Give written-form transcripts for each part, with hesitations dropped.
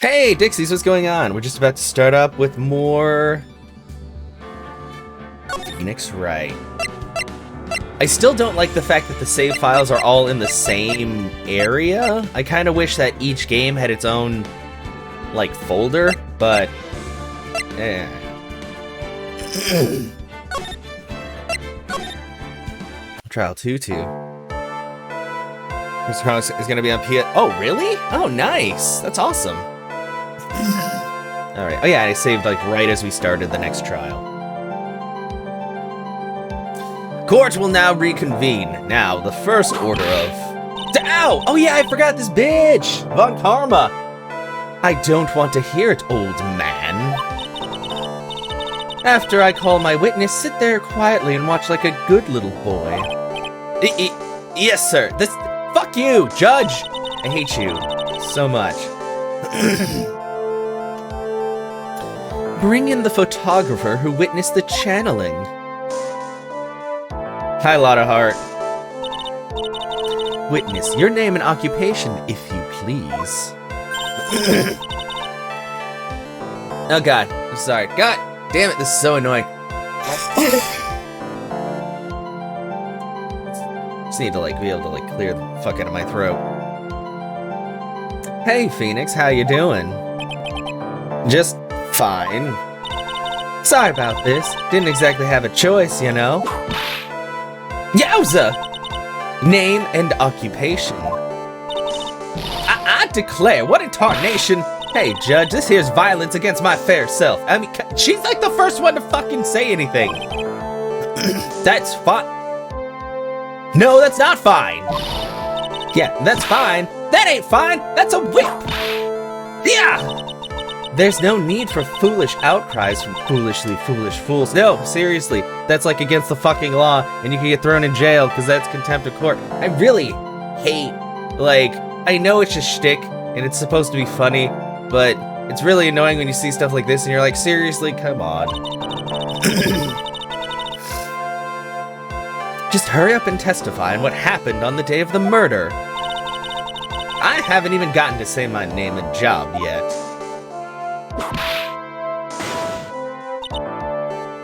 Hey, Dixies, what's going on? We're just about to start up with more Phoenix Wright. I still don't like the fact that the save files are all in the same area. I kind of wish that each game had its own, like, folder, but... Trial 2-2. Mr. Comics is going to be on PS... Oh, really? Oh, nice! That's awesome. Alright. Oh yeah, I saved like right as we started the next trial. Court will now reconvene. Now, the first order of... Ow! Oh yeah, I forgot this bitch! Von Karma! I don't want to hear it, old man. After I call my witness, sit there quietly and watch like a good little boy. Yes, sir. This... Fuck you, Judge! I hate you so much. Bring in the photographer who witnessed the channeling. Hi, Lotta Heart. Witness, your name and occupation, if you please. Oh god, I'm sorry. God damn it, this is so annoying. Just need to like be able to like clear the fuck out of my throat. Hey Phoenix, how you doing? Just fine. Sorry about this. Didn't exactly have a choice, you know. Yowza! Name and occupation. I declare, what a tarnation! Hey, Judge, this here's violence against my fair self. I mean, she's like the first one to fucking say anything. That's fine. No, that's not fine. Yeah, that's fine. That ain't fine. That's a whip. Yeah! There's no need for foolish outcries from foolishly foolish fools. No, seriously, that's like against the fucking law, and you can get thrown in jail because that's contempt of court. I really hate, like, I know it's a shtick, and it's supposed to be funny, but it's really annoying when you see stuff like this, and you're like, seriously, come on. Just hurry up and testify on what happened on the day of the murder. I haven't even gotten to say my name and job yet.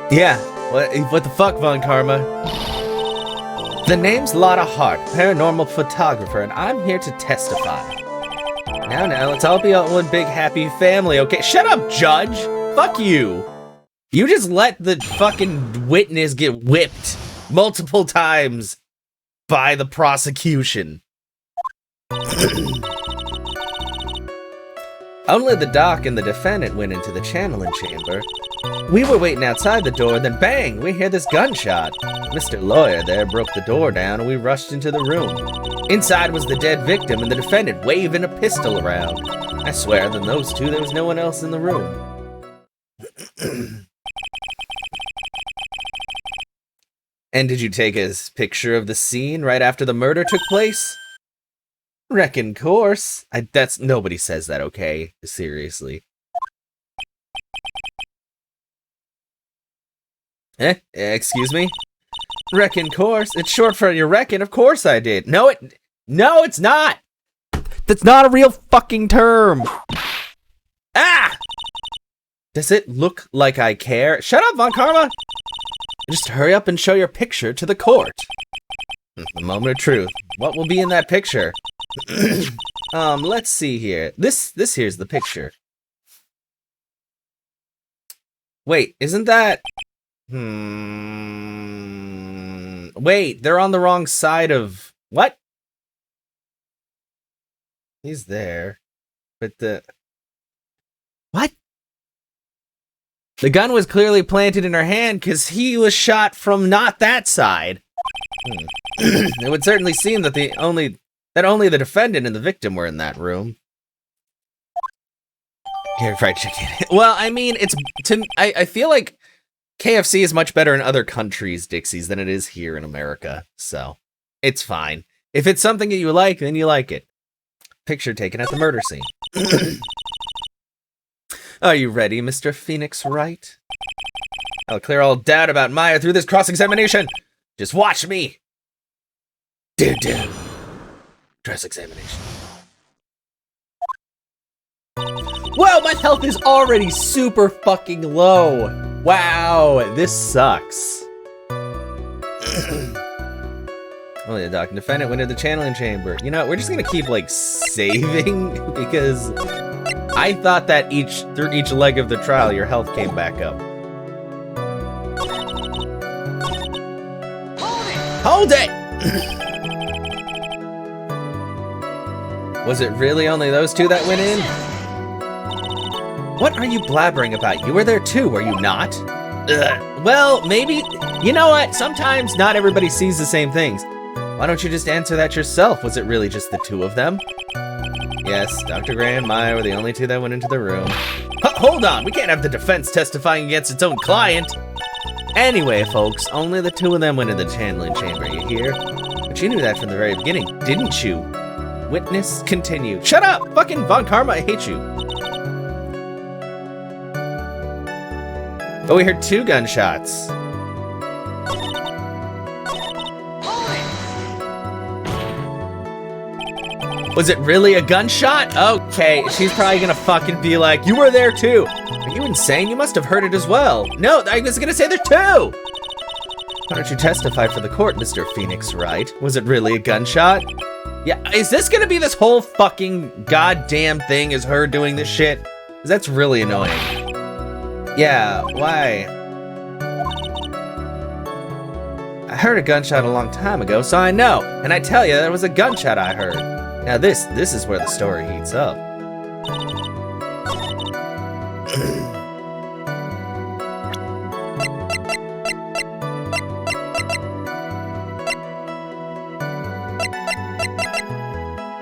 Yeah, what the fuck, Von Karma? The name's Lotta Hart, paranormal photographer, and I'm here to testify. Now, let's all be one big happy family, okay? Shut up, Judge! Fuck you! You just let the fucking witness get whipped multiple times by the prosecution. Only the doc and the defendant went into the channeling chamber. We were waiting outside the door, then bang, we hear this gunshot. Mr. Lawyer there broke the door down and we rushed into the room. Inside was the dead victim and the defendant waving a pistol around. I swear than those two, there was no one else in the room. And did you take a picture of the scene right after the murder took place? Reckon course. That's nobody says that, okay? Seriously. Excuse me? Reckon course. It's short for you reckon. Of course I did. No, it's not. That's not a real fucking term. Ah! Does it look like I care? Shut up, Von Karma. Just hurry up and show your picture to the court. The moment of truth. What will be in that picture? Let's see here. This here's the picture. Wait, isn't that... Wait, they're on the wrong side of... What? He's there. But the... What? The gun was clearly planted in her hand because he was shot from not that side. It would certainly seem that only the defendant and the victim were in that room. Here, fried chicken. Well, I mean, I feel like KFC is much better in other countries, Dixies, than it is here in America. So, it's fine. If it's something that you like, then you like it. Picture taken at the murder scene. Are you ready, Mr. Phoenix Wright? I'll clear all doubt about Maya through this cross-examination. Just watch me. Dude. Cross-examination. Well, my health is already super fucking low. Wow, this sucks. Only the doc and defendant went to the channeling chamber. You know what, we're just gonna keep, like, saving, because I thought that through each leg of the trial, your health came back up. Hold it! Was it really only those two that went in? What are you blabbering about? You were there too, were you not? Ugh. Well, maybe. You know what? Sometimes not everybody sees the same things. Why don't you just answer that yourself? Was it really just the two of them? Yes, Dr. Gray and Maya were the only two that went into the room. Hold on, we can't have the defense testifying against its own client. Anyway, folks, only the two of them went in the channeling chamber, you hear? But you knew that from the very beginning, didn't you? Witness, continue. Shut up! Fucking Von Karma, I hate you. Oh, we heard 2 gunshots. Was it really a gunshot? Okay, she's probably gonna fucking be like, you were there too. Are you insane? You must have heard it as well. No, I was gonna say there too. Why don't you testify for the court, Mr. Phoenix Wright? Was it really a gunshot? Yeah, is this gonna be this whole fucking goddamn thing, is her doing this shit? 'Cause that's really annoying. Yeah, why? I heard a gunshot a long time ago, so I know. And I tell you, there was a gunshot I heard. Now this is where the story heats up.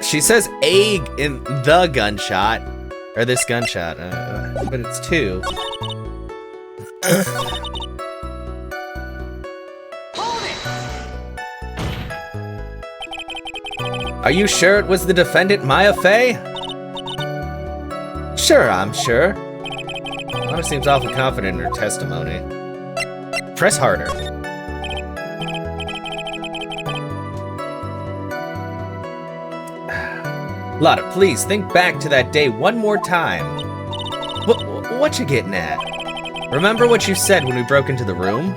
She says a in the gunshot, or this gunshot, but it's 2. Are you sure it was the defendant, Maya Fey? Sure, I'm sure. Lana seems awfully confident in her testimony. Press harder. Lotta, please think back to that day one more time. What you getting at? Remember what you said when we broke into the room?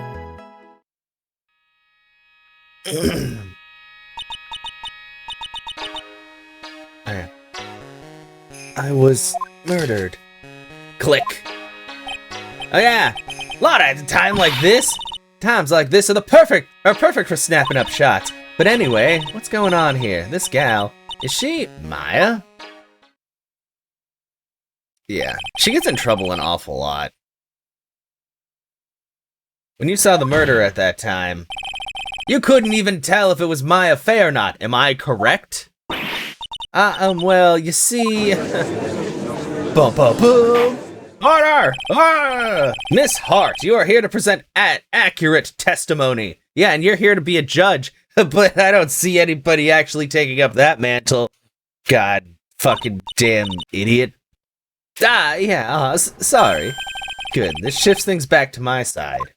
I was murdered. Click. Oh yeah, Lotta, at a time like this, times like this are perfect for snapping up shots. But anyway, what's going on here? This gal, is she Maya? Yeah, she gets in trouble an awful lot. When you saw the murder at that time, you couldn't even tell if it was Maya Fey or not, am I correct? Well, you see... Boom, boom, boom! Order! Miss Hart, you are here to present accurate testimony. Yeah, and you're here to be a judge, but I don't see anybody actually taking up that mantle. God fucking damn idiot. Yeah, sorry. Good, this shifts things back to my side.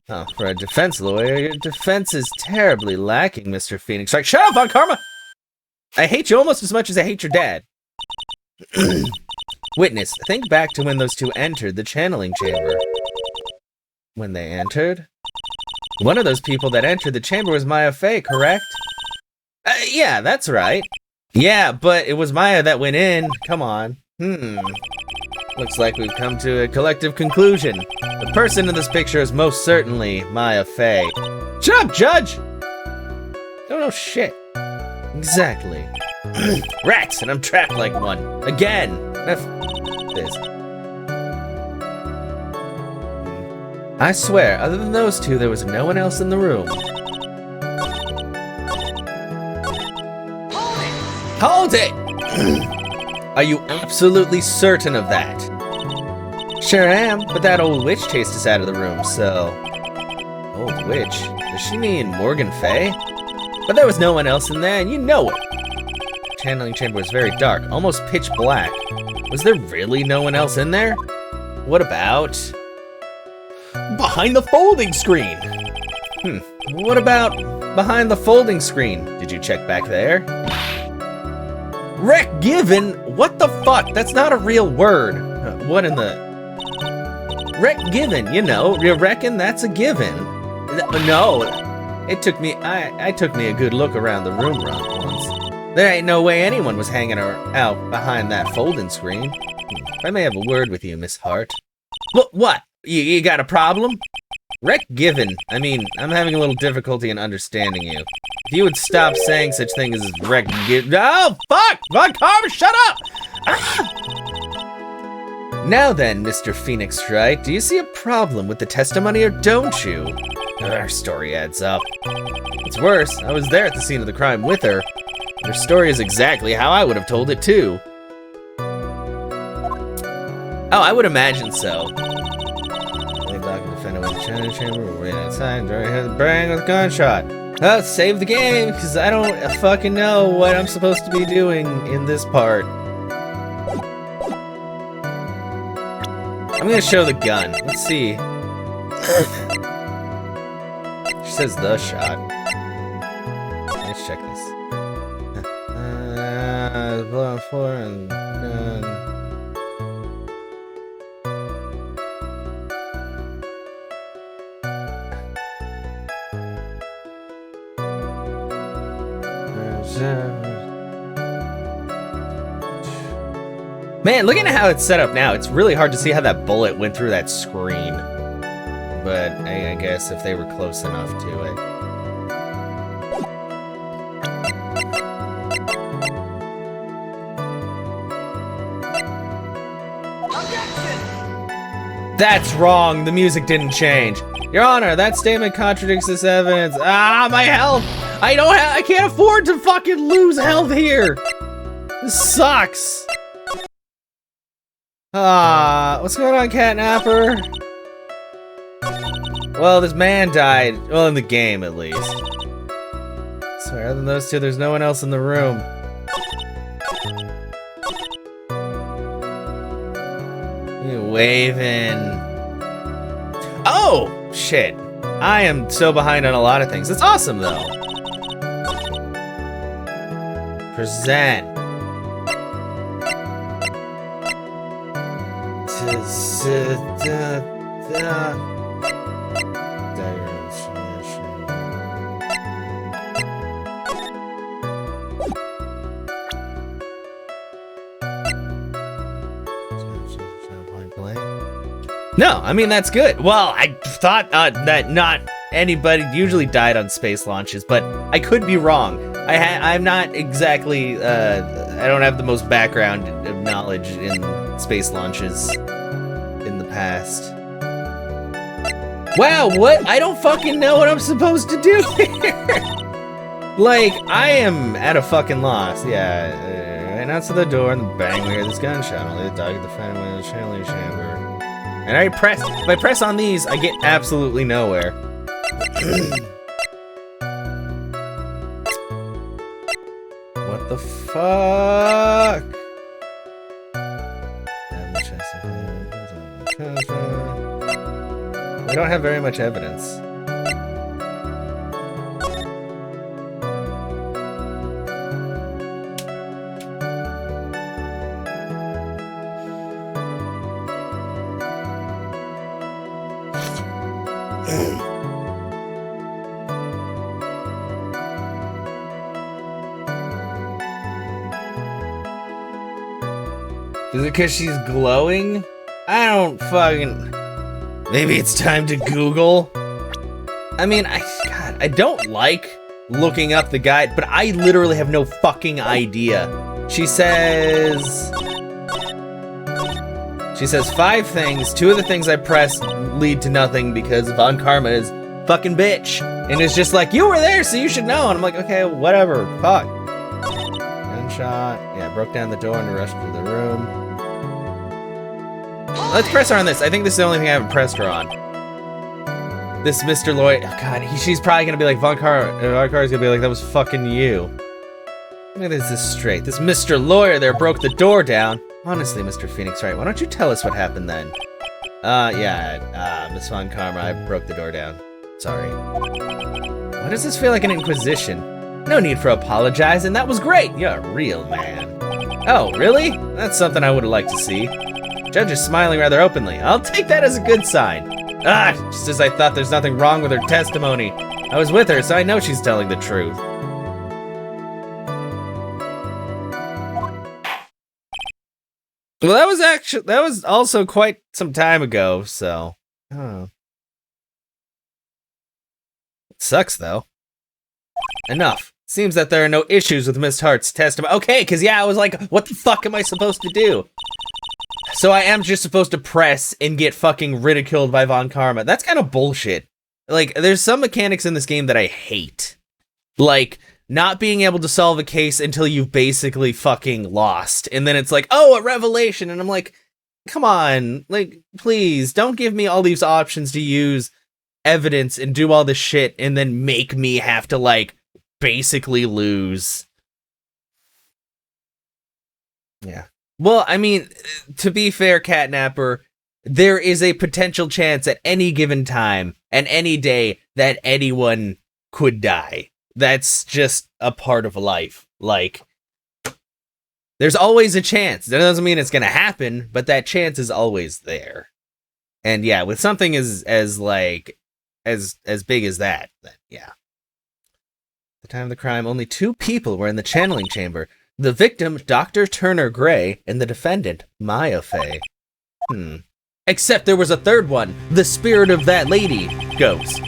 Oh, for a defense lawyer, your defense is terribly lacking, Mr. Phoenix. Right, shut up, Von Karma! I hate you almost as much as I hate your dad. Witness, think back to when those two entered the channeling chamber. When they entered? One of those people that entered the chamber was Maya Fey, correct? Yeah, that's right. Yeah, but it was Maya that went in. Come on. Looks like we've come to a collective conclusion. The person in this picture is most certainly Maya Fey. Shut up, Judge! Don't know shit. Exactly. Rats, and I'm trapped like one. Again. F this. I swear, other than those two, there was no one else in the room. Hold it! Are you absolutely certain of that? Sure am, but that old witch chased us out of the room, so... Old witch? Does she mean Morgan Fey? But there was no one else in there, and you know it. The channeling chamber was very dark, almost pitch black. Was there really no one else in there? What about... behind the folding screen? What about behind the folding screen? Did you check back there? Wreck given? What the fuck? That's not a real word. What in the... Wreck given, you know, you reckon that's a given. No, it took me, I took me a good look around the room once. There ain't no way anyone was hanging out behind that folding screen. I may have a word with you, Miss Hart. What? You got a problem? Wreck given. I mean, I'm having a little difficulty in understanding you. If you would stop saying such things as wreck given. Oh, fuck! Von Karma, shut up! Ah! Now then, Mr. Phoenix Wright, do you see a problem with the testimony or don't you? Our story adds up. What's worse, I was there at the scene of the crime with her. Her story is exactly how I would have told it too. Oh, I would imagine so. The defendant went to the chamber, wait outside, heard the bang with a gunshot. Oh, save the game, because I don't fucking know what I'm supposed to be doing in this part. I'm gonna show the gun. Let's see. She says the shot. Let's check this. Blow on floor and gun. Man, looking at how it's set up now, it's really hard to see how that bullet went through that screen. But I guess if they were close enough to it. Objection! That's wrong. The music didn't change. Your Honor, that statement contradicts this evidence. Ah, my health! I can't afford to fucking lose health here! This sucks! What's going on, Catnapper? Well, this man died. Well, in the game, at least. So, other than those two, there's no one else in the room. You waving. Oh! Shit. I am so behind on a lot of things. That's awesome, though. Present. No, I mean, that's good. Well, I thought that not anybody usually died on space launches, but I could be wrong. I'm not exactly, I don't have the most background of knowledge in space launches in the past. Wow, what? I don't fucking know what I'm supposed to do here. Like, I am at a fucking loss. Yeah, right outside the door and bang, we hear this gunshot. Only the dog at the front window of the chandelier chamber. And if I press on these, I get absolutely nowhere. What the fuck? We don't have very much evidence. Is it because she's glowing? I don't fucking... Maybe it's time to Google? I mean, God, I don't like looking up the guide, but I literally have no fucking idea. She says 5 things. 2 of the things I pressed lead to nothing because Von Karma is fucking bitch. And it's just like, you were there, so you should know. And I'm like, okay, whatever, fuck. Gunshot. Yeah, broke down the door and rushed through the room. Let's press her on this. I think this is the only thing I haven't pressed her on. This Mr. Lloyd, oh God, she's probably gonna be like, Von Karma's gonna be like, that was fucking you. Let me get this straight. This Mr. Lawyer there broke the door down. Honestly, Mr. Phoenix Wright, why don't you tell us what happened then? Miss Von Karma, I broke the door down. Sorry. Why does this feel like an inquisition? No need for apologizing, that was great. You're a real man. Oh, really? That's something I would have liked to see. Judge is smiling rather openly. I'll take that as a good sign. Ah, just as I thought there's nothing wrong with her testimony. I was with her, so I know she's telling the truth. Well, that was also quite some time ago, so. Oh. It sucks, though. Enough. Seems that there are no issues with Miss Hart's testimony. Okay, because yeah, I was like, what the fuck am I supposed to do? So I am just supposed to press and get fucking ridiculed by Von Karma. That's kind of bullshit. Like, there's some mechanics in this game that I hate. Like, not being able to solve a case until you've basically fucking lost. And then it's like, oh, a revelation. And I'm like, come on. Like, please, don't give me all these options to use evidence and do all this shit and then make me have to, like, basically lose. Yeah. Well, I mean, to be fair, Catnapper, there is a potential chance at any given time and any day that anyone could die. That's just a part of life. Like, there's always a chance. That doesn't mean it's gonna happen, but that chance is always there. And yeah, with something as big as that, then yeah. At the time of the crime, only 2 people were in the channeling chamber. The victim, Dr. Turner Gray, and the defendant, Maya Fey. Except there was a third one, the spirit of that lady, Ghost.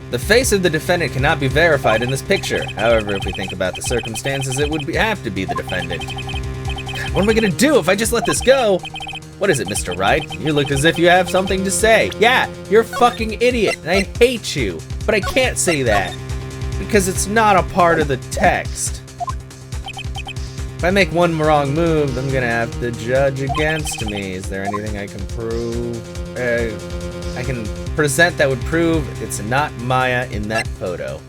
The face of the defendant cannot be verified in this picture. However, if we think about the circumstances, it would have to be the defendant. What am I gonna do if I just let this go? What is it, Mr. Wright? You look as if you have something to say. Yeah, you're a fucking idiot, and I hate you. But I can't say that, because it's not a part of the text. If I make one wrong move, I'm gonna have the judge against me. Is there anything I can prove? I can present that would prove it's not Maya in that photo.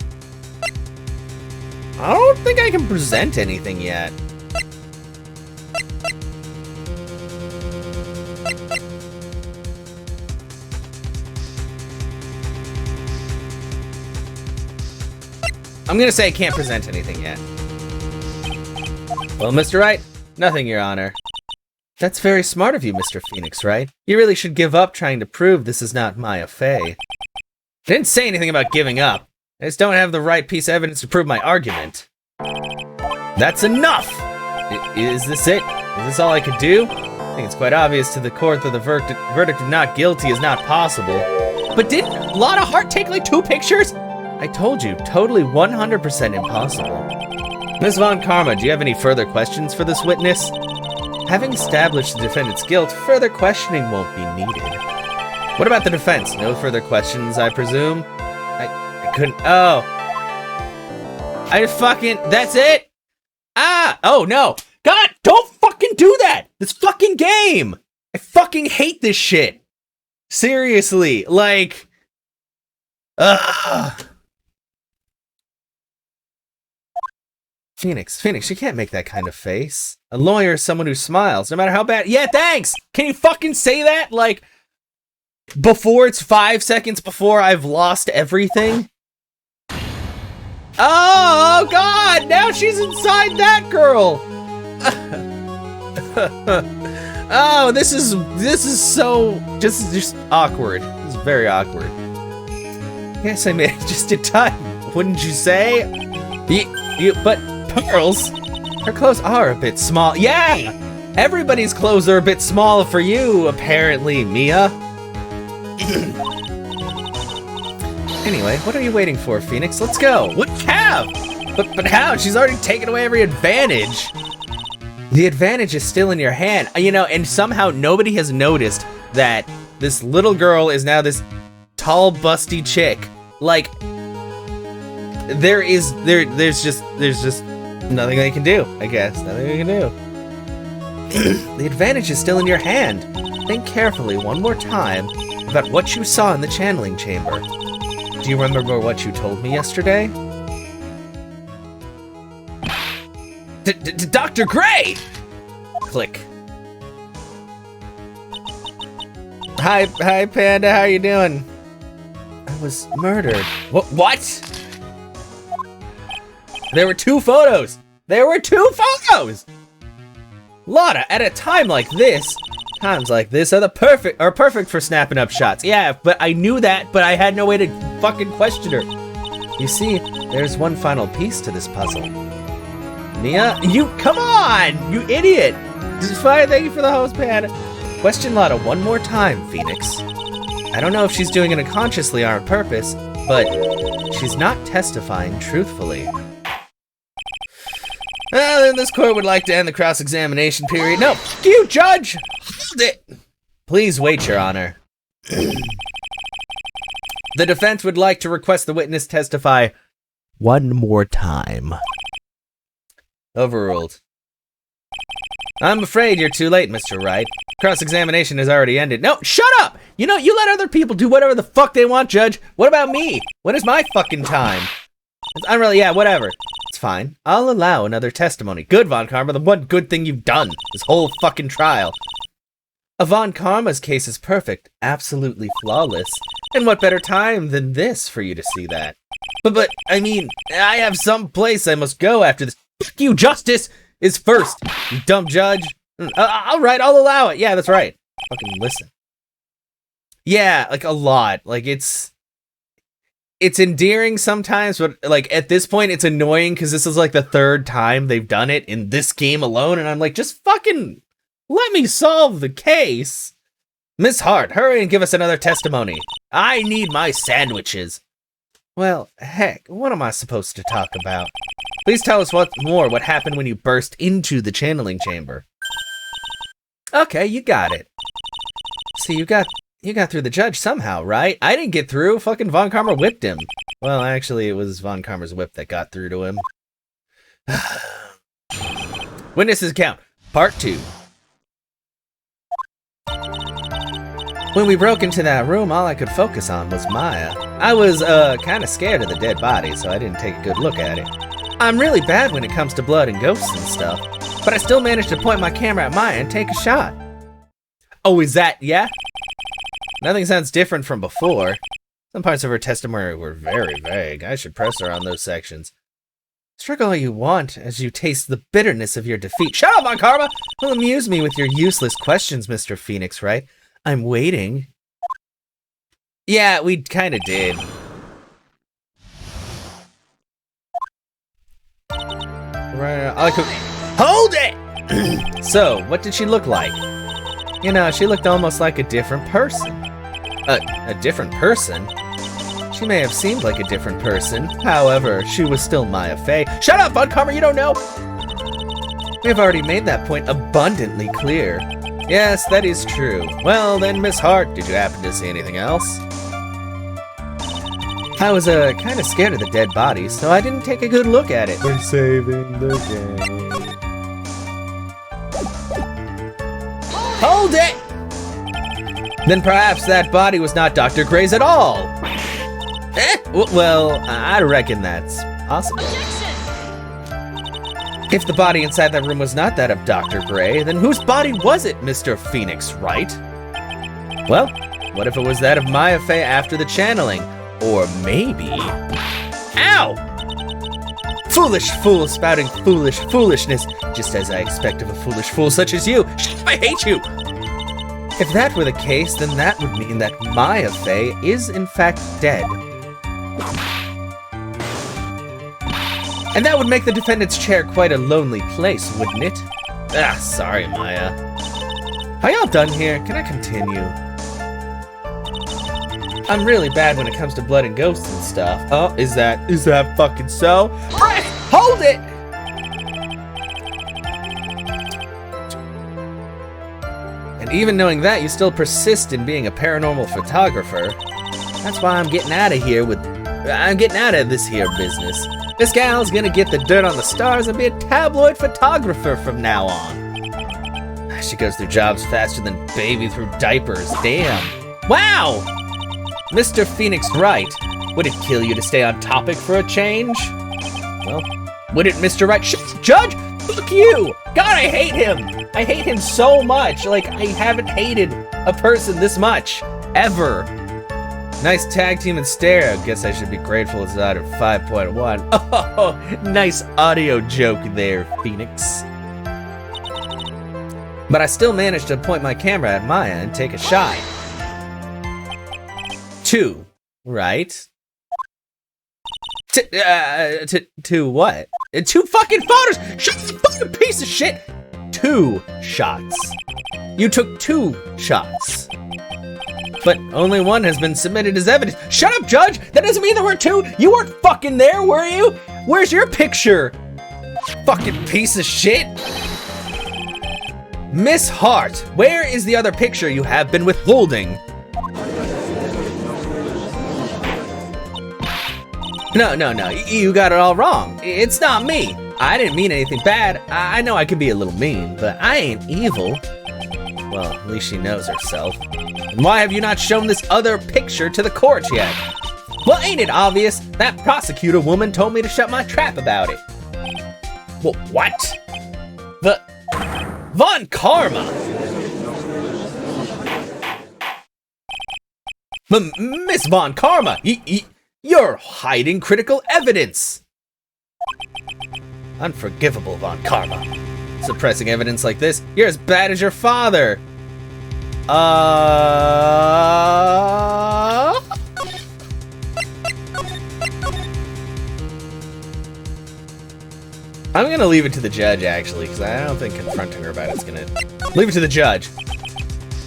I don't think I can present anything yet. I'm gonna say I can't present anything yet. Well, Mr. Wright, nothing, Your Honor. That's very smart of you, Mr. Phoenix Wright. You really should give up trying to prove this is not Maya Fey. I didn't say anything about giving up. I just don't have the right piece of evidence to prove my argument. That's enough! Is this it? Is this all I could do? I think it's quite obvious to the court that the verdict of not guilty is not possible. But didn't Lotta Hart take like 2 pictures? I told you, totally 100% impossible. Ms. Von Karma, do you have any further questions for this witness? Having established the defendant's guilt, further questioning won't be needed. What about the defense? No further questions, I presume? I couldn't. Oh. That's it? Ah! Oh, no. God, don't fucking do that! This fucking game! I fucking hate this shit. Seriously, like. Phoenix, you can't make that kind of face. A lawyer is someone who smiles, no matter how bad. Yeah, thanks! Can you fucking say that? Like, before it's 5 seconds before I've lost everything? Oh, God! Now she's inside that girl! Oh, this is so, just awkward. This is very awkward. Yes, I made it just in time. Wouldn't you say? But Pearls, her clothes are a bit small. Yeah! Everybody's clothes are a bit small for you, apparently, Mia. Anyway, what are you waiting for, Phoenix? Let's go. What have? But how? She's already taken away every advantage. The advantage is still in your hand. You know, and somehow nobody has noticed that this little girl is now this tall, busty chick. Like, there's just nothing they can do, I guess. Nothing they can do. The advantage is still in your hand. Think carefully one more time about what you saw in the channeling chamber. Do you remember what you told me yesterday? Dr. Gray! Click. Hi, Panda, how you doing? I was murdered. What? There were 2 photos. There were 2 photos! Lotta, at a time like this, times like this are perfect for snapping up shots. Yeah, but I knew that, but I had no way to fucking question her. You see, there's one final piece to this puzzle. Mia, come on, you idiot! Fine, thank you for the host pad. Question Lotta one more time, Phoenix. I don't know if she's doing it unconsciously or on purpose, but she's not testifying truthfully. Well, then this court would like to end the cross-examination period. No, fuck you, Judge! Hold it! Please wait, Your Honor. The defense would like to request the witness testify one more time. Overruled. I'm afraid you're too late, Mr. Wright. Cross-examination has already ended. No, shut up! You let other people do whatever the fuck they want, Judge. What about me? When is my fucking time? Yeah, whatever. It's fine. I'll allow another testimony. Good, Von Karma, the one good thing you've done this whole fucking trial. Von Karma's case is perfect, absolutely flawless. And what better time than this for you to see that? But, I mean, I have some place I must go after this. Fuck you, justice is first, you dumb judge. All right, I'll allow it. Yeah, that's right. Fucking listen. Yeah, like a lot. Like it's endearing sometimes, but like at this point it's annoying because this is like the 3rd time they've done it in this game alone, and I'm like, just fucking let me solve the case. Miss Hart, hurry and give us another testimony. I need my sandwiches. Well, heck, what am I supposed to talk about? Please tell us what happened when you burst into the channeling chamber. Okay, you got it. See, you got through the judge somehow, right? I didn't get through. Fucking Von Karma whipped him. Well, actually, it was Von Karma's whip that got through to him. Witnesses count, part 2. When we broke into that room, all I could focus on was Maya. I was, kind of scared of the dead body, so I didn't take a good look at it. I'm really bad when it comes to blood and ghosts and stuff, but I still managed to point my camera at Maya and take a shot. Oh, is that, yeah? Nothing sounds different from before. Some parts of her testimony were very vague. I should press her on those sections. Struggle all you want as you taste the bitterness of your defeat. Shut up, Von Karma! Will amuse me with your useless questions, Mr. Phoenix, right? I'm waiting. Yeah, we kind of did. Right, hold it! So, what did she look like? You know, she looked almost like a different person. A different person? She may have seemed like a different person. However, she was still Maya Fey. Shut up, Von Karma, you don't know! We have already made that point abundantly clear. Yes, that is true. Well, then, Miss Hart, did you happen to see anything else? I was, kind of scared of the dead body, so I didn't take a good look at it. We're saving the game. Hold it! Then perhaps that body was not Dr. Gray's at all. Well, I reckon that's possible. If the body inside that room was not that of Dr. Gray, then whose body was it, Mr. Phoenix, right? Well, what if it was that of Maya Fey after the channeling? Or maybe... Ow! Foolish fool spouting foolish foolishness, just as I expect of a foolish fool such as you. I hate you! If that were the case, then that would mean that Maya Fey is in fact dead. And that would make the defendant's chair quite a lonely place, wouldn't it? Ah, sorry, Maya. Are y'all done here? Can I continue? I'm really bad when it comes to blood and ghosts and stuff. Oh, is that fucking so? Press! Hold it! And even knowing that, you still persist in being a paranormal photographer. That's why I'm getting out of this here business. This gal's gonna get the dirt on the stars and be a tabloid photographer from now on. She goes through jobs faster than baby through diapers. Damn. Wow! Mr. Phoenix Wright, would it kill you to stay on topic for a change? Well, would it, Mr. Wright? Judge, fuck you! God, I hate him! I hate him so much. Like, I haven't hated a person this much. Ever. Nice tag team and stereo. Guess I should be grateful it's out of 5.1. Oh, nice audio joke there, Phoenix. But I still managed to point my camera at Maya and take a shot. 2, right? To what? 2 fucking photos! Shut the fucking piece of shit! 2 shots. You took 2 shots. But only 1 has been submitted as evidence. Shut up, Judge! That doesn't mean there were 2! You weren't fucking there, were you? Where's your picture? Fucking piece of shit! Miss Hart, where is the other picture you have been withholding? No, you got it all wrong. It's not me. I didn't mean anything bad. I know I can be a little mean, but I ain't evil. Well, at least she knows herself. And why have you not shown this other picture to the court yet? Well, ain't it obvious? That prosecutor woman told me to shut my trap about it. Well, what? Von Karma! Miss Von Karma, you're hiding critical evidence! Unforgivable, Von Karma. Suppressing evidence like this, you're as bad as your father. I'm gonna leave it to the judge, actually, because I don't think confronting her about it's gonna... Leave it to the judge.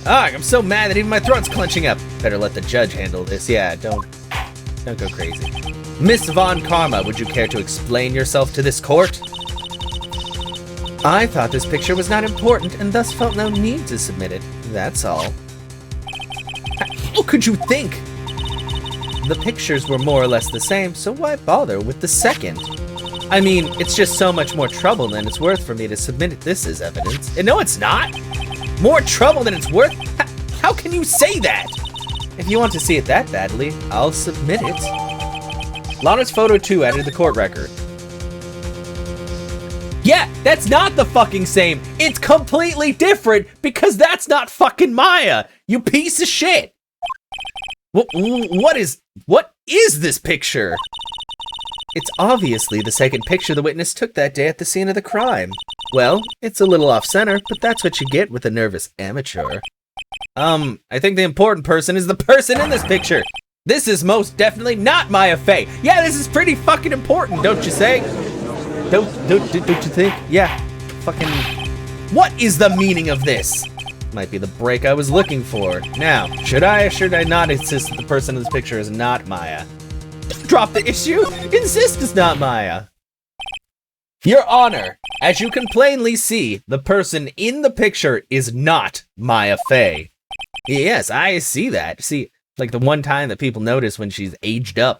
I'm so mad that even my throat's clenching up. Better let the judge handle this. Yeah, don't go crazy. Miss Von Karma, would you care to explain yourself to this court? I thought this picture was not important and thus felt no need to submit it. That's all. How could you think? The pictures were more or less the same, so why bother with the second? I mean, it's just so much more trouble than it's worth for me to submit this as evidence. And no, it's not. More trouble than it's worth? How can you say that? If you want to see it that badly, I'll submit it. Lana's photo 2 added to the court record. Yeah, that's not the fucking same. It's completely different because that's not fucking Maya. You piece of shit. What is this picture? It's obviously the second picture the witness took that day at the scene of the crime. Well, it's a little off-center, but that's what you get with a nervous amateur. I think the important person is the person in this picture. This is most definitely not Maya Fey. Yeah, this is pretty fucking important, don't you say? Don't you think? Yeah, fucking... What is the meaning of this? Might be the break I was looking for. Now, should I or should I not insist that the person in this picture is not Maya? Drop the issue. Insist it's not Maya. Your Honor, as you can plainly see, the person in the picture is not Maya Fey. Yes, I see that. See, like the one time that people notice when she's aged up.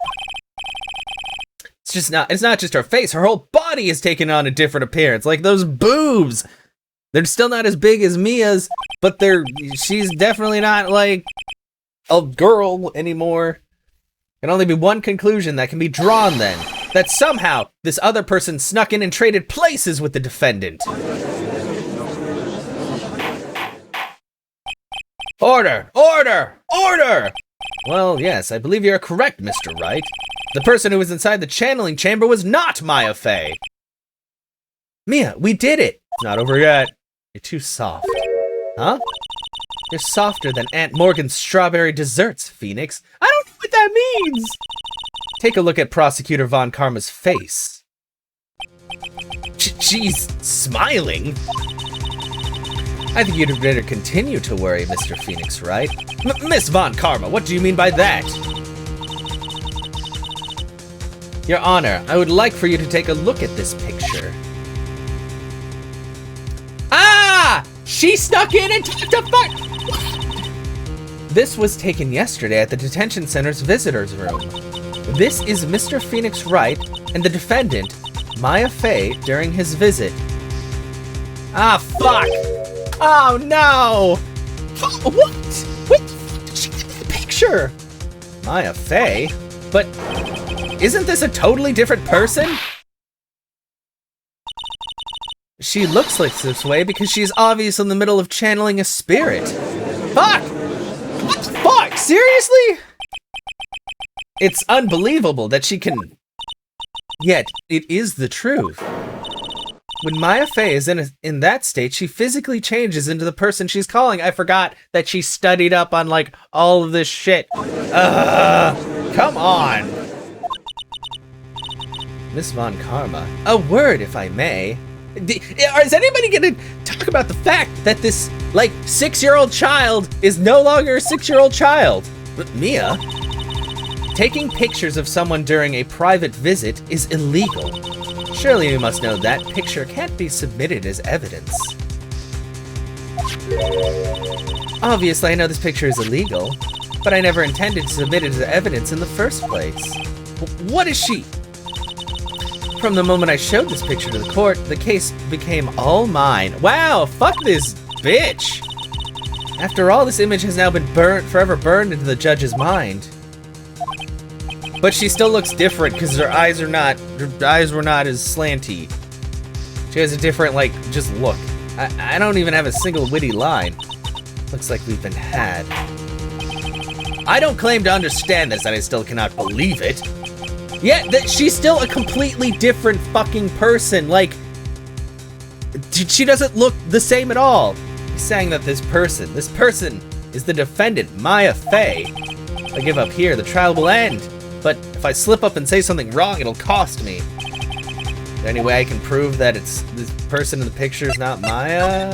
It's not just her face, her whole body is taking on a different appearance. Like those boobs. They're still not as big as Mia's, but she's definitely not like a girl anymore. Can only be one conclusion that can be drawn then. That somehow this other person snuck in and traded places with the defendant. Order! Order! Order! Well, yes, I believe you're correct, Mr. Wright. The person who was inside the channeling chamber was not Maya Fey. Mia, we did it! It's not over yet. You're too soft. Huh? You're softer than Aunt Morgan's strawberry desserts, Phoenix. I don't know what that means! Take a look at Prosecutor Von Karma's face. She's smiling. I think you'd better continue to worry, Mr. Phoenix, right? Miss Von Karma, what do you mean by that? Your Honor, I would like for you to take a look at this picture. Ah! She snuck in and took the fuck! This was taken yesterday at the detention center's visitor's room. This is Mr. Phoenix Wright and the defendant, Maya Fey, during his visit. Ah, fuck! Oh, no! What? Wait, did she get that picture? Maya Fey? But isn't this a totally different person? She looks like this way because she's obviously in the middle of channeling a spirit. Fuck! What the fuck? Seriously? It's unbelievable that she can... Yet, it is the truth. When Maya Fey is in that state, she physically changes into the person she's calling. I forgot that she studied up on, like, all of this shit. Come on. Miss Von Karma. A word, if I may. Is anybody gonna talk about the fact that this, like, 6-year-old child is no longer a 6-year-old child? But Mia, taking pictures of someone during a private visit is illegal. Surely you must know that picture can't be submitted as evidence. Obviously, I know this picture is illegal, but I never intended to submit it as evidence in the first place. What is she? From the moment I showed this picture to the court, the case became all mine. Wow, fuck this bitch. After all, this image has now been forever burned into the judge's mind. But she still looks different because her eyes were not as slanty. She has a different, like, just look. I don't even have a single witty line. Looks like we've been had. I don't claim to understand this, and I still cannot believe it. Yet, that she's still a completely different fucking person. Like, she doesn't look the same at all. He's saying that this person is the defendant, Maya Fey. If I give up here, the trial will end. But if I slip up and say something wrong, it'll cost me. Is there any way I can prove that it's this person in the picture is not Maya?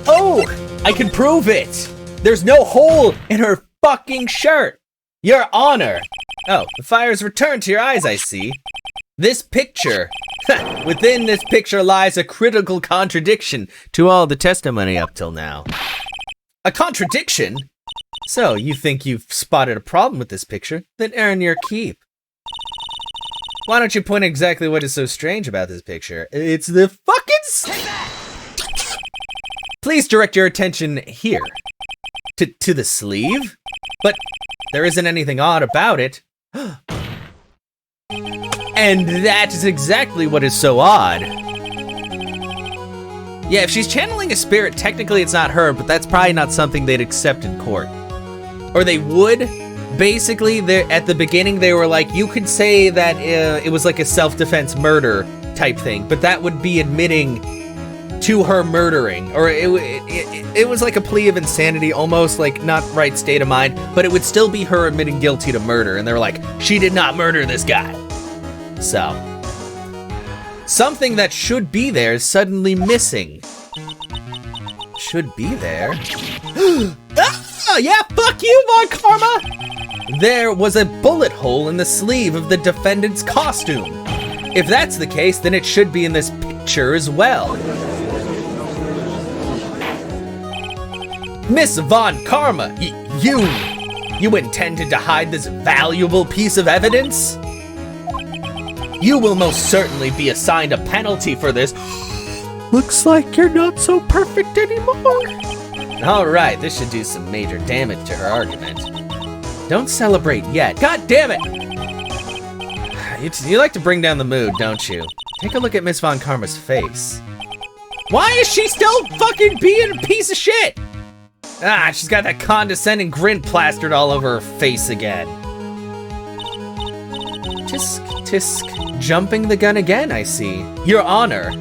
Oh, I can prove it. There's no hole in her fucking shirt! Your Honor! Oh, the fire's returned to your eyes, I see. This picture. Within this picture lies a critical contradiction to all the testimony up till now. A contradiction? So, you think you've spotted a problem with this picture? Then earn your keep. Why don't you point exactly what is so strange about this picture? It's the fucking... Please direct your attention here. To the sleeve? But there isn't anything odd about it. And that is exactly what is so odd. Yeah, if she's channeling a spirit, technically it's not her, but that's probably not something they'd accept in court. Or they would. Basically, at the beginning, they were like, you could say that it was like a self-defense murder type thing, but that would be admitting to her murdering, or it was like a plea of insanity, almost like not right state of mind, but it would still be her admitting guilty to murder, and they were like, she did not murder this guy. So, something that should be there is suddenly missing. Should be there. Ah, yeah, fuck you, Von Karma! There was a bullet hole in the sleeve of the defendant's costume. If that's the case, then it should be in this picture as well. Miss Von Karma, you intended to hide this valuable piece of evidence? You will most certainly be assigned a penalty for this. Looks like you're not so perfect anymore. All right, this should do some major damage to her argument. Don't celebrate yet. God damn it! You like to bring down the mood, don't you? Take a look at Miss Von Karma's face. Why is she still fucking being a piece of shit? Ah, she's got that condescending grin plastered all over her face again. Tisk, tisk, jumping the gun again, I see. Your Honor,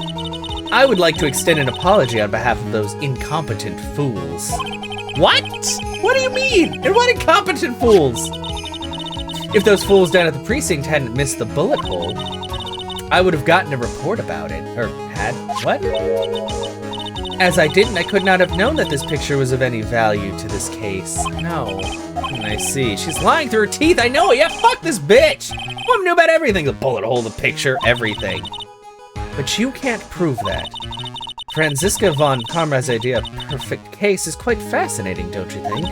I would like to extend an apology on behalf of those incompetent fools. What? What do you mean? And what incompetent fools? If those fools down at the precinct hadn't missed the bullet hole, I would have gotten a report about it. Or had, what? As I didn't, I could not have known that this picture was of any value to this case. No. I see. She's lying through her teeth. I know it. Yeah, fuck this bitch. Woman knew about everything. The bullet hole, the picture, everything. But you can't prove that. Franziska von Karma's idea of perfect case is quite fascinating, don't you think?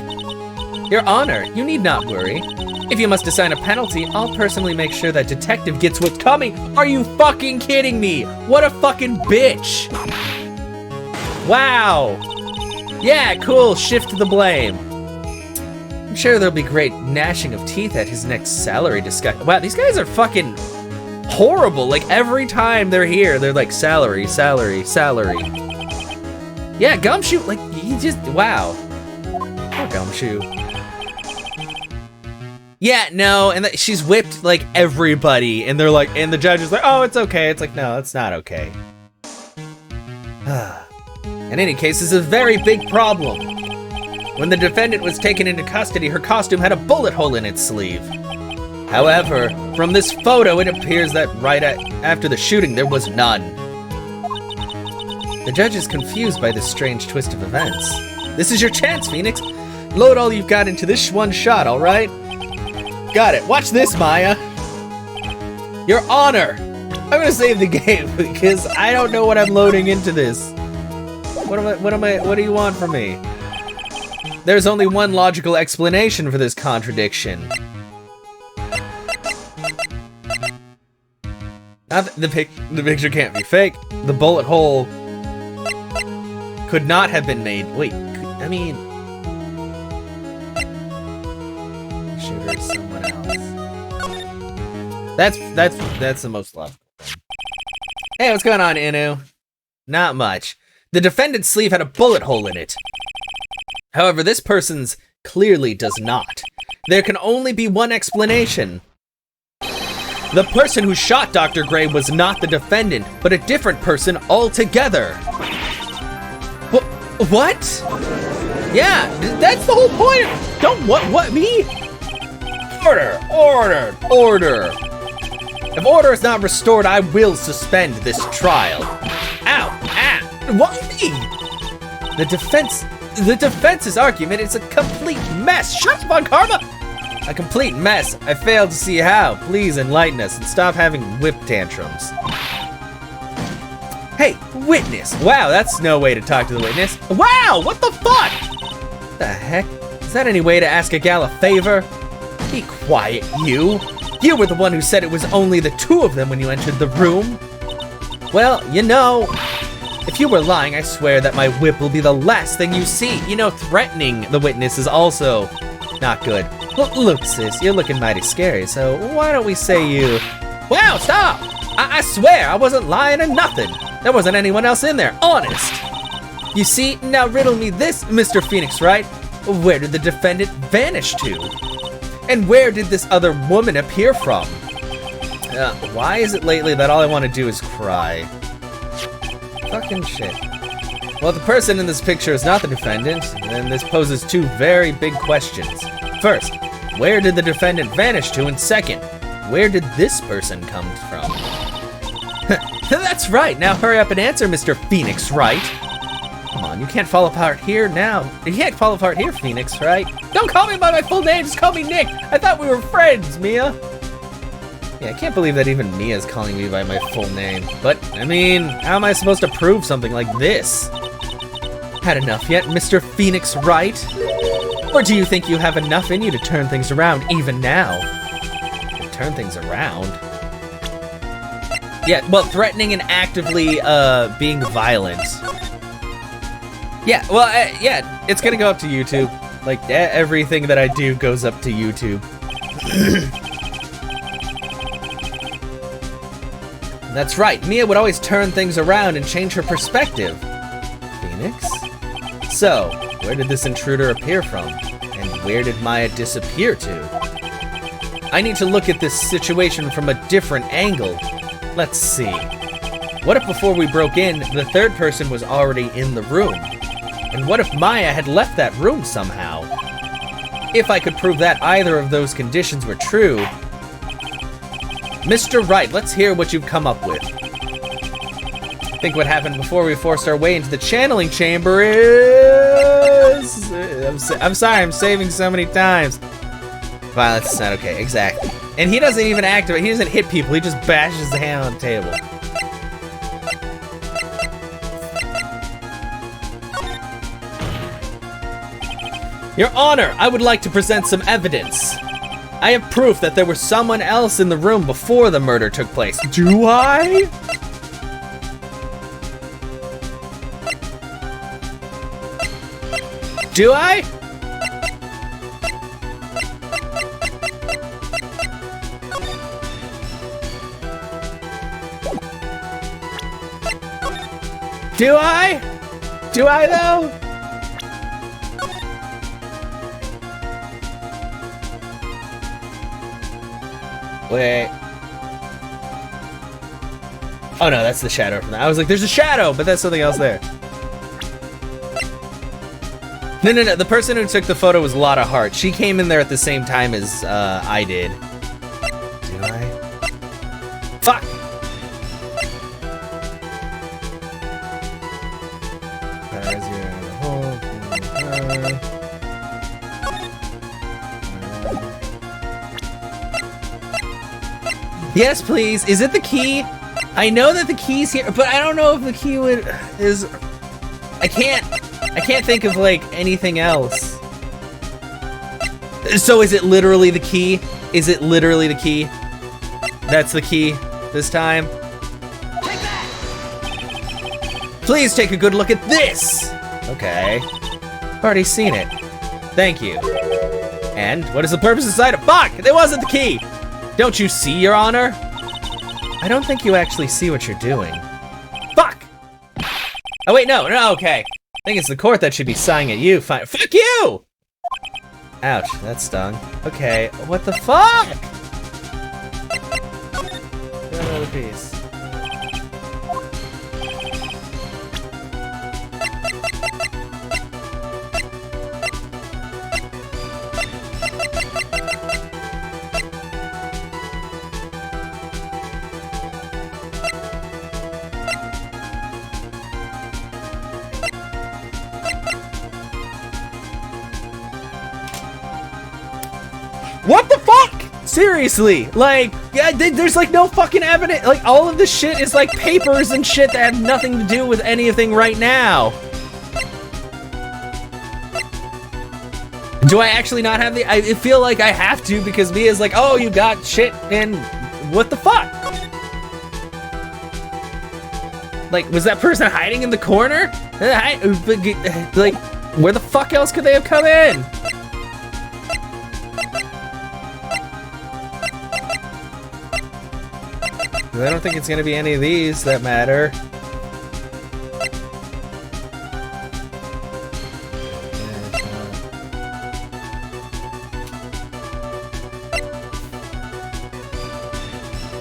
Your Honor, you need not worry. If you must assign a penalty, I'll personally make sure that detective gets what's coming. Are you fucking kidding me? What a fucking bitch. Wow. Yeah, cool. Shift the blame. I'm sure there'll be great gnashing of teeth at his next salary discussion. Wow, these guys are fucking horrible. Like, every time they're here, they're like, salary, salary, salary. Yeah, Gumshoe, like, he just, wow. Poor Gumshoe. Yeah, no, and she's whipped, like, everybody, and they're like, and the judge is like, oh, it's okay. It's like, no, it's not okay. In any case, this is a very big problem. When the defendant was taken into custody, her costume had a bullet hole in its sleeve. However, from this photo, it appears that right after the shooting, there was none. The judge is confused by this strange twist of events. This is your chance, Phoenix. Load all you've got into this one shot, all right? Got it. Watch this, Maya. Your Honor. I'm gonna save the game because I don't know what I'm loading into this. What do you want from me? There's only one logical explanation for this contradiction. The picture can't be fake. The bullet hole could not have been made. Wait, I mean, shooter is someone else. That's the most logical thing. Hey, what's going on, Inu? Not much. The defendant's sleeve had a bullet hole in it. However, this person's clearly does not. There can only be one explanation. The person who shot Dr. Gray was not the defendant, but a different person altogether. What? Yeah, that's the whole point. Don't, what, me? Order. If order is not restored, I will suspend this trial. Ow, what me? The defense's argument is a complete mess. Shut up, on Karma! A complete mess. I fail to see how. Please enlighten us and stop having whip tantrums. Hey, witness. Wow, that's no way to talk to the witness. Wow, what the fuck? The heck? Is that any way to ask a gal a favor? Be quiet, you. You were the one who said it was only the two of them when you entered the room. Well, you know, if you were lying, I swear that my whip will be the last thing you see. You know, threatening the witness is also not good. Look, sis, you're looking mighty scary, so why don't we say you... Wow, stop! I swear, I wasn't lying or nothing. There wasn't anyone else in there, honest. You see, now riddle me this, Mr. Phoenix, right? Where did the defendant vanish to? And where did this other woman appear from? Why is it lately that all I want to do is cry? Fucking shit. Well, the person in this picture is not the defendant, and this poses two very big questions. First, where did the defendant vanish to? And second, where did this person come from? That's right, now hurry up and answer, Mr. Phoenix, right? Come on, you can't fall apart here now. You can't fall apart here, Phoenix, right? Don't call me by my full name, just call me Nick. I thought we were friends, Mia. Yeah, I can't believe that even Mia's calling me by my full name. But, I mean, how am I supposed to prove something like this? Had enough yet, Mr. Phoenix, right? Or do you think you have enough in you to turn things around even now? To turn things around? Yeah, well, threatening and actively being violent. Yeah, well, yeah, it's gonna go up to YouTube. Like, everything that I do goes up to YouTube. That's right, Mia would always turn things around and change her perspective. Phoenix? So, where did this intruder appear from? And where did Maya disappear to? I need to look at this situation from a different angle. Let's see. What if before we broke in, the third person was already in the room? And what if Maya had left that room somehow? If I could prove that either of those conditions were true... Mr. Wright, let's hear what you've come up with. I think what happened before we forced our way into the channeling chamber is... I'm sorry, I'm saving so many times. Violence is not okay, exactly. And he doesn't even activate, he doesn't hit people, he just bashes his hand on the table. Your Honor, I would like to present some evidence. I have proof that there was someone else in the room before the murder took place. Do I? Do I? Do I? Do I though? Wait. Oh no, that's the shadow from that. I was like, there's a shadow, but that's something else there. No, no, no, the person who took the photo was Lotta Hart. She came in there at the same time as I did. Do I? Fuck! Yes, please. Is it the key? I know that the key's here, but I don't know if the key is. I can't think of like anything else. So is it literally the key? Is it literally the key? That's the key this time. Take that! Please take a good look at this. Okay. I've already seen it. Thank you. And what is the purpose inside it? Fuck! It wasn't the key! Don't you see, Your Honor? I don't think you actually see what you're doing. Fuck! Oh wait, no, okay. I think it's the court that should be sighing at you. Fine. Fuck you! Ouch, that stung. Okay, what the fuck? Another piece. What the fuck? Seriously, like, yeah, there's like no fucking evidence. Like, all of this shit is like papers and shit that have nothing to do with anything right now. Do I actually not have the? I feel like I have to because Mia's like, oh, you got shit, and what the fuck? Like, was that person hiding in the corner? Like, where the fuck else could they have come in? I don't think it's gonna be any of these that matter.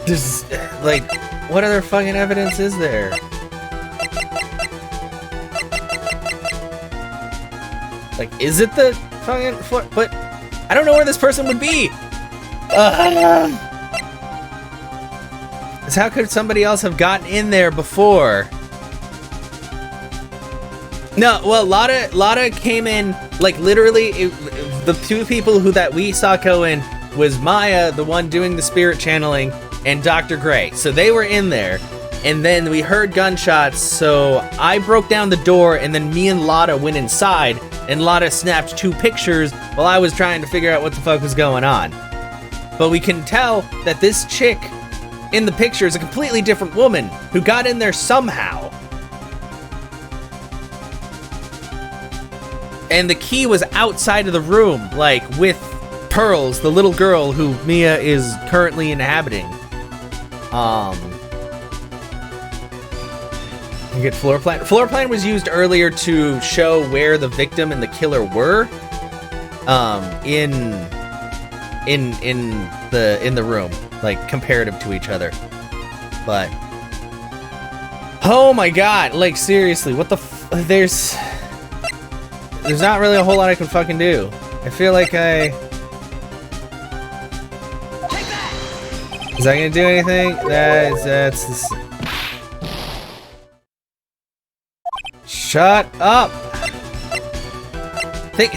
There's, like, what other fucking evidence is there? Like, is it the fucking foot? But I don't know where this person would be. How could somebody else have gotten in there before? No, well, Lotta came in, like, literally, the two people that we saw go in was Maya, the one doing the spirit channeling, and Dr. Gray. So they were in there, and then we heard gunshots, so I broke down the door, and then me and Lotta went inside, and Lotta snapped 2 pictures while I was trying to figure out what the fuck was going on. But we can tell that this chick in the picture is a completely different woman who got in there somehow. And the key was outside of the room, like with Pearls, the little girl who Mia is currently inhabiting. You get floor plan. Floor plan was used earlier to show where the victim and the killer were. In the room, like comparative to each other. But oh my god, like seriously, what the there's not really a whole lot I can fucking do. I feel like is that gonna do anything? That's shut up.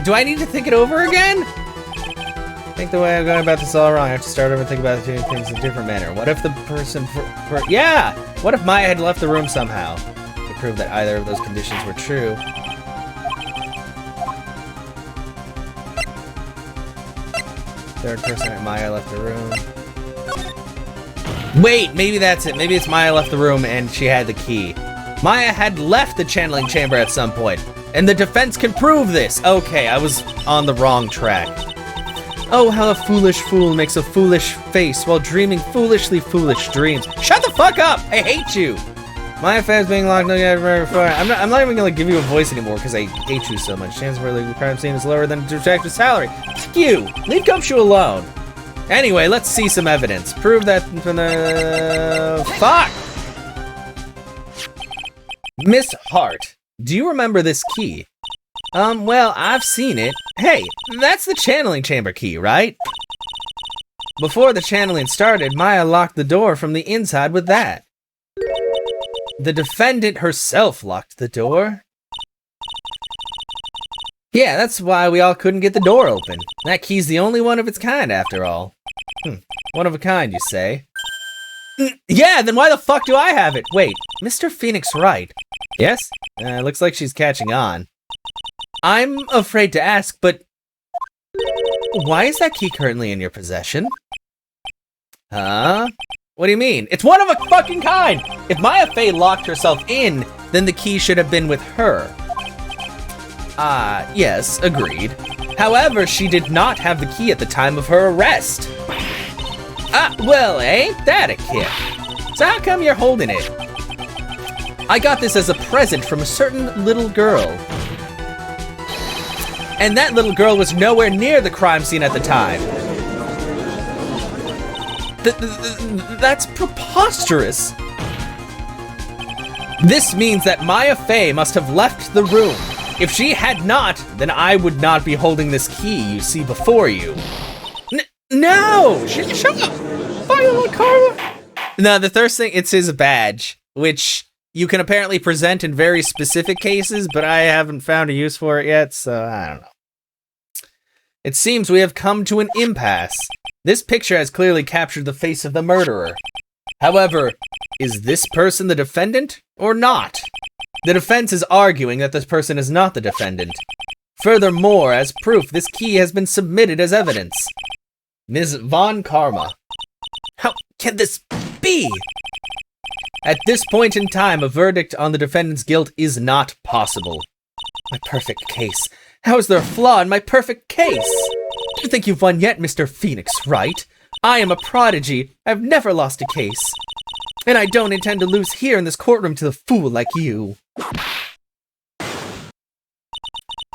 Do I need to think it over again? I think the way I'm going about this is all wrong. I have to start over and think about doing things in a different manner. What if the person yeah! What if Maya had left the room somehow? To prove that either of those conditions were true. Third person, Maya left the room. Wait, maybe that's it. Maybe it's Maya left the room and she had the key. Maya had left the channeling chamber at some point, and the defense can prove this. Okay, I was on the wrong track. Oh, how a foolish fool makes a foolish face while dreaming foolishly foolish dreams. Shut the fuck up! I hate you! My affairs being locked. I'm not even gonna give you a voice anymore because I hate you so much. Chance for the crime scene is lower than detective salary. Fuck you. Leave Gumshoe alone. Anyway, let's see some evidence. Prove that. Fuck. Miss Hart, do you remember this key? Well, I've seen it. Hey, that's the channeling chamber key, right? Before the channeling started, Maya locked the door from the inside with that. The defendant herself locked the door. Yeah, that's why we all couldn't get the door open. That key's the only one of its kind, after all. One of a kind, you say? Yeah, then why the fuck do I have it? Wait, Mr. Phoenix right? Yes? Looks like she's catching on. I'm afraid to ask, but why is that key currently in your possession? Huh? What do you mean? It's one of a fucking kind! If Maya Fey locked herself in, then the key should have been with her. Yes, agreed. However, she did not have the key at the time of her arrest. Well, ain't that a kick? So how come you're holding it? I got this as a present from a certain little girl. And that little girl was nowhere near the crime scene at the time. That's preposterous. This means that Maya Fey must have left the room. If she had not, then I would not be holding this key you see before you. No! Shut up! Violent karma! No, the third thing, it's his badge, which you can apparently present in very specific cases, but I haven't found a use for it yet, so I don't know. It seems we have come to an impasse. This picture has clearly captured the face of the murderer. However, is this person the defendant or not? The defense is arguing that this person is not the defendant. Furthermore, as proof, this key has been submitted as evidence. Ms. Von Karma. How can this be? At this point in time, a verdict on the defendant's guilt is not possible. My perfect case. How is there a flaw in my perfect case? Do you think you've won yet, Mr. Phoenix, right? I am a prodigy. I've never lost a case. And I don't intend to lose here in this courtroom to the fool like you.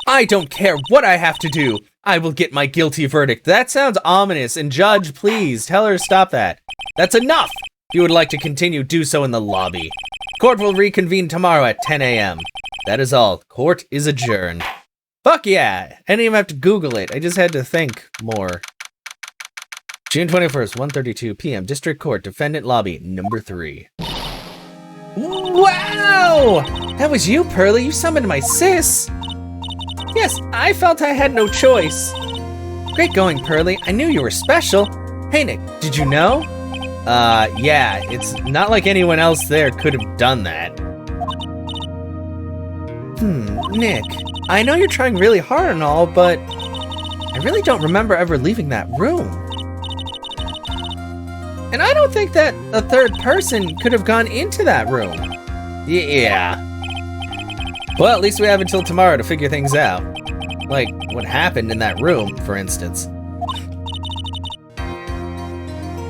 I don't care what I have to do. I will get my guilty verdict. That sounds ominous, and Judge, please, tell her to stop that. That's enough! If you would like to continue, do so in the lobby. Court will reconvene tomorrow at 10 a.m. That is all. Court is adjourned. Fuck yeah! I didn't even have to Google it. I just had to think more. June 21st, 1:32 p.m. District Court, Defendant Lobby, number 3. Wow! That was you, Pearly. You summoned my sis. Yes, I felt I had no choice. Great going, Pearly. I knew you were special. Hey, Nick, did you know? Yeah, it's not like anyone else there could have done that. Nick, I know you're trying really hard and all, but I really don't remember ever leaving that room. And I don't think that a third person could have gone into that room. Yeah. Well, at least we have until tomorrow to figure things out. Like, what happened in that room, for instance.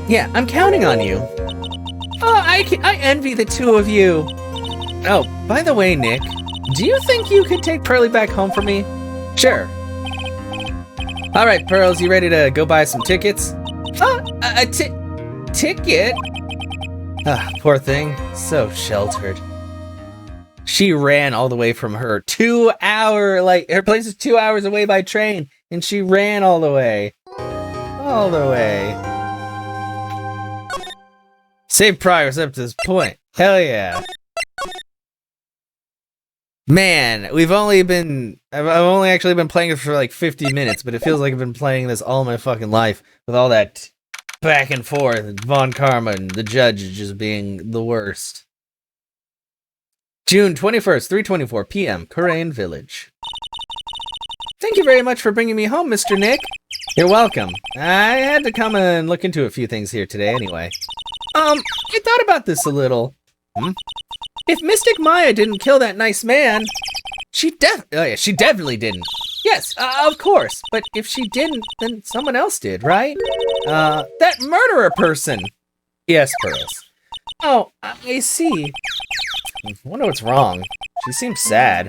Yeah, I'm counting on you. Oh, I envy the two of you. Oh, by the way, Nick, do you think you could take Pearly back home for me? Sure. All right, Pearls, you ready to go buy some tickets? Ticket? Ah, poor thing. So sheltered. She ran all the way from her 2 hour, her place is 2 hours away by train, and she ran all the way. All the way. Save progress up to this point. Hell yeah. Man, I've only actually been playing it for like 50 minutes, but it feels like I've been playing this all my fucking life with all that back and forth, and Von Karma and the judge just being the worst. June 21st, 3:24 p.m., Korean Village. Thank you very much for bringing me home, Mr. Nick. You're welcome. I had to come and look into a few things here today anyway. I thought about this a little. If Mystic Maya didn't kill that nice man, she definitely didn't. Yes, of course. But if she didn't, then someone else did, right? That murderer person. Yes, Pearls. Oh, I see. I wonder what's wrong. She seems sad.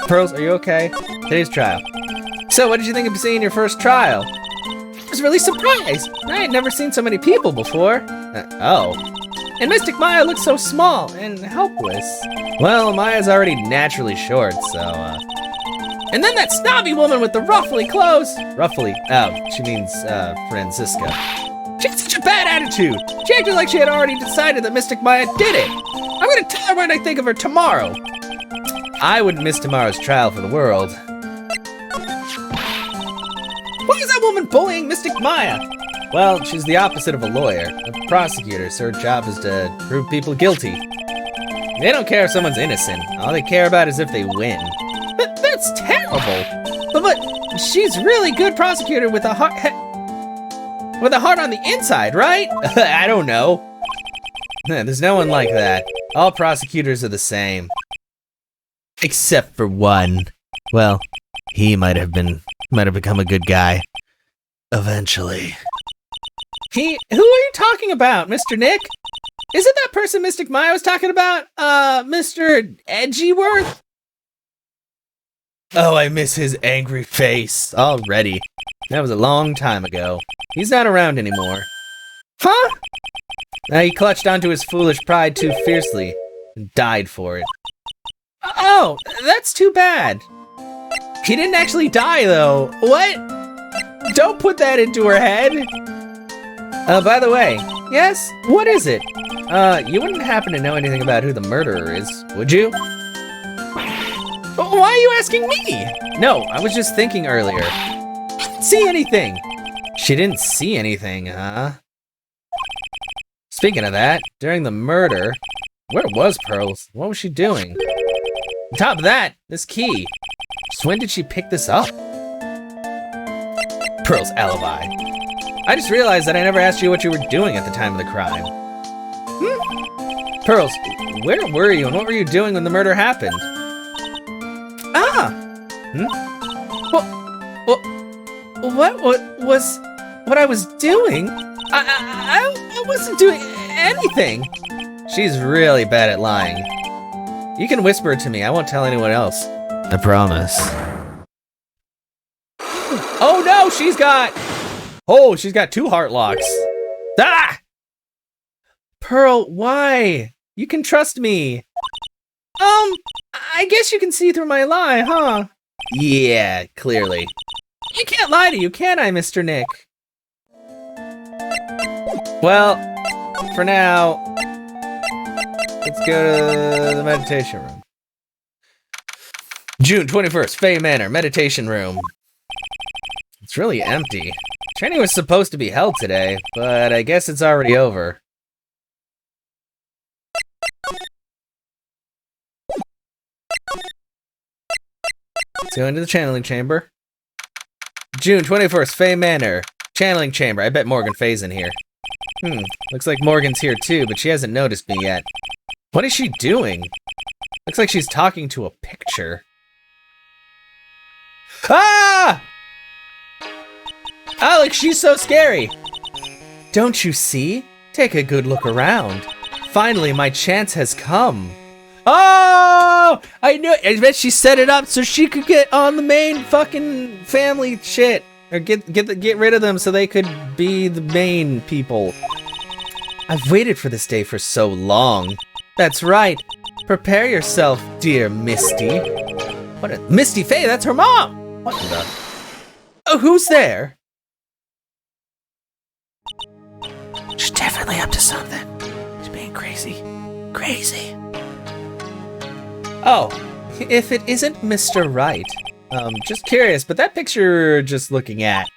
Pearls, are you okay? Today's trial. So, what did you think of seeing your first trial? I was really surprised. I had never seen so many people before. Oh. And Mystic Maya looks so small and helpless. Well, Maya's already naturally short, so, And then that snobby woman with the ruffly clothes. Ruffly. Oh, she means, Francisca. She had such a bad attitude. She acted like she had already decided that Mystic Maya did it. I'm gonna tell her what I think of her tomorrow. I wouldn't miss tomorrow's trial for the world. Why is that woman bullying Mystic Maya? Well, she's the opposite of a lawyer. A prosecutor, so her job is to prove people guilty. They don't care if someone's innocent. All they care about is if they win. That's terrible. But she's really good prosecutor with a heart on the inside, right? I don't know. There's no one like that. All prosecutors are the same. Except for one. Well, he might have become a good guy. Eventually. Who are you talking about, Mr. Nick? Isn't that person Mystic Maya was talking about, Mr. Edgyworth? Oh, I miss his angry face already. That was a long time ago. He's not around anymore. Huh? He clutched onto his foolish pride too fiercely and died for it. Oh, that's too bad. He didn't actually die, though. What? Don't put that into her head. By the way, yes? What is it? You wouldn't happen to know anything about who the murderer is, would you? Why are you asking me? No, I was just thinking earlier. I didn't see anything. She didn't see anything, huh? Speaking of that, during the murder, where was Pearls? What was she doing? On top of that, this key. Just when did she pick this up? Pearl's alibi. I just realized that I never asked you what you were doing at the time of the crime. Pearls, where were you and what were you doing when the murder happened? What was what I was doing? I wasn't doing anything. She's really bad at lying. You can whisper it to me. I won't tell anyone else. I promise. Oh no, she's got two heart locks. Ah! Pearl, why? You can trust me. I guess you can see through my lie, huh? Yeah, clearly. I can't lie to you, can I, Mr. Nick? Well, for now, let's go to the meditation room. June 21st, Fay Manor, meditation room. It's really empty. Training was supposed to be held today, but I guess it's already over. Let's go into the channeling chamber. June 21st, Fay Manor, channeling chamber. I bet Morgan Fay's in here. Looks like Morgan's here too, but she hasn't noticed me yet. What is she doing? Looks like she's talking to a picture. Ah! Alex, she's so scary. Don't you see? Take a good look around. Finally, my chance has come. Oh! I knew it. I bet she set it up so she could get on the main fucking family shit. Or get rid of them so they could be the main people. I've waited for this day for so long. That's right. Prepare yourself, dear Misty. What a Misty Faye, that's her mom! What the? Oh, who's there? She's definitely up to something. She's being crazy. Crazy. Oh, if it isn't Mr. Wright. Just curious, but that picture you're just looking at.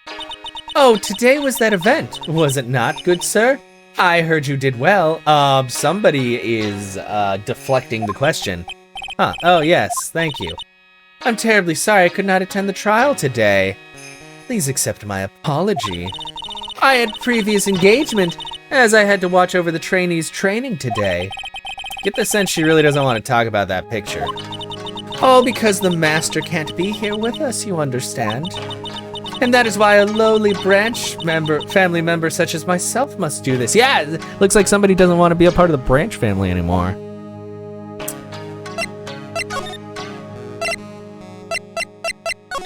Oh, today was that event, was it not, good sir? I heard you did well. Somebody is, deflecting the question. Huh, oh yes, thank you. I'm terribly sorry I could not attend the trial today. Please accept my apology. I had previous engagement, as I had to watch over the trainees' training today. Get the sense she really doesn't want to talk about that picture. All because the master can't be here with us, you understand. And that is why a lowly family member such as myself must do this. Yeah, it looks like somebody doesn't want to be a part of the branch family anymore.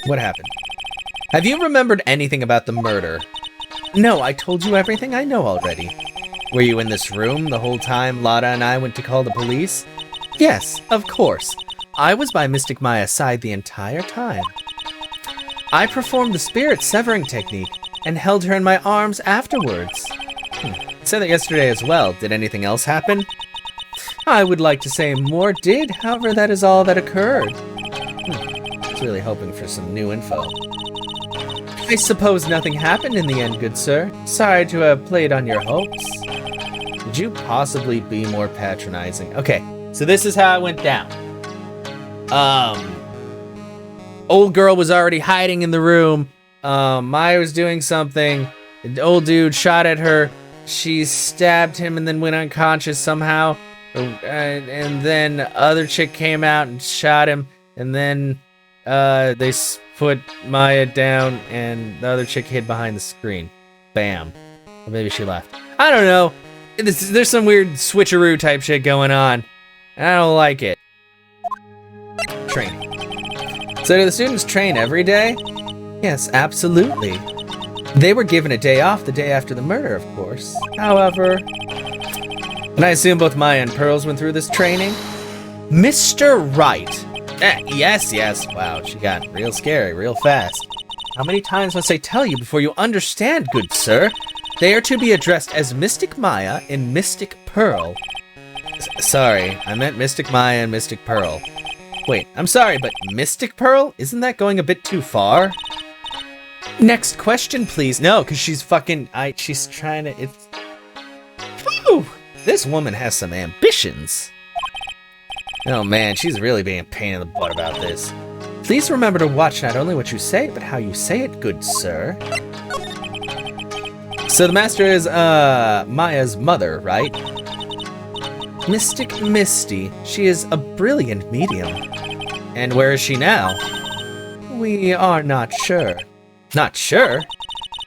What happened? Have you remembered anything about the murder? No, I told you everything I know already. Were you in this room the whole time Lotta and I went to call the police? Yes, of course. I was by Mystic Maya's side the entire time. I performed the spirit severing technique and held her in my arms afterwards. Said that yesterday as well. Did anything else happen? I would like to say more did, however that is all that occurred. I was really hoping for some new info. I suppose nothing happened in the end, good sir. Sorry to have played on your hopes. Could you possibly be more patronizing? Okay, so this is how it went down. Old girl was already hiding in the room. Maya was doing something. The old dude shot at her. She stabbed him and then went unconscious somehow. And then other chick came out and shot him. And then they put Maya down and the other chick hid behind the screen. Bam. Or maybe she left. I don't know. There's some weird switcheroo type shit going on. I don't like it. Training. So do the students train every day? Yes, absolutely. They were given a day off the day after the murder, of course. However... And I assume both Maya and Pearls went through this training? Mr. Right. Yes. Wow, she got real scary real fast. How many times must I tell you before you understand, good sir? They are to be addressed as Mystic Maya and Mystic Pearl. Sorry, I meant Mystic Maya and Mystic Pearl. Wait, I'm sorry, but Mystic Pearl? Isn't that going a bit too far? Next question, please. No, because she's fucking... she's trying to... It's... Whew! This woman has some ambitions. Oh man, she's really being a pain in the butt about this. Please remember to watch not only what you say, but how you say it, good sir. So the master is, Maya's mother, right? Mystic Misty. She is a brilliant medium. And where is she now? We are not sure. Not sure?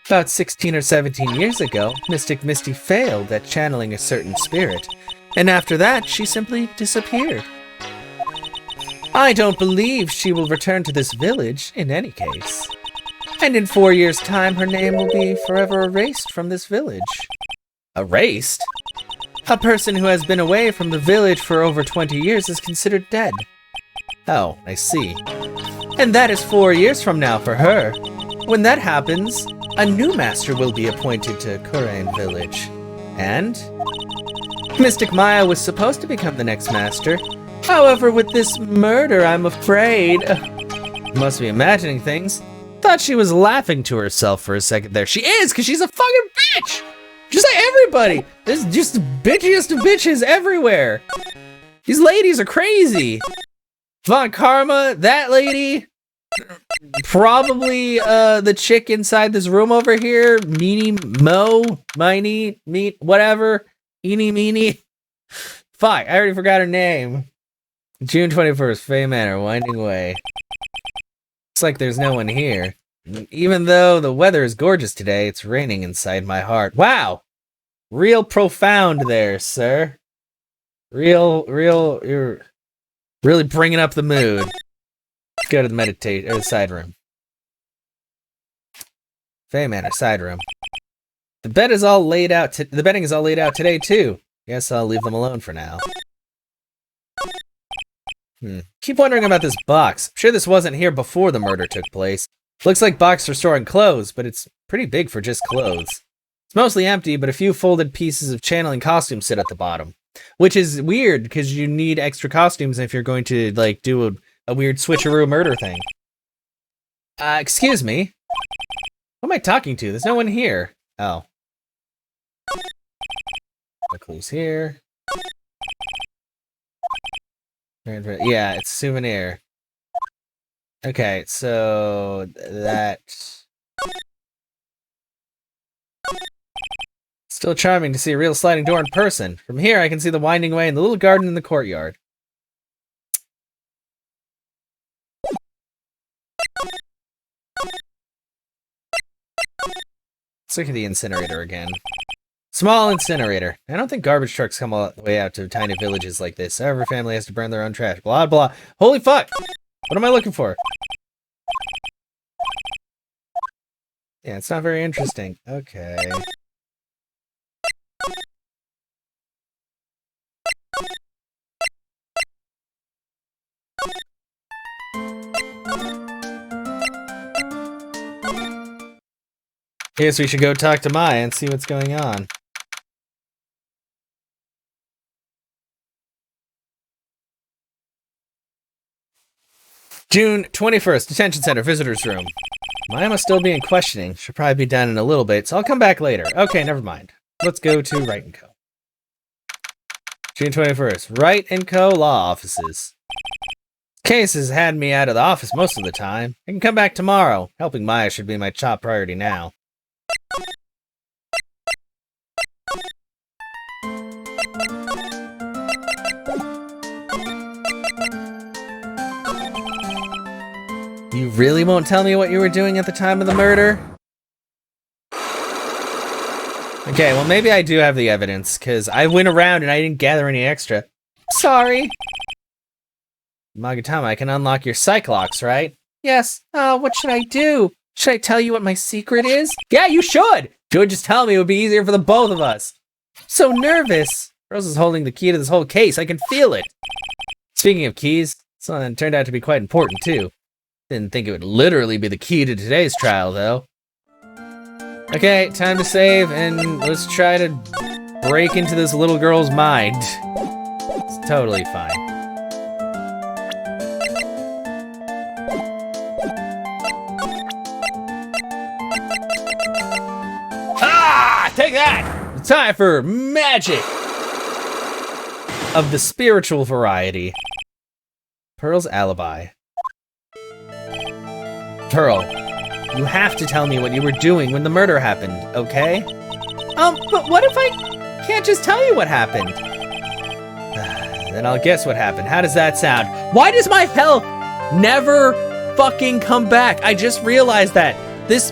About 16 or 17 years ago, Mystic Misty failed at channeling a certain spirit, and after that, she simply disappeared. I don't believe she will return to this village in any case. And in 4 years' time, her name will be forever erased from this village. Erased? A person who has been away from the village for over 20 years is considered dead. Oh, I see. And that is 4 years from now for her. When that happens, a new master will be appointed to Kurain village. And? Mystic Maya was supposed to become the next master. However, with this murder, I'm afraid... Must be imagining things. Thought she was laughing to herself for a second there. She is, because she's a fucking bitch! Just like everybody! There's just the bitchiest of bitches everywhere! These ladies are crazy! Von Karma, that lady... Probably the chick inside this room over here, Meanie Mo, Miney, Meat, whatever, Eeny Meeny. Fuck, I already forgot her name. June 21st, Fay Manor, Winding Way. Looks like there's no one here. Even though the weather is gorgeous today, it's raining inside my heart. Wow! Real profound there, sir. You're really bringing up the mood. Let's go to the side room. Fay Manor, side room. The bed is all laid out. The bedding is all laid out today too. Guess I'll leave them alone for now. Keep wondering about this box. I'm sure this wasn't here before the murder took place. Looks like box for storing clothes, but it's pretty big for just clothes. It's mostly empty, but a few folded pieces of channeling costumes sit at the bottom, which is weird because you need extra costumes if you're going to like do a weird switcheroo murder thing. Excuse me? Who am I talking to? There's no one here. Oh. The clue's here. Yeah, it's souvenir. Okay, so that... Still charming to see a real sliding door in person. From here, I can see the winding way and the little garden in the courtyard. Let's look at the incinerator again. Small incinerator. I don't think garbage trucks come all the way out to tiny villages like this. Every family has to burn their own trash. Blah, blah. Holy fuck! What am I looking for? Yeah, it's not very interesting. Okay. Guess we should go talk to Maya and see what's going on. June 21st, detention center, visitors room. Maya must still be in questioning. She'll probably be done in a little bit, so I'll come back later. Okay, never mind. Let's go to Wright & Co. June 21st, Wright & Co. Law Offices. Case has had me out of the office most of the time. I can come back tomorrow. Helping Maya should be my top priority now. You really won't tell me what you were doing at the time of the murder? Okay, well maybe I do have the evidence, because I went around and I didn't gather any extra. Sorry. Magatama, I can unlock your psych locks, right? Yes. Oh, what should I do? Should I tell you what my secret is? Yeah, you should! If you would just tell me, it would be easier for the both of us. So nervous. Rose is holding the key to this whole case. I can feel it. Speaking of keys, this one turned out to be quite important, too. Didn't think it would literally be the key to today's trial, though. Okay, time to save, and let's try to break into this little girl's mind. It's totally fine. Ah! Take that! It's time for magic! Of the spiritual variety. Pearl's alibi. Pearl, you have to tell me what you were doing when the murder happened, okay? But what if I can't just tell you what happened? Then I'll guess what happened. How does that sound? Why does my health never fucking come back? I just realized that.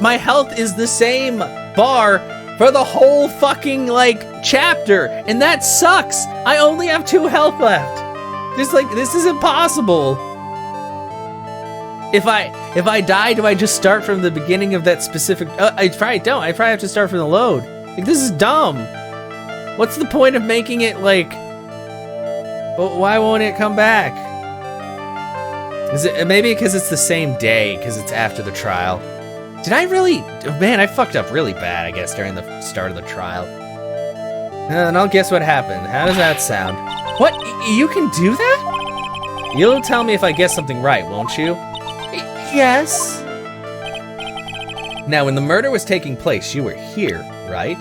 My health is the same bar for the whole fucking, chapter, and that sucks. I only have 2 health left. This is impossible. If I die, do I just start from the beginning of that specific... I probably don't. I probably have to start from the load. This is dumb. What's the point of making it, why won't it come back? Is it maybe because it's the same day, because it's after the trial? Did I really... Man, I fucked up really bad, I guess, during the start of the trial. And I'll guess what happened. How does that sound? What? You can do that? You'll tell me if I guess something right, won't you? Yes. Now, when the murder was taking place, you were here, right?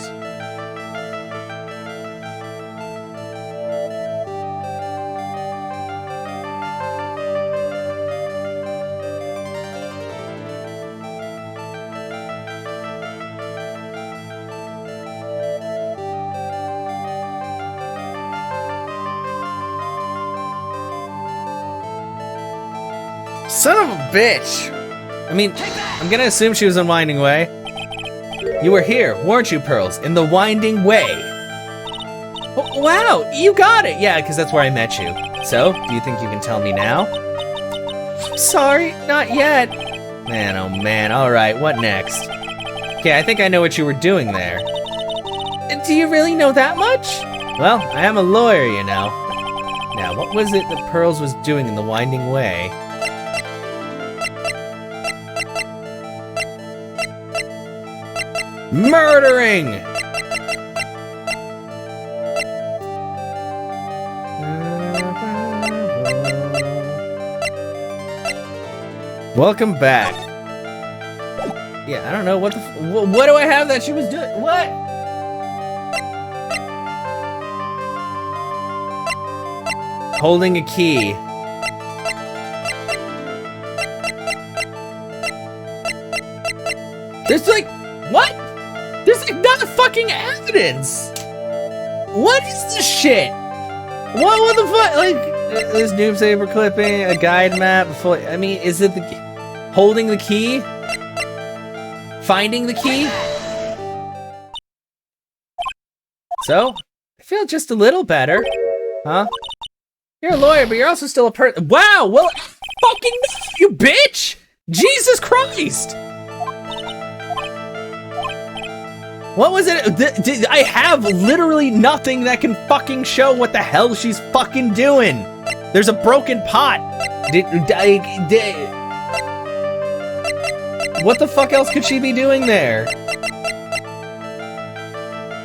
Son of a bitch! I mean, I'm gonna assume she was in Winding Way. You were here, weren't you, Pearls? In the Winding Way. Oh, wow, you got it! Yeah, because that's where I met you. So, do you think you can tell me now? Sorry, not yet. Man, oh man, alright, what next? Okay, I think I know what you were doing there. Do you really know that much? Well, I am a lawyer, you know. Now, what was it that Pearls was doing in the Winding Way? Murdering! Welcome back. Yeah, I don't know what the what do I have that she was doing? What? Holding a key. There's what? There's not fucking evidence. What is this shit? What the fuck? This newspaper clipping, a guide map. I mean, is it holding the key? Finding the key? So, I feel just a little better. Huh? You're a lawyer, but you're also still a person. Wow, well, fucking you bitch! Jesus Christ! What was it? I have literally nothing that can fucking show what the hell she's fucking doing. There's a broken pot. What the fuck else could she be doing there?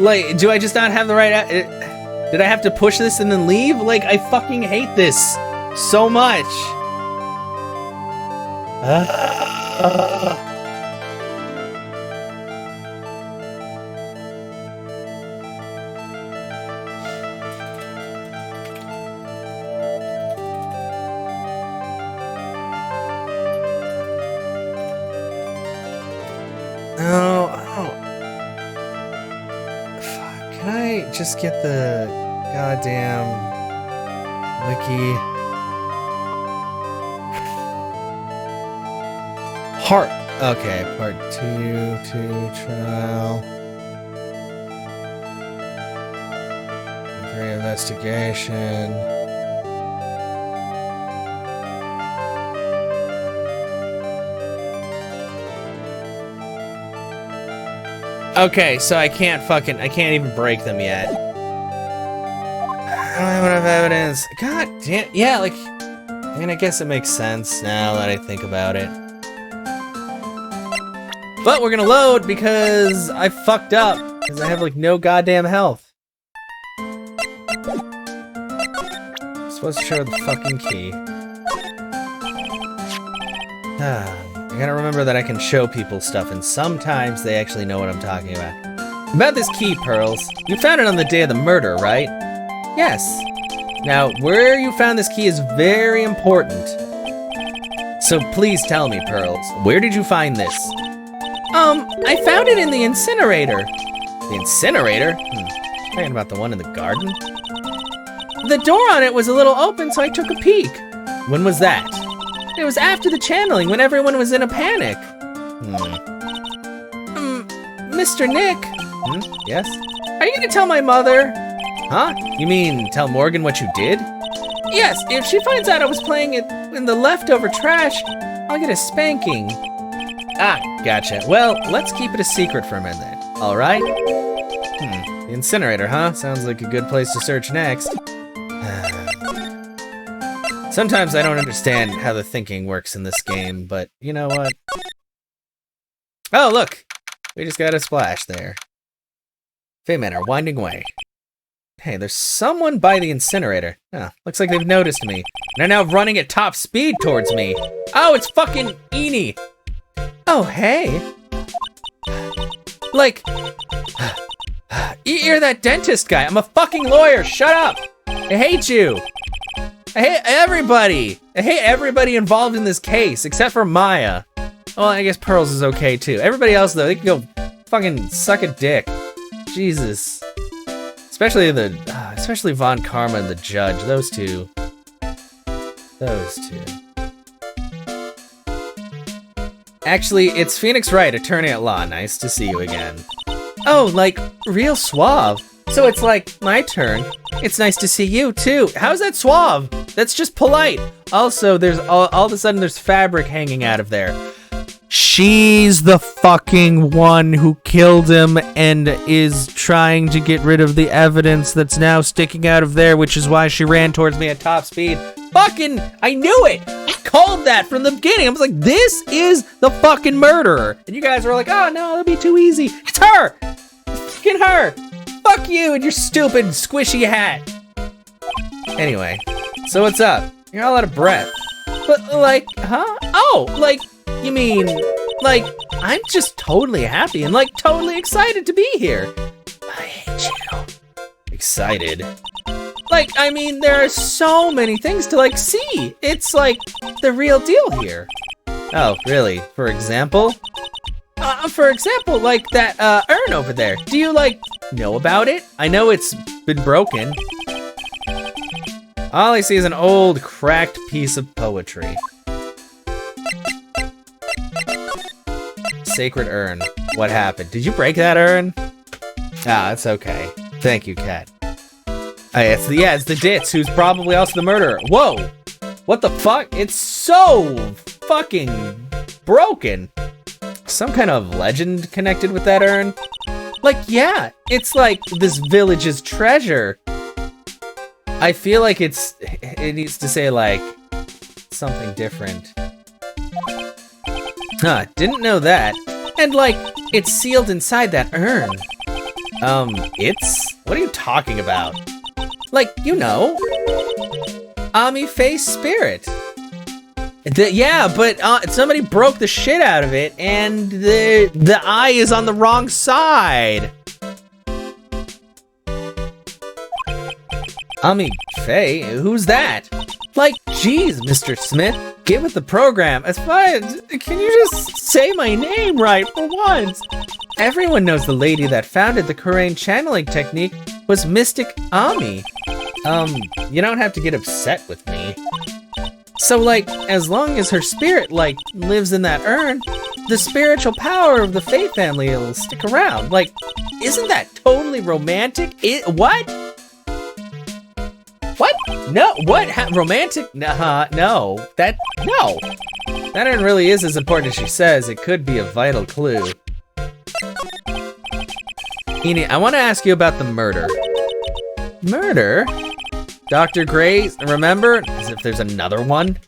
Like, do I just not have the right... Did I have to push this and then leave? Like, I fucking hate this so much. Fuck, can I just get the goddamn wiki? Heart. Okay, part 2 trial. 3 investigation. Okay, so I can't even break them yet. I don't have enough evidence. God damn, yeah, like, I mean, I guess it makes sense now that I think about it. But we're gonna load because I fucked up, because I have, like, no goddamn health. I'm supposed to show the fucking key. I gotta remember that I can show people stuff, and sometimes they actually know what I'm talking about. About this key, Pearls. You found it on the day of the murder, right? Yes. Now, where you found this key is very important. So please tell me, Pearls, where did you find this? I found it in the incinerator. The incinerator? Talking about the one in the garden? The door on it was a little open, so I took a peek. When was that? It was after the channeling, when everyone was in a panic. Mr. Nick? Yes? Are you gonna tell my mother? Huh? You mean tell Morgan what you did? Yes, if she finds out I was playing it in the leftover trash, I'll get a spanking. Ah, gotcha. Well, let's keep it a secret for a minute then. All right? The incinerator, huh? Sounds like a good place to search next. Sometimes I don't understand how the thinking works in this game, but you know what? Oh, look! We just got a splash there. Fey men are winding away. Hey, there's someone by the incinerator. Oh, looks like they've noticed me. And are now running at top speed towards me. Oh, it's fucking Eenie! Oh, hey! Like... You're that dentist guy. I'm a fucking lawyer. Shut up! I hate you! I hate everybody! I hate everybody involved in this case, except for Maya. Well, I guess Pearls is okay, too. Everybody else, though, they can go fucking suck a dick. Jesus. Especially Von Karma and the judge. Those two. Those two. Actually, it's Phoenix Wright, attorney at law. Nice to see you again. Oh, like, real suave. So it's like, my turn. It's nice to see you, too. How's that suave? That's just polite. Also, there's all of a sudden there's fabric hanging out of there. She's the fucking one who killed him and is trying to get rid of the evidence that's now sticking out of there, which is why she ran towards me at top speed. Fucking, I knew it! I called that from the beginning. I was like, this is the fucking murderer. And you guys were like, oh no, that'll be too easy. It's her! It's fucking her! Fuck you and your stupid squishy hat. Anyway, so what's up? You're all out of breath. But like, huh? Oh, like, you mean, like, I'm just totally happy and like totally excited to be here. I hate you. Excited? Like, I mean, there are so many things to like see. It's like the real deal here. Oh, really? For example? Like that urn over there. Do you like know about it? I know it's been broken. All I see is an old, cracked piece of poetry. Sacred urn. What happened? Did you break that urn? Ah, it's okay. Thank you, Cat. It's the Ditz, who's probably also the murderer. Whoa! What the fuck? It's so fucking broken. Some kind of legend connected with that urn? Like, yeah, it's like this village's treasure. I feel like it needs to say, like, something different. Huh, didn't know that. And, like, it's sealed inside that urn. What are you talking about? Like, you know, Ami Face Spirit. Yeah, but somebody broke the shit out of it, and the eye is on the wrong side. Ami Faye? Who's that? Like, geez, Mr. Smith, get with the program. As far as, can you just say my name right for once? Everyone knows the lady that founded the Kurain channeling technique was Mystic Ami. You don't have to get upset with me. So, like, as long as her spirit, like, lives in that urn, the spiritual power of the Faye family will stick around. Like, isn't that totally romantic? What? What? No, what? Romantic? No. No. That really is as important as she says. It could be a vital clue. Eni, I want to ask you about the murder. Murder? Dr. Gray, remember? As if there's another one.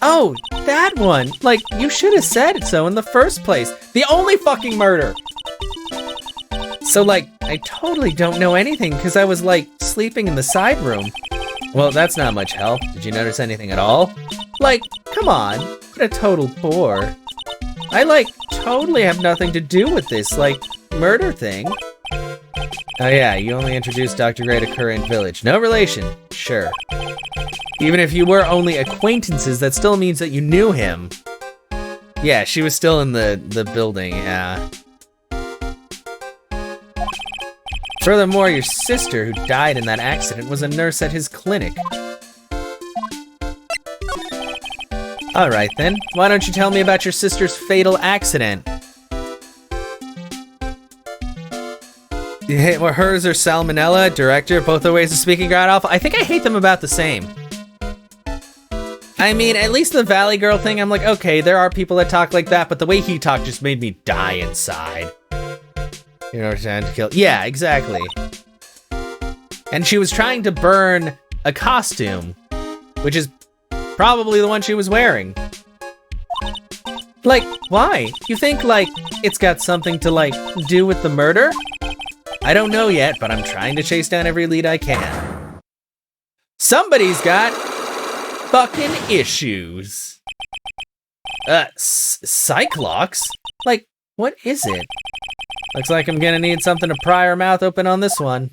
Oh, that one. Like, you should have said so in the first place. The only fucking murder. So, like, I totally don't know anything because I was, like, sleeping in the side room. Well, that's not much help. Did you notice anything at all? Like, come on. What a total bore. I, like, totally have nothing to do with this, like, murder thing. Oh yeah, you only introduced Dr. Gray to Kurain Village. No relation, sure. Even if you were only acquaintances, that still means that you knew him. Yeah, she was still in the building, yeah. Furthermore, your sister, who died in that accident, was a nurse at his clinic. Alright then, why don't you tell me about your sister's fatal accident? Well, hers or Salmonella, director, both are ways of speaking god awful. I think I hate them about the same. I mean, at least the Valley Girl thing, I'm like, okay, there are people that talk like that, but the way he talked just made me die inside. You know, trying to kill. Yeah, exactly. And she was trying to burn a costume, which is probably the one she was wearing. Like, why? You think, like, it's got something to, like, do with the murder? I don't know yet, but I'm trying to chase down every lead I can. Somebody's got fucking issues. Cyclox? Like, what is it? Looks like I'm gonna need something to pry her mouth open on this one.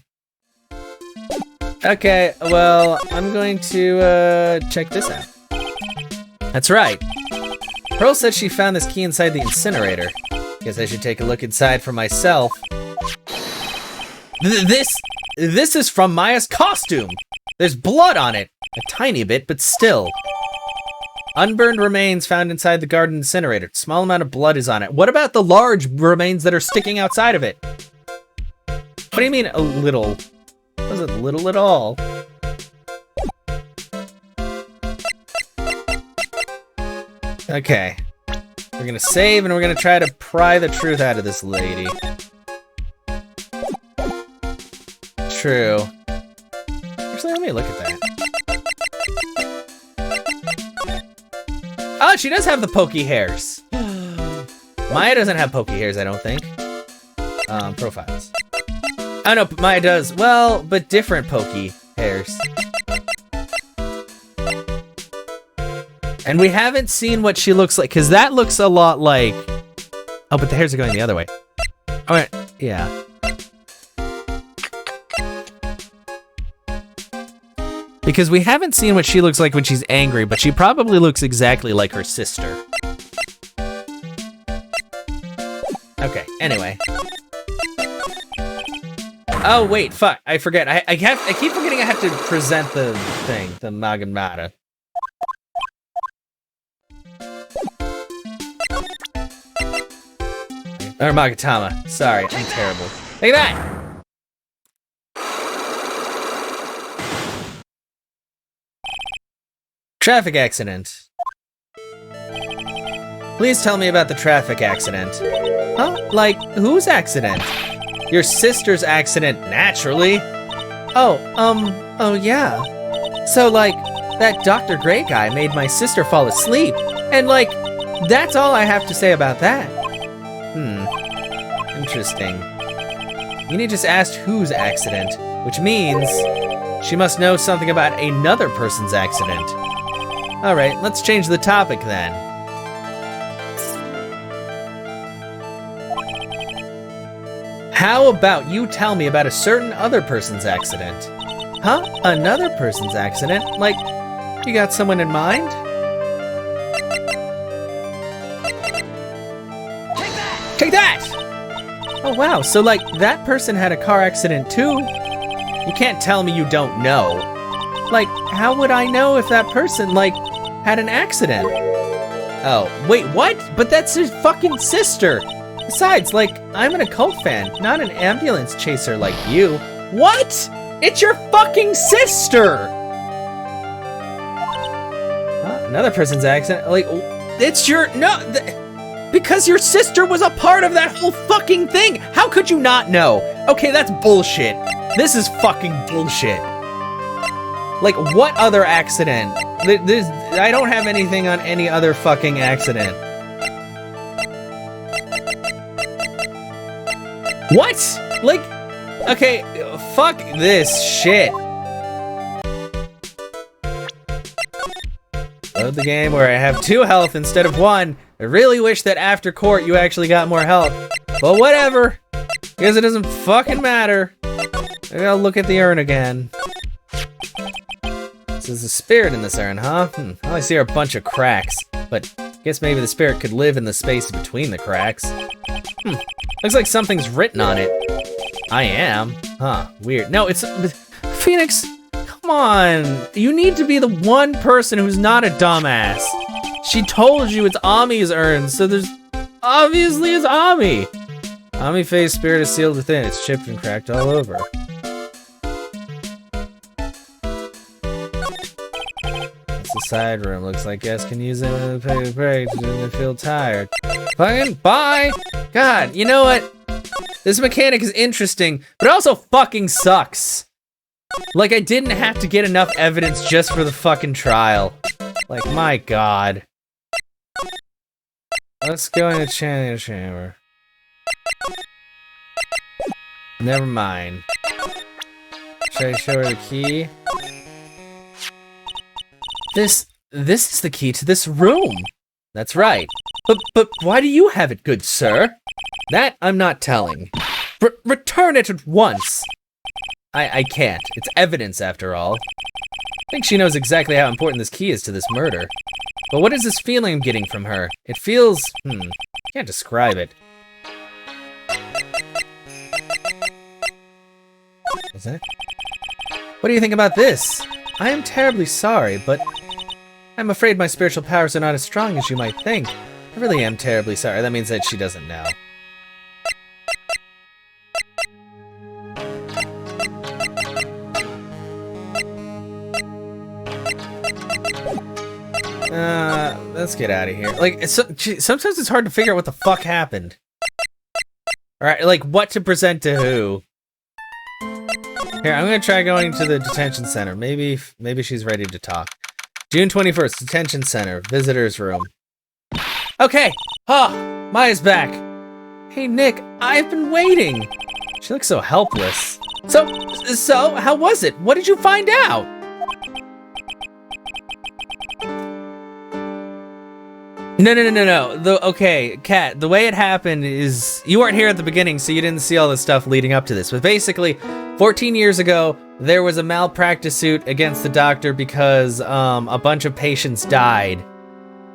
Okay, well, I'm going to, check this out. That's right. Pearl said she found this key inside the incinerator. Guess I should take a look inside for myself. This is from Maya's costume. There's blood on it. A tiny bit, but still. Unburned remains found inside the garden incinerator. Small amount of blood is on it. What about the large remains that are sticking outside of it? What do you mean a little? Wasn't little at all. Okay. We're gonna save and we're gonna try to pry the truth out of this lady. True. Actually, let me look at that. Oh, she does have the pokey hairs. Maya doesn't have pokey hairs, I don't think. Profiles. Oh no, Maya does. Well, but different pokey hairs. And we haven't seen what she looks like, because that looks a lot like... Oh, but the hairs are going the other way. Alright, yeah. Because we haven't seen what she looks like when she's angry, but she probably looks exactly like her sister. Okay, anyway. Oh, wait, fuck, I forget. I keep forgetting I have to present the thing, the Magamata. Or Magatama, sorry, I'm terrible. Look at that! Traffic accident. Please tell me about the traffic accident. Huh? Like, whose accident? Your sister's accident, naturally. Oh yeah. So, like, that Dr. Gray guy made my sister fall asleep. And, like, that's all I have to say about that. Interesting. Yuni just asked whose accident, which means she must know something about another person's accident. Alright, let's change the topic then. How about you tell me about a certain other person's accident? Huh? Another person's accident? Like, you got someone in mind? Take that! Oh wow, so like, that person had a car accident too? You can't tell me you don't know. Like, how would I know if that person, like, had an accident? Oh, wait, what? But that's his fucking sister! Besides, like, I'm an occult fan, not an ambulance chaser like you. What? It's your fucking sister! Huh? Another person's accident? Like, it's your, because your sister was a part of that whole fucking thing! How could you not know? Okay, that's bullshit. This is fucking bullshit. Like, what other accident? I don't have anything on any other fucking accident. What? Like, okay, fuck this shit. Load the game where I have 2 health instead of 1. I really wish that after court you actually got more health. But whatever. Guess it doesn't fucking matter. I gotta look at the urn again. There's a spirit in this urn, huh? All I see are a bunch of cracks. But I guess maybe the spirit could live in the space between the cracks. Looks like something's written on it. I am. Huh, weird. No, it's... Phoenix, come on. You need to be the one person who's not a dumbass. She told you it's Ami's urn, so there's... Obviously it's Ami. Ami face spirit is sealed within. It's chipped and cracked all over. It's a side room. Looks like guests can use it when they take a break when they feel tired. Fucking bye! God, you know what? This mechanic is interesting, but it also fucking sucks. Like, I didn't have to get enough evidence just for the fucking trial. Like, my god. Let's go in the chanting chamber. Never mind. Should I show her the key? This is the key to this room. That's right. But why do you have it, good sir? That I'm not telling. Return it at once. I can't. It's evidence, after all. I think she knows exactly how important this key is to this murder. But what is this feeling I'm getting from her? It feels... can't describe it. Is that... What do you think about this? I am terribly sorry, but... I'm afraid my spiritual powers are not as strong as you might think. I really am terribly sorry. That means that she doesn't know. Let's get out of here. Like, sometimes it's hard to figure out what the fuck happened. Alright, like, what to present to who. Here, I'm gonna try going to the detention center. Maybe she's ready to talk. June 21st, detention center, visitor's room. Okay, Maya's back. Hey, Nick, I've been waiting. She looks so helpless. So, how was it? What did you find out? No. Okay, Kat, the way it happened is, you weren't here at the beginning, so you didn't see all the stuff leading up to this. But basically, 14 years ago, there was a malpractice suit against the doctor because a bunch of patients died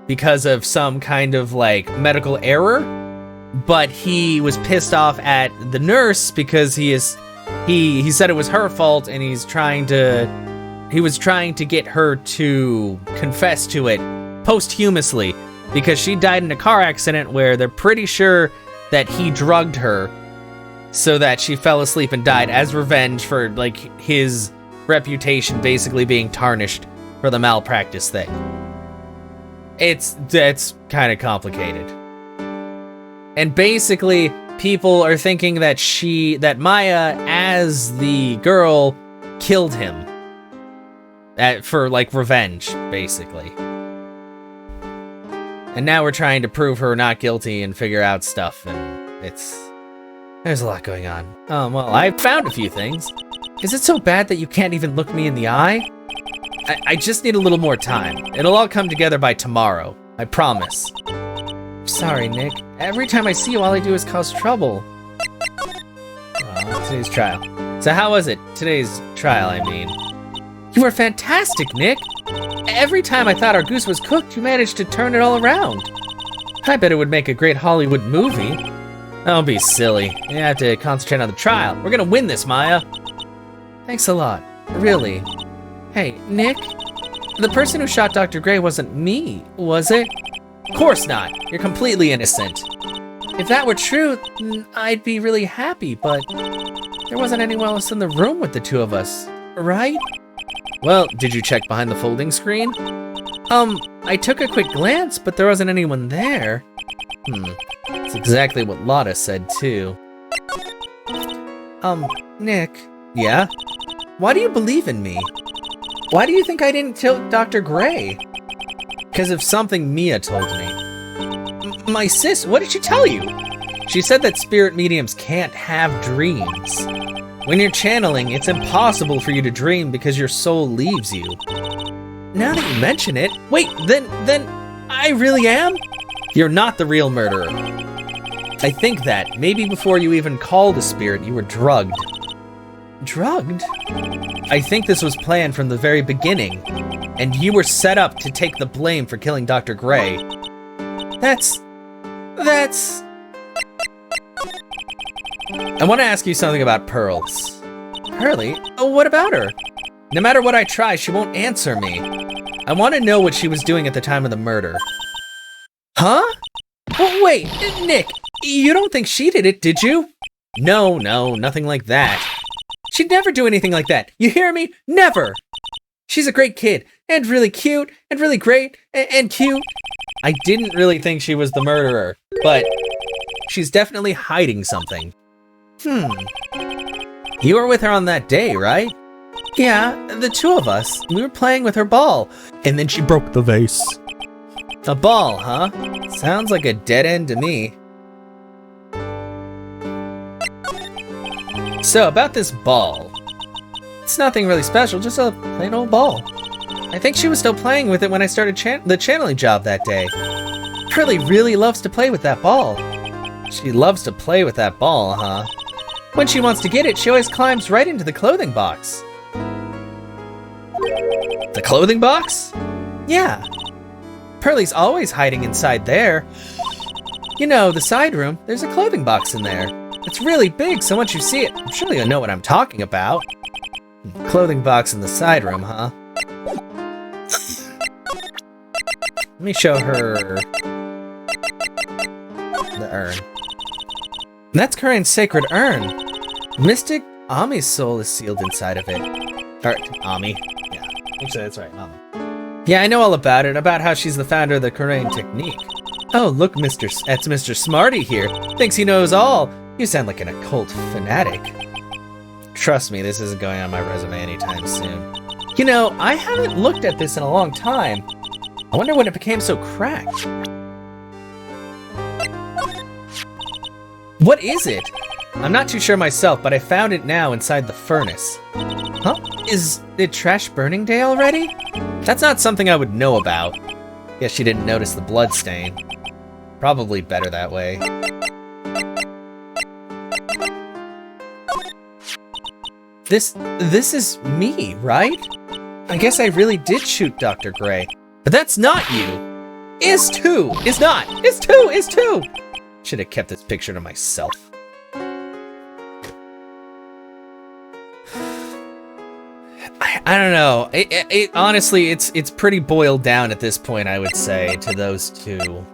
because of some kind of, like, medical error. But he was pissed off at the nurse because he said it was her fault, and he was trying to get her to confess to it posthumously. Because she died in a car accident where they're pretty sure that he drugged her so that she fell asleep and died as revenge for, like, his reputation basically being tarnished for the malpractice thing. That's kind of complicated. And basically, people are thinking that Maya, as the girl, killed him. For, like, revenge, basically. And now we're trying to prove her not guilty and figure out stuff, and there's a lot going on. Well, I found a few things. Is it so bad that you can't even look me in the eye? I just need a little more time. It'll all come together by tomorrow. I promise. Sorry, Nick. Every time I see you, all I do is cause trouble. Today's trial. So how was it? Today's trial, I mean. You were fantastic, Nick. Every time I thought our goose was cooked, you managed to turn it all around. I bet it would make a great Hollywood movie. Don't be silly. You have to concentrate on the trial. We're gonna win this, Maya. Thanks a lot. Really. Hey, Nick? The person who shot Dr. Gray wasn't me, was it? Of course not. You're completely innocent. If that were true, I'd be really happy, but there wasn't anyone else in the room with the two of us, right? Well, did you check behind the folding screen? I took a quick glance, but there wasn't anyone there. That's exactly what Lotta said, too. Nick. Yeah? Why do you believe in me? Why do you think I didn't kill Dr. Gray? Because of something Mia told me. My sis, what did she tell you? She said that spirit mediums can't have dreams. When you're channeling, it's impossible for you to dream because your soul leaves you. Now that you mention it, wait, then I really am? You're not the real murderer. I think that maybe before you even called a spirit, you were drugged. Drugged? I think this was planned from the very beginning, and you were set up to take the blame for killing Dr. Gray. That's... I want to ask you something about Pearls. Pearly? Oh, what about her? No matter what I try, she won't answer me. I want to know what she was doing at the time of the murder. Huh? Oh, wait, Nick, you don't think she did it, did you? No, nothing like that. She'd never do anything like that. You hear me? Never! She's a great kid, and really cute, and really great, and cute. I didn't really think she was the murderer, but she's definitely hiding something. You were with her on that day, right? Yeah, the two of us. We were playing with her ball, and then she broke the vase. A ball, huh? Sounds like a dead end to me. So, about this ball. It's nothing really special, just a plain old ball. I think she was still playing with it when I started the channeling job that day. Pearly really loves to play with that ball. She loves to play with that ball, huh? When she wants to get it, she always climbs right into the clothing box. The clothing box? Yeah. Pearly's always hiding inside there. You know, the side room, there's a clothing box in there. It's really big, so once you see it, I'm sure you'll know what I'm talking about. Clothing box in the side room, huh? Let me show her the urn. That's Kurain's sacred urn. Mystic Ami's soul is sealed inside of it. Or, Ami. Yeah, actually, that's right, Ami. Yeah, I know all about it, about how she's the founder of the Kurain technique. Oh, look, that's Mr. Smarty here. Thinks he knows all. You sound like an occult fanatic. Trust me, this isn't going on my resume anytime soon. You know, I haven't looked at this in a long time. I wonder when it became so cracked. What is it? I'm not too sure myself, but I found it now inside the furnace. Huh? Is it trash burning day already? That's not something I would know about. Guess she didn't notice the blood stain. Probably better that way. This is me, right? I guess I really did shoot Dr. Gray. But that's not you! Is too! Is not! Is too! Is too! Should have kept this picture to myself. I don't know. Honestly, it's pretty boiled down at this point, I would say, to those two.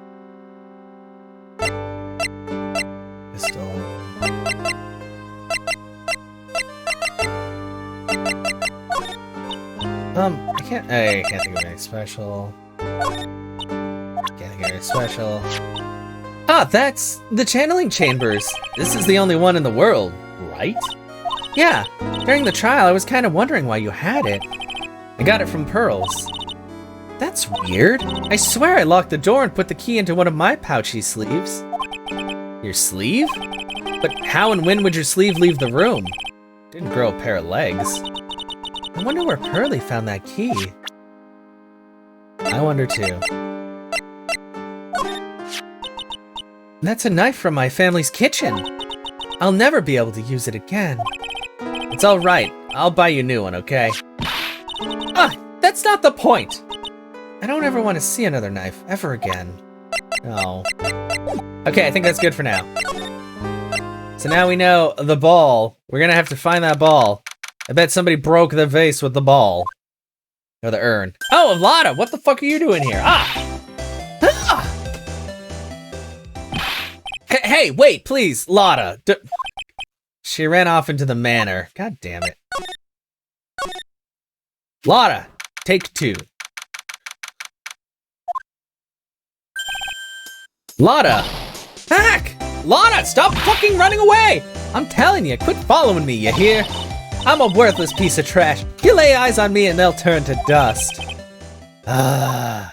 Pistol. I can't think of anything special. Can't think of anything special. Ah, that's the channeling chambers. This is the only one in the world, right? Yeah, during the trial I was kind of wondering why you had it. I got it from Pearls. That's weird. I swear I locked the door and put the key into one of my pouchy sleeves. Your sleeve? But how and when would your sleeve leave the room? Didn't grow a pair of legs. I wonder where Pearly found that key. I wonder too. That's a knife from my family's kitchen. I'll never be able to use it again. It's all right. I'll buy you a new one, okay? Ah, that's not the point. I don't ever want to see another knife ever again. Oh. Okay, I think that's good for now. So now we know the ball. We're gonna have to find that ball. I bet somebody broke the vase with the ball. Or the urn. Oh, Lotta, what the fuck are you doing here? Ah! Ah! Hey, wait, please, Lotta. She ran off into the manor. God damn it. Lotta, take 2. Lotta! Heck! Lotta, stop fucking running away! I'm telling you, quit following me, you hear? I'm a worthless piece of trash. You lay eyes on me and they'll turn to dust. Ah.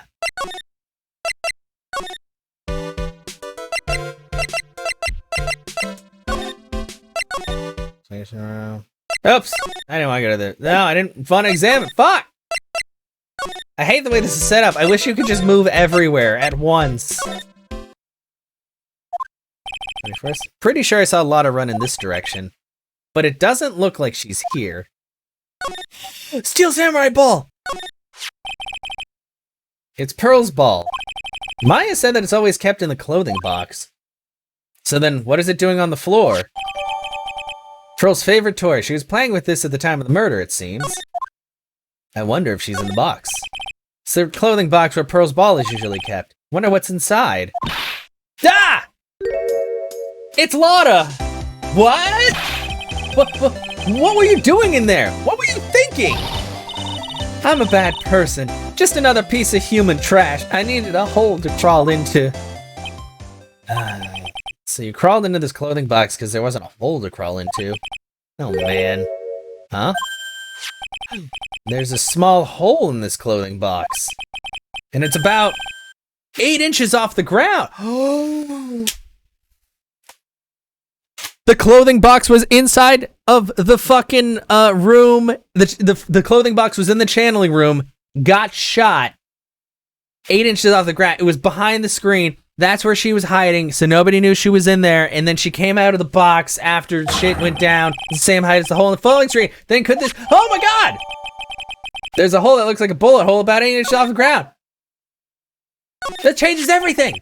Oops! I didn't want to go to the... No, I didn't want to examine. Fuck! I hate the way this is set up. I wish you could just move everywhere at once. First, pretty sure I saw Lotta run in this direction, but it doesn't look like she's here. Steel Samurai Ball! It's Pearl's ball. Maya said that it's always kept in the clothing box. So then, what is it doing on the floor? Pearl's favorite toy. She was playing with this at the time of the murder, it seems. I wonder if she's in the box. It's the clothing box where Pearl's ball is usually kept. Wonder what's inside. Ah! It's Lotta! What? What were you doing in there? What were you thinking? I'm a bad person. Just another piece of human trash. I needed a hole to crawl into. So you crawled into this clothing box because there wasn't a hole to crawl into. Oh man. Huh? There's a small hole in this clothing box. And it's about 8 inches off the ground. The clothing box was inside of the fucking room. The clothing box was in the channeling room. Got shot. 8 inches off the ground. It was behind the screen. That's where she was hiding, so nobody knew she was in there. And then she came out of the box after shit went down. The same height as the hole in the folding screen. Then could this... Oh my god! There's a hole that looks like a bullet hole about 8 inches off the ground. That changes everything.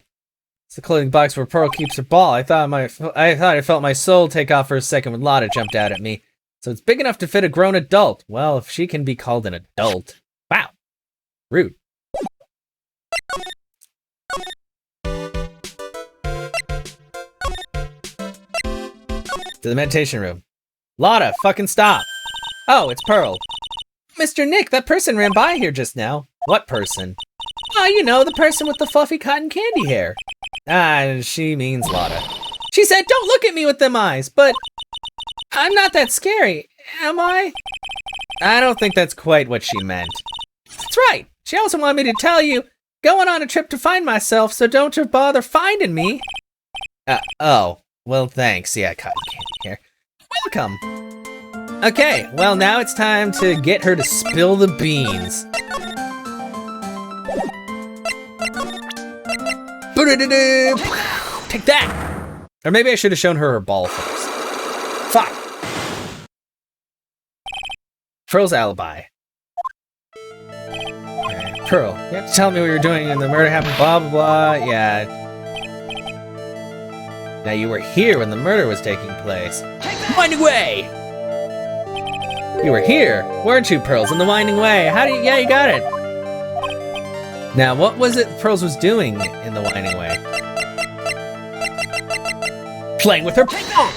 It's the clothing box where Pearl keeps her ball. I thought I felt my soul take off for a second when Lotta jumped out at me. So it's big enough to fit a grown adult. Well, if she can be called an adult. Wow. Rude. To the meditation room. Lotta, fucking stop. Oh, it's Pearl. Mr. Nick, that person ran by here just now. What person? Oh, you know, the person with the fluffy cotton candy hair. Ah, she means Lotta. She said, don't look at me with them eyes, but I'm not that scary, am I? I don't think that's quite what she meant. That's right. She also wanted me to tell you, going on a trip to find myself, so don't you bother finding me. Oh, well, thanks. Yeah, cotton candy hair. Welcome. Okay, well, now it's time to get her to spill the beans. Take that! Or maybe I should have shown her ball first. Fuck! Pearl's alibi. Right. Pearl, you have to tell me what you were doing and the murder happened, blah, blah, blah. Yeah. Now you were here when the murder was taking place. Winding Way! You were here, weren't you, Pearls, in the Winding Way? How do you... Yeah, you got it. Now, what was it Pearls was doing in the Winding Way? Playing with her ball!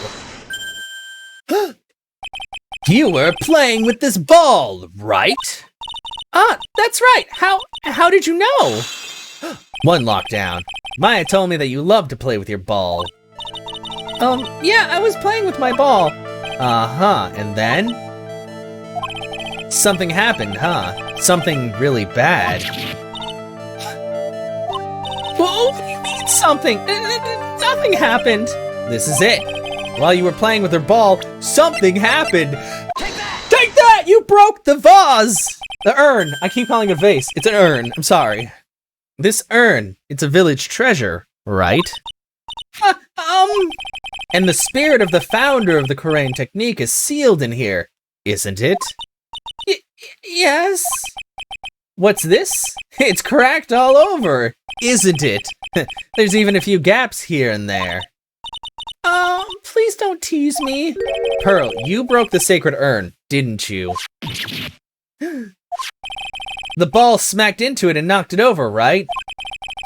You were playing with this ball, right? Ah, that's right. How did you know? One lockdown. Maya told me that you love to play with your ball. Yeah, I was playing with my ball. Uh-huh, and then? Something happened, huh? Something really bad. Whoa, what do you mean something? Nothing happened. This is it. While you were playing with her ball, something happened. Take that! Take that! You broke the vase! The urn. I keep calling it a vase. It's an urn. I'm sorry. This urn, it's a village treasure, right? And the spirit of the founder of the Korean technique is sealed in here, isn't it? Yes. What's this? It's cracked all over, isn't it? There's even a few gaps here and there. Please don't tease me. Pearl, you broke the sacred urn, didn't you? The ball smacked into it and knocked it over, right?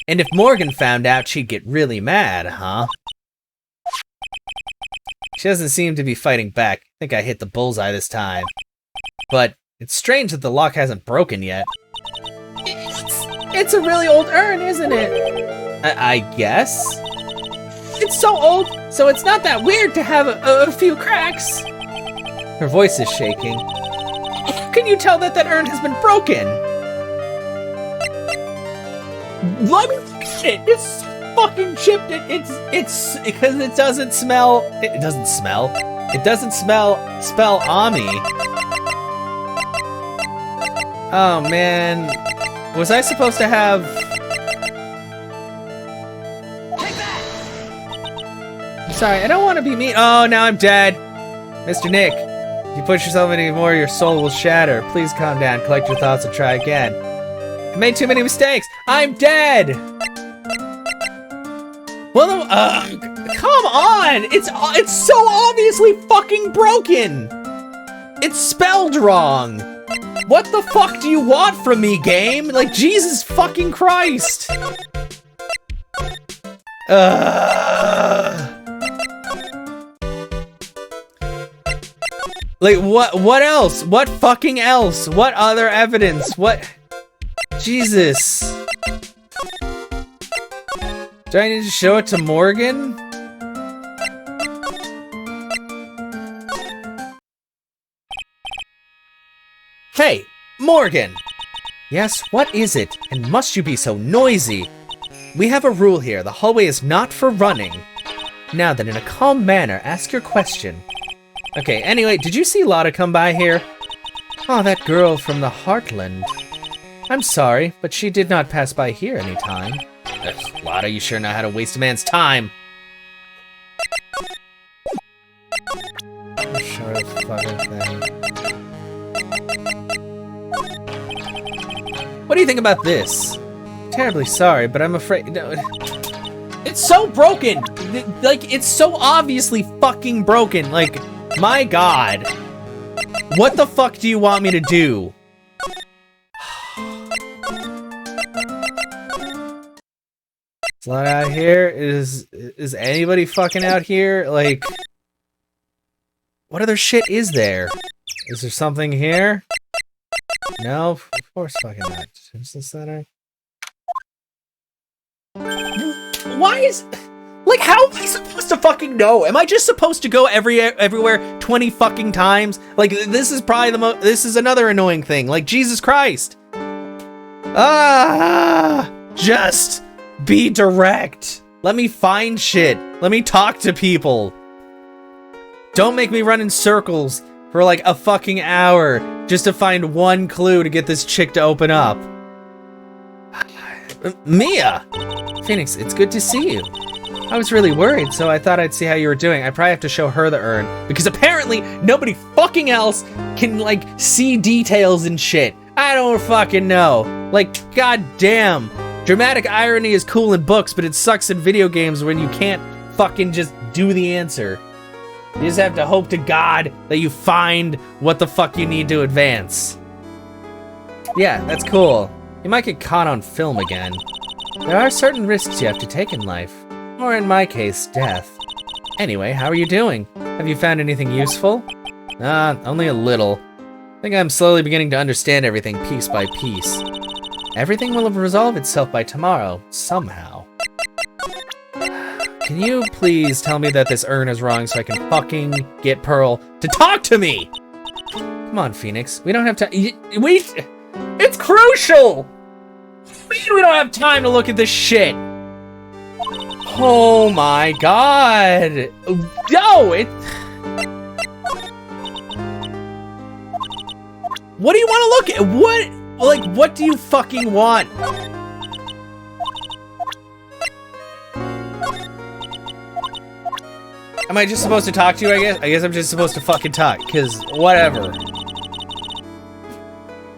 And if Morgan found out, she'd get really mad, huh? She doesn't seem to be fighting back. I think I hit the bullseye this time. But it's strange that the lock hasn't broken yet. It's a really old urn, isn't it? I guess? It's so old, so it's not that weird to have a few cracks. Her voice is shaking. How can you tell that that urn has been broken? Let me look at it. It's fucking chipped. It's because it doesn't smell. It doesn't smell. It doesn't spell Ami. Oh man, was I supposed to have? Take that! I'm sorry, I don't want to be mean. Oh, now I'm dead. Mr. Nick, if you push yourself any more, your soul will shatter. Please calm down, collect your thoughts, and try again. I made too many mistakes. I'm dead. Well, come on! It's so obviously fucking broken. It's spelled wrong. What the fuck do you want from me, game? Like, Jesus fucking Christ! Like, what else? What fucking else? What other evidence? What? Jesus. Do I need to show it to Morgan? Hey, Morgan! Yes, what is it? And must you be so noisy? We have a rule here. The hallway is not for running. Now then, in a calm manner, ask your question. Okay, anyway, did you see Lotta come by here? Oh, that girl from the Heartland. I'm sorry, but she did not pass by here any time. Lotta, you sure know how to waste a man's time. Sure as fucking thing. What do you think about this? Terribly sorry, but I'm afraid. No, it's so broken. Like, it's so obviously fucking broken. Like, my God. What the fuck do you want me to do? It's not out here. Is anybody fucking out here? Like, what other shit is there? Is there something here? No, of course fucking not. Is this that Why is... Like, how am I supposed to fucking know? Am I just supposed to go everywhere 20 fucking times? Like, this is probably this is another annoying thing. Like, Jesus Christ. Just be direct. Let me find shit. Let me talk to people. Don't make me run in circles for like a fucking hour just to find one clue to get this chick to open up. Mia! Phoenix, it's good to see you. I was really worried, so I thought I'd see how you were doing. I probably have to show her the urn, because apparently nobody fucking else can, like, see details and shit. I don't fucking know. Like, goddamn. Dramatic irony is cool in books, but it sucks in video games when you can't fucking just do the answer. You just have to hope to God that you find what the fuck you need to advance. Yeah, that's cool. You might get caught on film again. There are certain risks you have to take in life. Or in my case, death. Anyway, how are you doing? Have you found anything useful? Only a little. I think I'm slowly beginning to understand everything piece by piece. Everything will resolve itself by tomorrow, somehow. can you please tell me that this urn is wrong so I can fucking get Pearl to talk to me? Come on, Phoenix. We don't have time. It's crucial! We don't have time to look at this shit. Oh my god. No, it... What do you want to look at? What? Like, what do you fucking want? Am I just supposed to talk to you, I guess? I guess I'm just supposed to fucking talk, because whatever.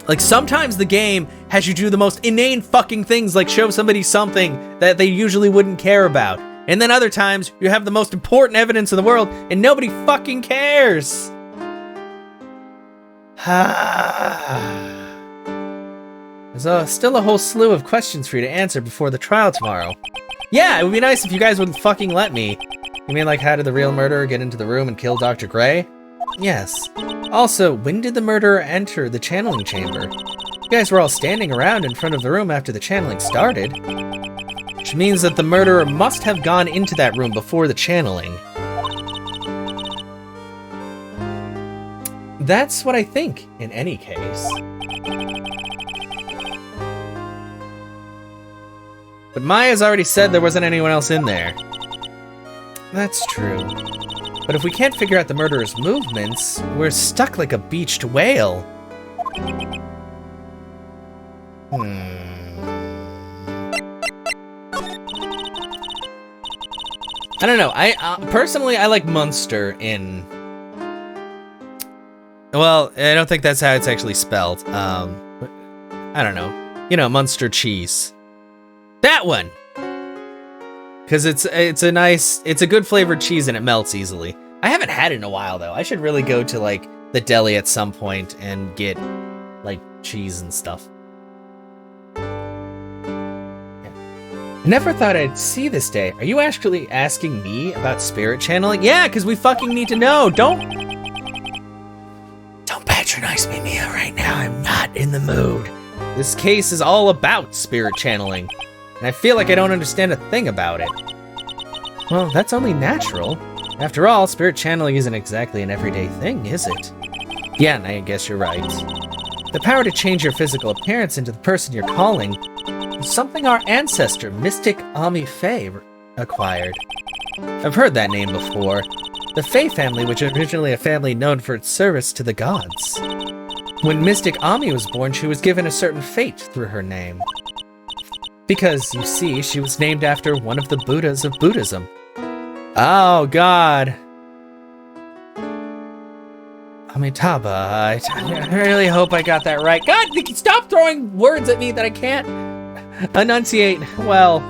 Like, sometimes the game has you do the most inane fucking things, like show somebody something that they usually wouldn't care about. And then other times, you have the most important evidence in the world, and nobody fucking cares. There's still a whole slew of questions for you to answer before the trial tomorrow. Yeah, it would be nice if you guys would fucking let me. You mean like how did the real murderer get into the room and kill Dr. Gray? Yes. Also, when did the murderer enter the channeling chamber? You guys were all standing around in front of the room after the channeling started. Which means that the murderer must have gone into that room before the channeling. That's what I think, in any case. But Maya's already said there wasn't anyone else in there. That's true. But if we can't figure out the murderer's movements, we're stuck like a beached whale. I don't know. Personally, I like Munster in... Well, I don't think that's how it's actually spelled. I don't know. You know, Munster cheese. That one! Because it's a good flavored cheese and it melts easily. I haven't had it in a while though. I should really go to like the deli at some point and get like cheese and stuff. Yeah. I never thought I'd see this day. Are you actually asking me about spirit channeling? Yeah, because we fucking need to know. Don't patronize me, Mia, right now. I'm not in the mood. This case is all about spirit channeling. And I feel like I don't understand a thing about it. Well, that's only natural. After all, spirit channeling isn't exactly an everyday thing, is it? Yeah, I guess you're right. The power to change your physical appearance into the person you're calling is something our ancestor, Mystic Ami Faye, acquired. I've heard that name before. The Faye family, which was originally a family known for its service to the gods. When Mystic Ami was born, she was given a certain fate through her name. Because, you see, she was named after one of the Buddhas of Buddhism. Oh, God. Amitabha, I really hope I got that right. God, stop throwing words at me that I can't enunciate well.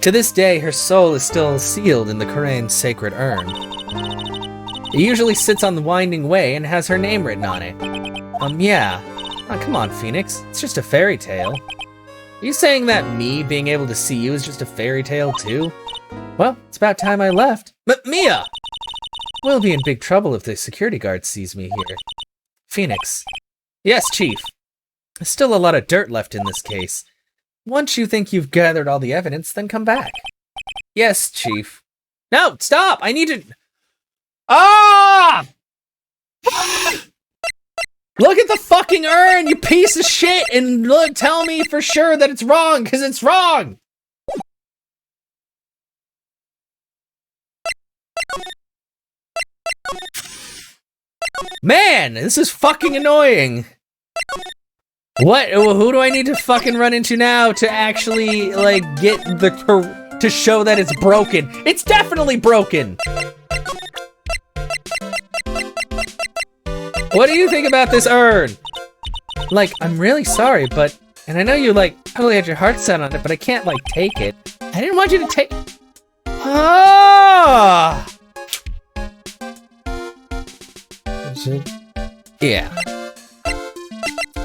To this day, her soul is still sealed in the Korean sacred urn. It usually sits on the winding way and has her name written on it. Yeah. Oh, come on, Phoenix. It's just a fairy tale. Are you saying that me being able to see you is just a fairy tale too? Well, it's about time I left. But Mia! We'll be in big trouble if the security guard sees me here. Phoenix. Yes, Chief. There's still a lot of dirt left in this case. Once you think you've gathered all the evidence, then come back. Yes, Chief. No, stop! I need to... Ah! Look at the fucking urn, you piece of shit, and tell me for sure that it's wrong, because it's wrong! Man, this is fucking annoying. What? Who do I need to fucking run into now to actually, like, get to show that it's broken? It's definitely broken! What do you think about this urn? Like, I'm really sorry, but... And I know you, like, totally had your heart set on it, but I can't, like, take it. I didn't want you to take... Ah! Yeah.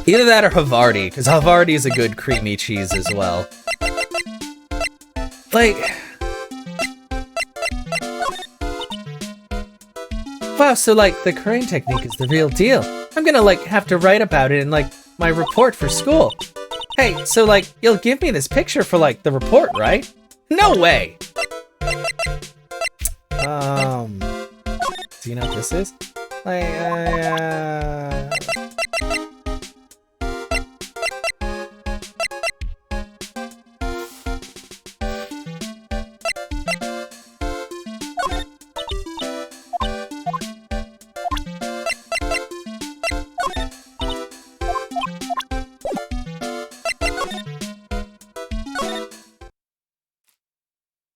Either that or Havarti, because Havarti is a good creamy cheese as well. Like... Wow, so like the Korean technique is the real deal. I'm gonna like have to write about it in like my report for school. Hey, so like you'll give me this picture for like the report, right? No way! Do you know what this is? Like,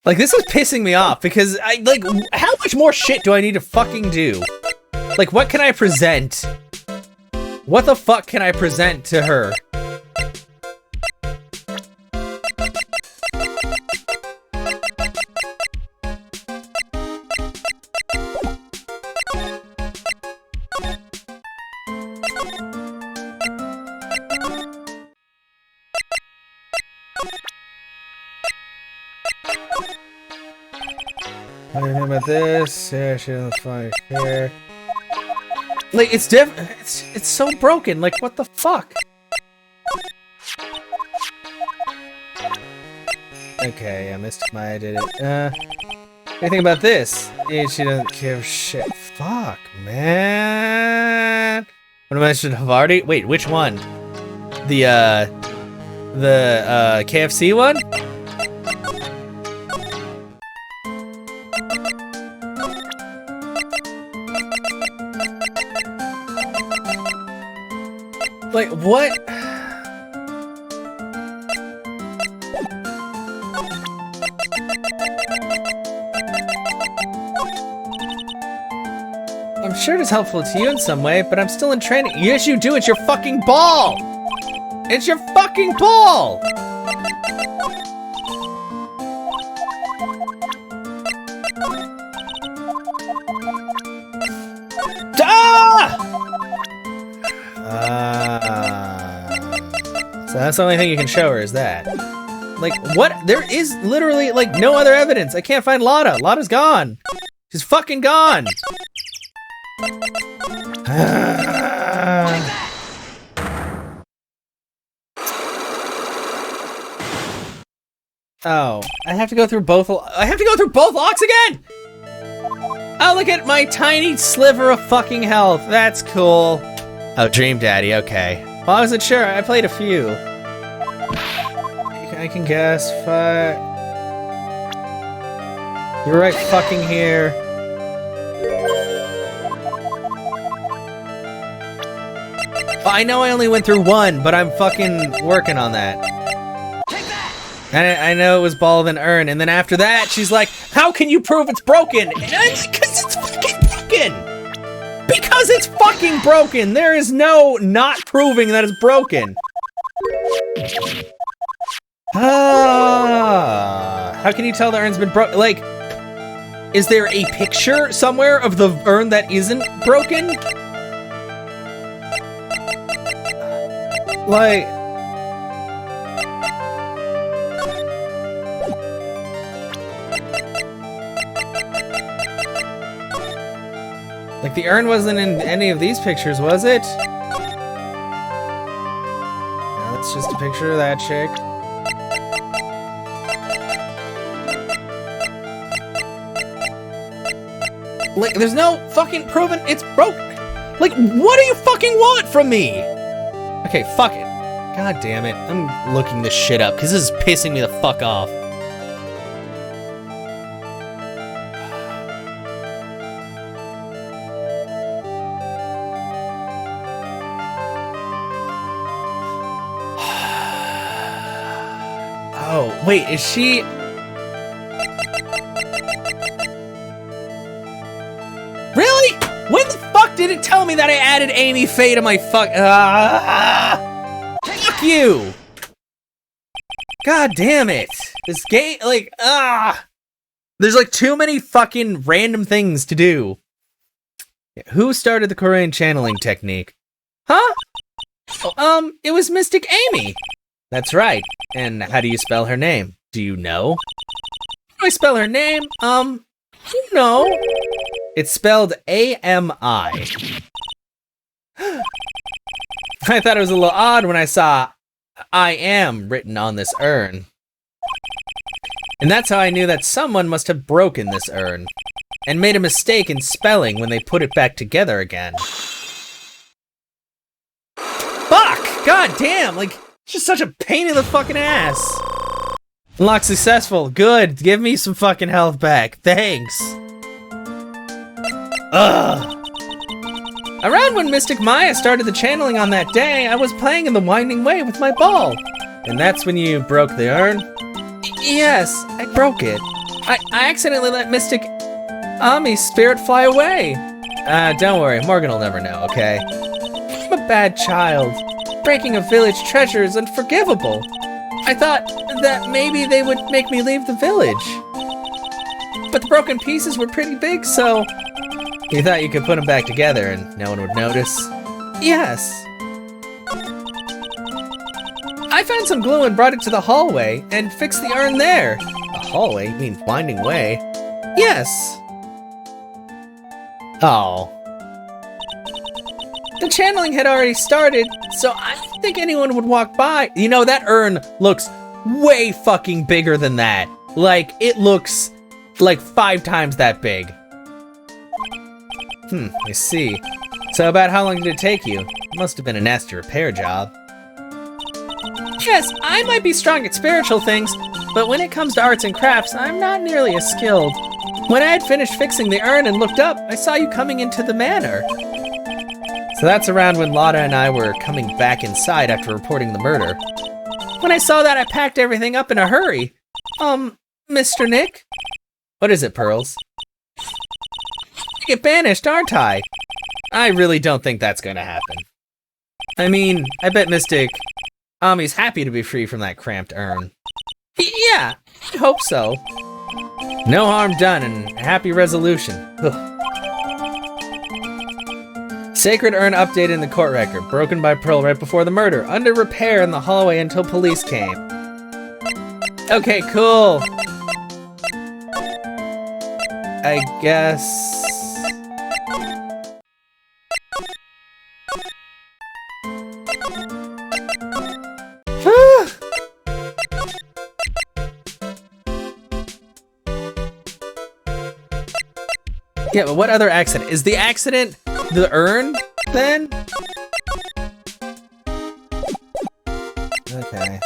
Like, this is pissing me off because how much more shit do I need to fucking do? Like, what can I present? What the fuck can I present to her? Anything about this? Yeah, she doesn't fucking care. Like, it's so broken. Like, what the fuck? Okay, I missed my did it. Anything about this? Yeah, she doesn't give shit. Fuck, man. What am I should have already? Wait, which one? The KFC one? Like, what? I'm sure it is helpful to you in some way, but I'm still in training. Yes, you do. It's your fucking ball. It's your fucking ball. So that's the only thing you can show her is that. Like, what? There is literally, like, no other evidence. I can't find Lotta. Lotta's gone. She's fucking gone. Oh, I have to go through both. I have to go through both locks again. Oh, look at my tiny sliver of fucking health. That's cool. Oh, Dream Daddy. Okay. Well, I wasn't sure. I played a few. I can guess. Fuck. You're right fucking here. Well, I know I only went through one, but I'm fucking working on that. Take that! And I know it was ball of an urn, and then after that, she's like, how can you prove it's broken? And I'm like, 'cause it's fucking broken! Because it's fucking broken! There is no not proving that it's broken. How can you tell the urn's been broken? Like, is there a picture somewhere of the urn that isn't broken? Like... Like, the urn wasn't in any of these pictures, was it? No, it's just a picture of that chick. Like, there's no fucking proving it's broke. Like, what do you fucking want from me? Okay, fuck it. God damn it. I'm looking this shit up because this is pissing me the fuck off. Oh, wait, is she... Really? When the fuck did it tell me that I added Amy Faye to my fuck... Fuck you! God damn it. This game, like, There's like too many fucking random things to do. Who started the Korean channeling technique? Huh? Oh, it was Mystic Amy. That's right. And how do you spell her name? Do you know? How do I spell her name? You know. It's spelled A-M-I. I thought it was a little odd when I saw I am written on this urn. And that's how I knew that someone must have broken this urn. and made a mistake in spelling when they put it back together again. Fuck! God damn, like, it's just such a pain in the fucking ass. Unlock successful. Good. Give me some fucking health back. Thanks. Ugh. Around when Mystic Maya started the channeling on that day, I was playing in the Winding Way with my ball. And that's when you broke the urn? Yes, I broke it. I accidentally let Mystic Ami's spirit fly away. Don't worry, Morgan will never know, okay? I'm a bad child. Breaking a village treasure is unforgivable. I thought that maybe they would make me leave the village. But the broken pieces were pretty big, so... You thought you could put them back together and no one would notice? Yes. I found some glue and brought it to the hallway and fixed the urn there. The hallway? You mean Winding Way? Yes. Oh. The channeling had already started, so I didn't think anyone would walk by. You know, that urn looks way fucking bigger than that. Like, it looks like 5 times that big. I see. So about how long did it take you? It must have been a nasty repair job. Yes, I might be strong at spiritual things, but when it comes to arts and crafts, I'm not nearly as skilled. When I had finished fixing the urn and looked up, I saw you coming into the manor. So that's around when Lotta and I were coming back inside after reporting the murder. When I saw that, I packed everything up in a hurry. Mr. Nick? What is it, Pearls? I get banished, aren't I? I really don't think that's gonna happen. I mean, I bet Mystic Ami's happy to be free from that cramped urn. Yeah, I hope so. No harm done and a happy resolution. Ugh. Sacred urn updated in the court record. Broken by Pearl right before the murder. Under repair in the hallway until police came. Okay, cool. I guess... Yeah, but what other accident? Is the accident the urn, then? Okay.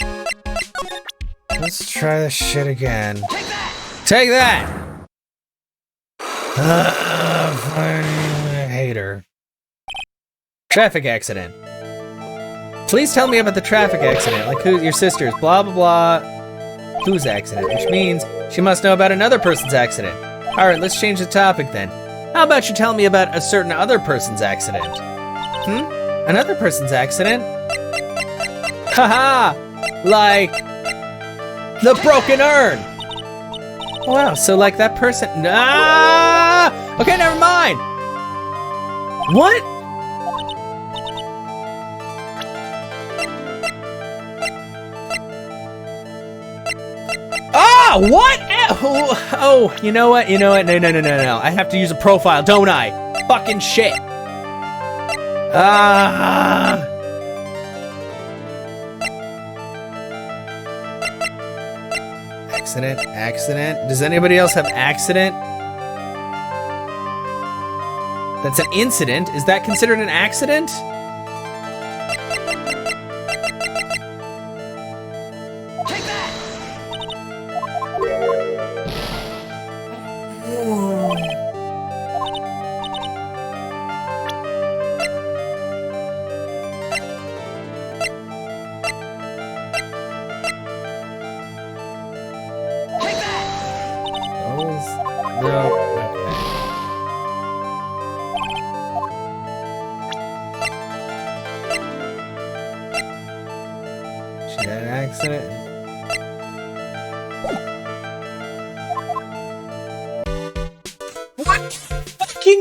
Let's try this shit again. Take that! Take that! I hate her. Traffic accident. Please tell me about the traffic accident, like who your sister's, blah blah blah. Whose accident, which means she must know about another person's accident. Alright, let's change the topic then. How about you tell me about a certain other person's accident? Another person's accident? Haha! Like... the broken urn! Wow, so like that person... Ah! Okay, never mind! What? Ah, what? Oh, you know what? No. I have to use a profile, don't I? Fucking shit. Accident. Does anybody else have accident? That's an incident. Is that considered an accident?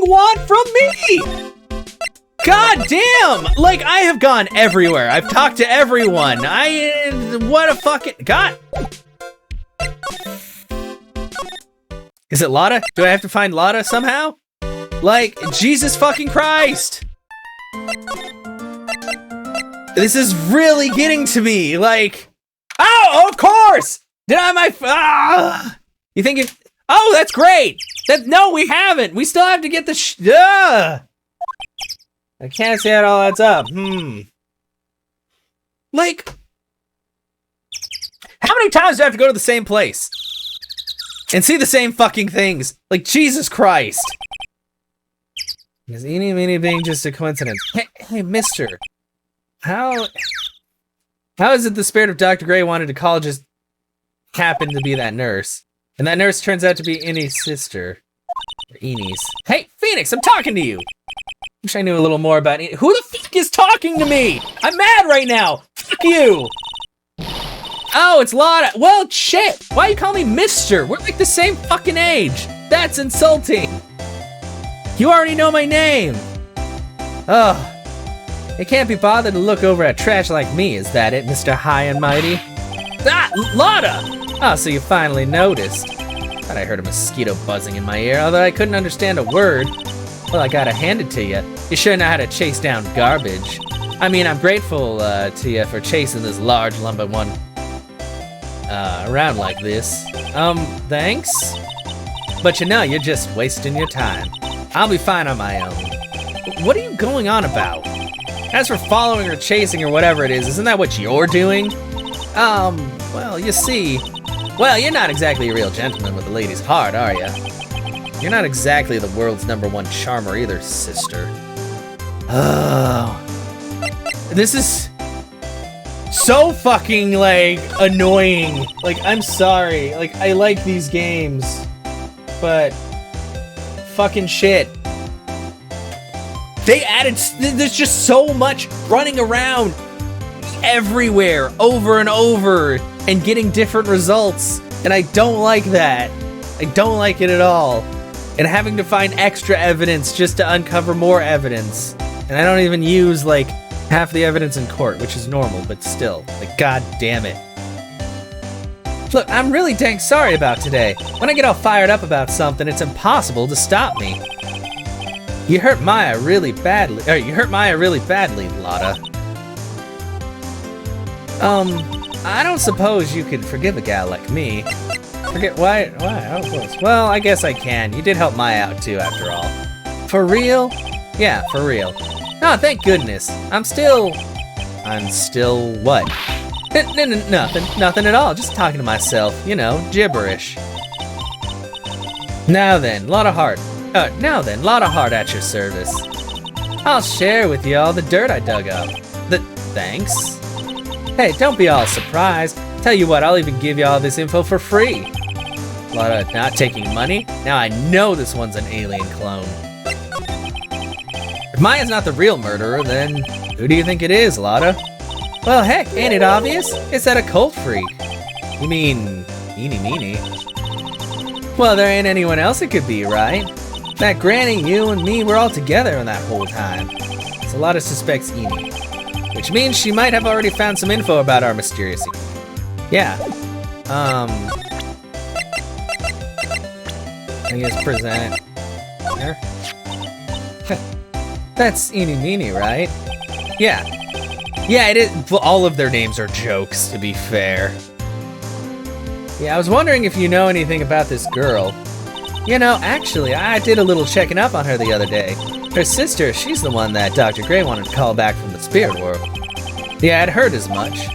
Want from me? God damn! Like, I have gone everywhere. I've talked to everyone. What a fucking... God! Is it Lotta? Do I have to find Lotta somehow? Like, Jesus fucking Christ! This is really getting to me, like... Oh, of course! Did I my... You think it... Oh, that's great! No, we haven't! We still have to get the I can't see how it all adds up. Like, how many times do I have to go to the same place? And see the same fucking things? Like, Jesus Christ. Is eeny meeny being just a coincidence? Hey, mister. How is it the spirit of Dr. Gray wanted to call just happened to be that nurse? And that nurse turns out to be Enie's sister. Or Enie's. Hey, Phoenix, I'm talking to you! Wish I knew a little more about Enie. Who the fuck is talking to me? I'm mad right now! Fuck you! Oh, it's Lotta. Well, shit! Why you call me mister? We're like the same fucking age! That's insulting! You already know my name! Ugh. You can't be bothered to look over at trash like me, is that it, Mr. High and Mighty? Ah, Lotta! Oh, so you finally noticed. Thought I heard a mosquito buzzing in my ear, although I couldn't understand a word. Well, I gotta hand it to you. You sure know how to chase down garbage. I mean, I'm grateful to you for chasing this large lump of one around like this. Thanks? But you know, you're just wasting your time. I'll be fine on my own. What are you going on about? As for following or chasing or whatever it is, isn't that what you're doing? Well, you see... Well, you're not exactly a real gentleman with a lady's heart, are you? You're not exactly the world's #1 charmer either, sister. Oh. This is so fucking, like, annoying. Like, I'm sorry. Like, I like these games. But... fucking shit. They added... There's just so much running around everywhere, over and over, and getting different results. And I don't like that. I don't like it at all. And having to find extra evidence just to uncover more evidence. And I don't even use, like, half the evidence in court, which is normal, but still. Like, god damn it. Look, I'm really dang sorry about today. When I get all fired up about something, it's impossible to stop me. You hurt Maya really badly, Lotta. I don't suppose you could forgive a gal like me. Forget why? Oh, of course. Well, I guess I can. You did help Maya out too, after all. For real? Yeah, for real. Oh, thank goodness. I'm still what? Nothing at all. Just talking to myself, you know, gibberish. Now then, Lotta Hart at your service. I'll share with you all the dirt I dug up. Thanks. Hey, don't be all surprised. Tell you what, I'll even give you all this info for free. Lotta not taking money? Now I know this one's an alien clone. If Maya's not the real murderer, then who do you think it is, Lotta? Well, heck, ain't it obvious? It's that occult freak. You mean, Eenie Meenie? Well, there ain't anyone else it could be, right? That Granny, you, and me were all together in that whole time. So Lotta suspects Eenie. Which means she might have already found some info about our mysterious Eenie. Yeah. I guess present it. There. That's Eenie Meenie, right? Yeah. Yeah, it is. All of their names are jokes, to be fair. Yeah, I was wondering if you know anything about this girl. You know, actually, I did a little checking up on her the other day. Her sister, she's the one that Dr. Gray wanted to call back from the spirit world. Yeah, I'd heard as much.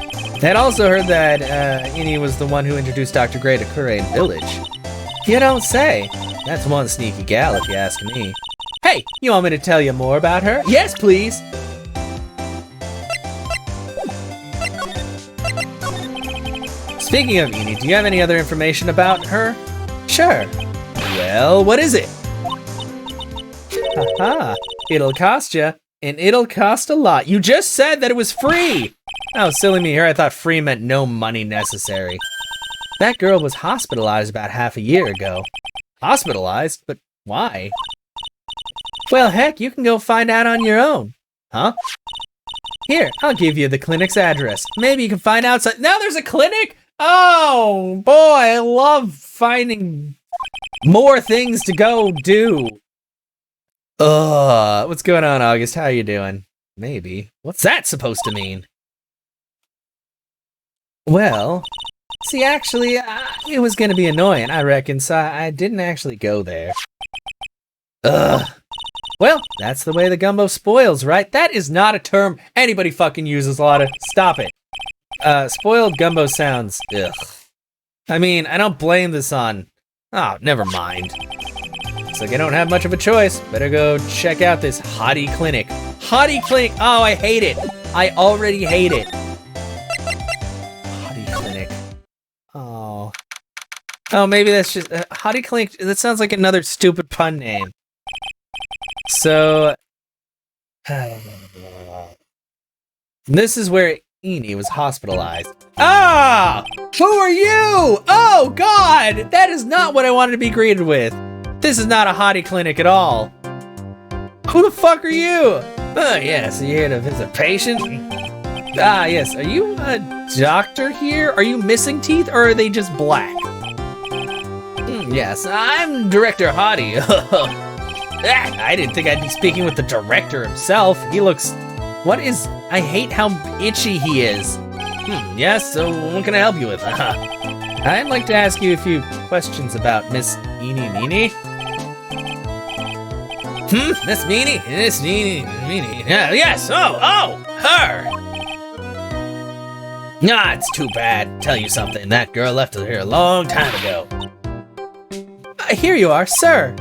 I'd also heard that Eenie was the one who introduced Dr. Gray to Kurain Village. You don't say. That's one sneaky gal, if you ask me. Hey, you want me to tell you more about her? Yes, please! Speaking of Eenie, do you have any other information about her? Sure. Well, what is it? Haha, it'll cost you, and it'll cost a lot. You just said that it was free! Oh, silly me here, I thought free meant no money necessary. That girl was hospitalized about half a year ago. Hospitalized? But why? Well, heck, you can go find out on your own. Huh? Here, I'll give you the clinic's address. Maybe you can find out now there's a clinic? Oh, boy, I love finding more things to go do. Ugh, what's going on, August? How you doing? Maybe. What's that supposed to mean? Well, See, actually, it was gonna be annoying, I reckon, so I didn't actually go there. Ugh. Well, that's the way the gumbo spoils, right? That is not a term anybody fucking uses, Lotta. Stop it. Spoiled gumbo sounds, ugh. I mean, I don't blame this on... Oh, never mind. Looks like I don't have much of a choice. Better go check out this hottie clinic. Hottie clinic! Oh, I hate it. I already hate it. Hottie clinic. Oh. Oh, maybe that's just... hottie clinic, that sounds like another stupid pun name. So... this is where Eni was hospitalized. Ah! Who are you? Oh, God! That is not what I wanted to be greeted with. This is not a hottie clinic at all. Who the fuck are you? Oh, yes, you're here to visit a patient? Ah, yes, are you a doctor here? Are you missing teeth, or are they just black? Yes, I'm Director Hottie. I didn't think I'd be speaking with the director himself. He looks... What is... I hate how itchy he is. Yes, so what can I help you with? I'd like to ask you a few questions about Miss Eni Meenie. Miss Meenie? Miss Meenie. Yes, oh, her! Nah, it's too bad. Tell you something, that girl left here a long time ago. Here you are, sir.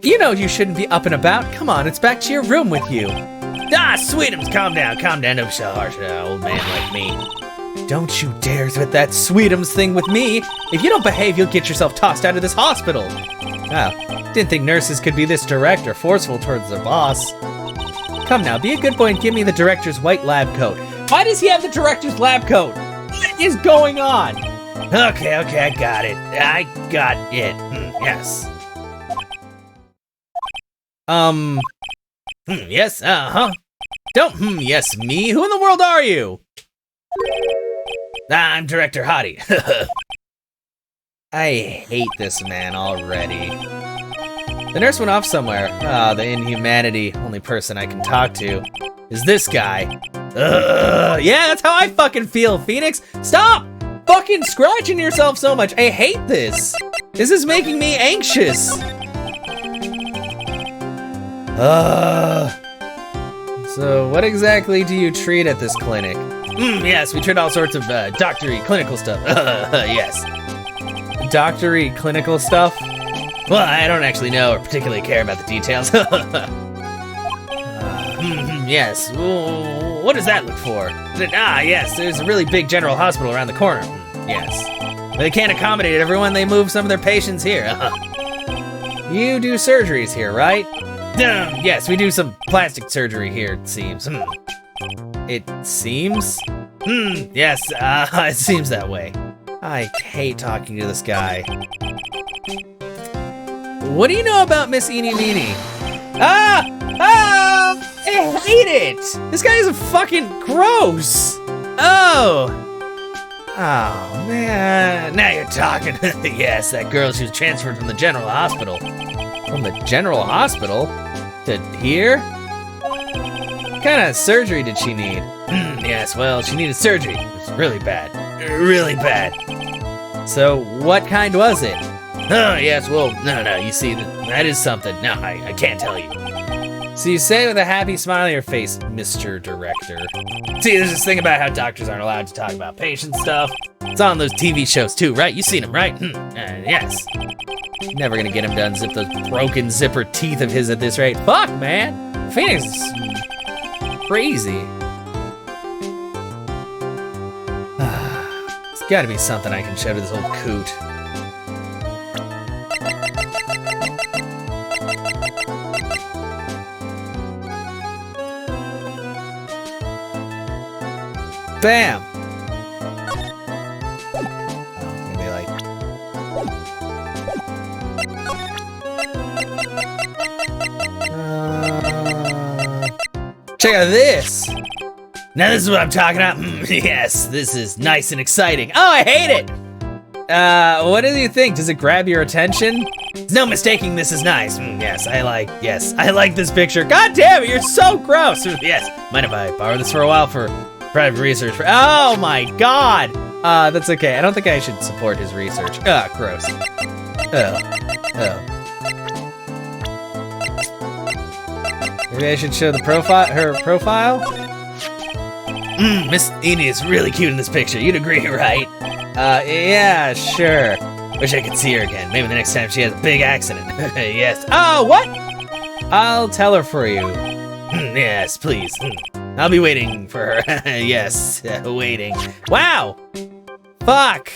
You know you shouldn't be up and about. Come on, it's back to your room with you. Ah, Sweetums, calm down, don't be so harsh, old man like me. Don't you dare with that Sweetums thing with me. If you don't behave, you'll get yourself tossed out of this hospital. Wow, didn't think nurses could be this direct or forceful towards their boss. Come now, be a good boy and give me the director's white lab coat. Why does he have the director's lab coat? What is going on? Okay, I got it. Yes. Yes, Don't, yes, me? Who in the world are you? I'm Director Hottie. I hate this man already. The nurse went off somewhere. Ah, the inhumanity. Only person I can talk to is this guy. Yeah, that's how I fucking feel, Phoenix. Stop fucking scratching yourself so much. I hate this. This is making me anxious. So what exactly do you treat at this clinic? Yes, we treat all sorts of doctory clinical stuff. Yes. Doctory clinical stuff? Well, I don't actually know or particularly care about the details. Yes. What does that look for? Yes, there's a really big general hospital around the corner. Yes. But they can't accommodate everyone, they move some of their patients here. You do surgeries here, right? Yes, we do some plastic surgery here, it seems. It seems? Yes, it seems that way. I hate talking to this guy. What do you know about Miss Eni Meenie? I hate it! This guy is fucking gross! Oh, man. Now you're talking. Yes, that girl, she was transferred from the general hospital. From the general hospital? To here? What kind of surgery did she need? Yes, well, she needed surgery. It was really bad. Really bad. So, what kind was it? Oh, yes, well, no, you see, that is something. No, I can't tell you. So you say with a happy smile on your face, Mr. Director. See, there's this thing about how doctors aren't allowed to talk about patient stuff. It's on those TV shows too, right? You've seen them, right? Yes. Never gonna get him to unzip those broken zipper teeth of his at this rate. Fuck, man. Phoenix is crazy. There's gotta be something I can show to this old coot. Bam! Oh, it's gonna be like... check out this! Now this is what I'm talking about. Yes, this is nice and exciting. Oh, I hate it! What do you think? Does it grab your attention? There's no mistaking this is nice. Yes, I like this picture. God damn it, you're so gross! Yes, mind if I borrow this for a while for Private research. Oh my god! That's okay. I don't think I should support his research. Ugh, gross. Ugh. Maybe I should show the her profile? Miss Edie is really cute in this picture. You'd agree, right? Yeah, sure. Wish I could see her again. Maybe the next time she has a big accident. Yes. Oh, what? I'll tell her for you. Yes, please. I'll be waiting for her. Yes, waiting. Wow! Fuck!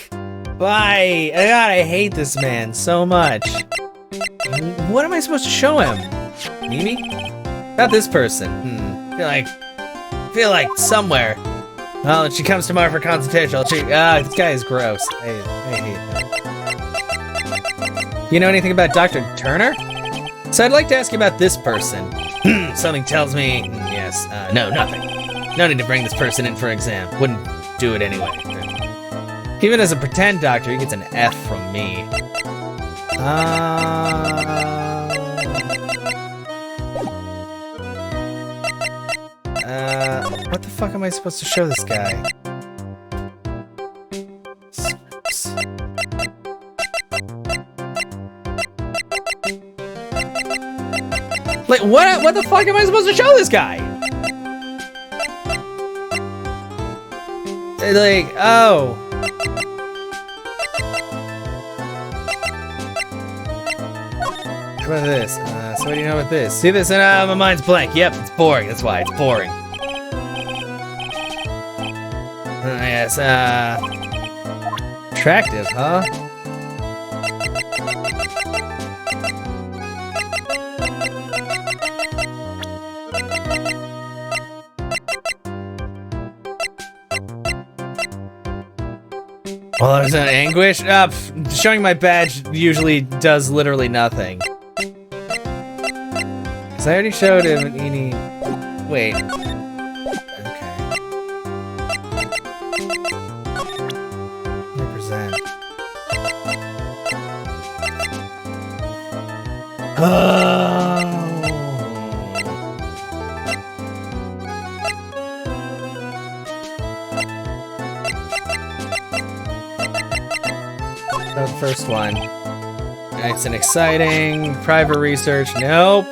Bye! God, I hate this man so much. What am I supposed to show him? Mimi? Not this person. Feel like somewhere. Well, if she comes tomorrow for consultation, I'll check. This guy is gross. I hate him. You know anything about Dr. Turner? So I'd like to ask you about this person. Something tells me, yes. No, nothing. No need to bring this person in for an exam. Wouldn't do it anyway. Even as a pretend doctor, he gets an F from me. What the fuck am I supposed to show this guy? Like, what the fuck am I supposed to show this guy? Like, oh. How about this? So what do you know about this? See this? My mind's blank. Yep, it's boring. That's why it's boring. Yes, attractive, huh? Well, there's an anguish. Showing my badge usually does literally nothing. Cause I already showed him Edie. Wait. Okay. Represent. The first one. It's an exciting private research. Nope.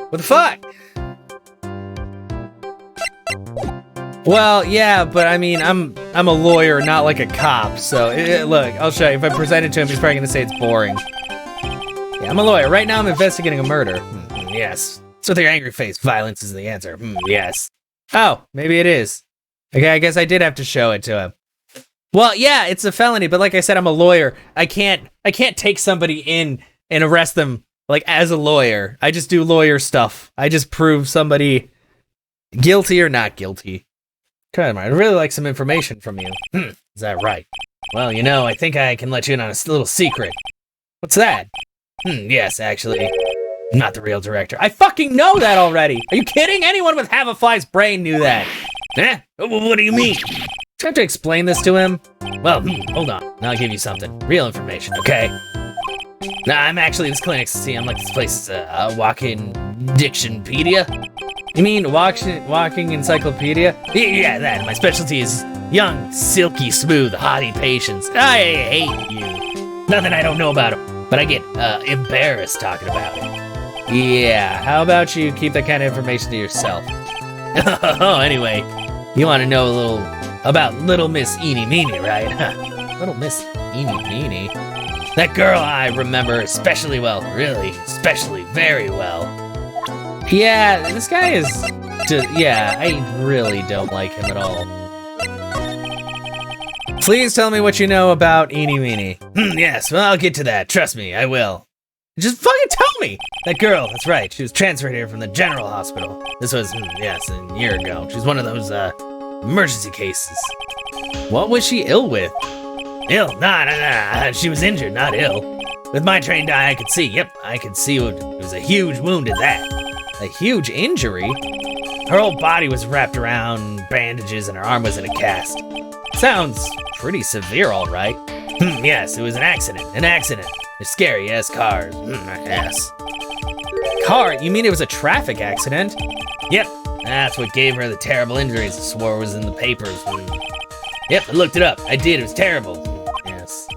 What the fuck? Well, yeah, but I mean, I'm a lawyer, not like a cop. So look, I'll show you. If I present it to him, he's probably gonna say it's boring. Yeah, I'm a lawyer. Right now, I'm investigating a murder. Yes. So with your angry face, violence is the answer. Yes. Oh, maybe it is. Okay, I guess I did have to show it to him. Well, yeah, it's a felony, but like I said, I'm a lawyer. I can't take somebody in and arrest them like as a lawyer. I just do lawyer stuff. I just prove somebody guilty or not guilty. Come on, I'd really like some information from you. Is that right? Well, you know, I think I can let you in on a little secret. What's that? Yes, actually. Not the real director. I fucking know that already! Are you kidding? Anyone with half a fly's brain knew that. Eh? What do you mean? Do I have to explain this to him? Well, hold on. I'll give you something. Real information, okay? Nah, I'm actually this clinic. See, I'm like this place, walking dictionpedia. You mean walking encyclopedia? Yeah, that. My specialty is young, silky, smooth, haughty patients. I hate you. Nothing I don't know about them, but I get embarrassed talking about it. Yeah, how about you keep that kind of information to yourself? Oh, anyway, you want to know a little about Little Miss Eenie Meenie, right? Little Miss Eenie Meenie? That girl I remember especially well, really, especially very well. Yeah, this guy is, yeah, I really don't like him at all. Please tell me what you know about Eenie Meenie. Yes, well, I'll get to that, trust me, I will. Just fucking tell me! That girl, that's right, she was transferred here from the general hospital. This was, yes, a year ago. She was one of those, emergency cases. What was she ill with? Ill? Nah, she was injured, not ill. With my trained eye, I could see, yep, I could see it was a huge wound at that. A huge injury? Her whole body was wrapped around bandages and her arm was in a cast. Sounds pretty severe, all right. Yes, it was an accident. They're scary-ass cars. Yes. Car? You mean it was a traffic accident? Yep, that's what gave her the terrible injuries I swore was in the papers. Yep, I looked it up. I did, it was terrible. Yes.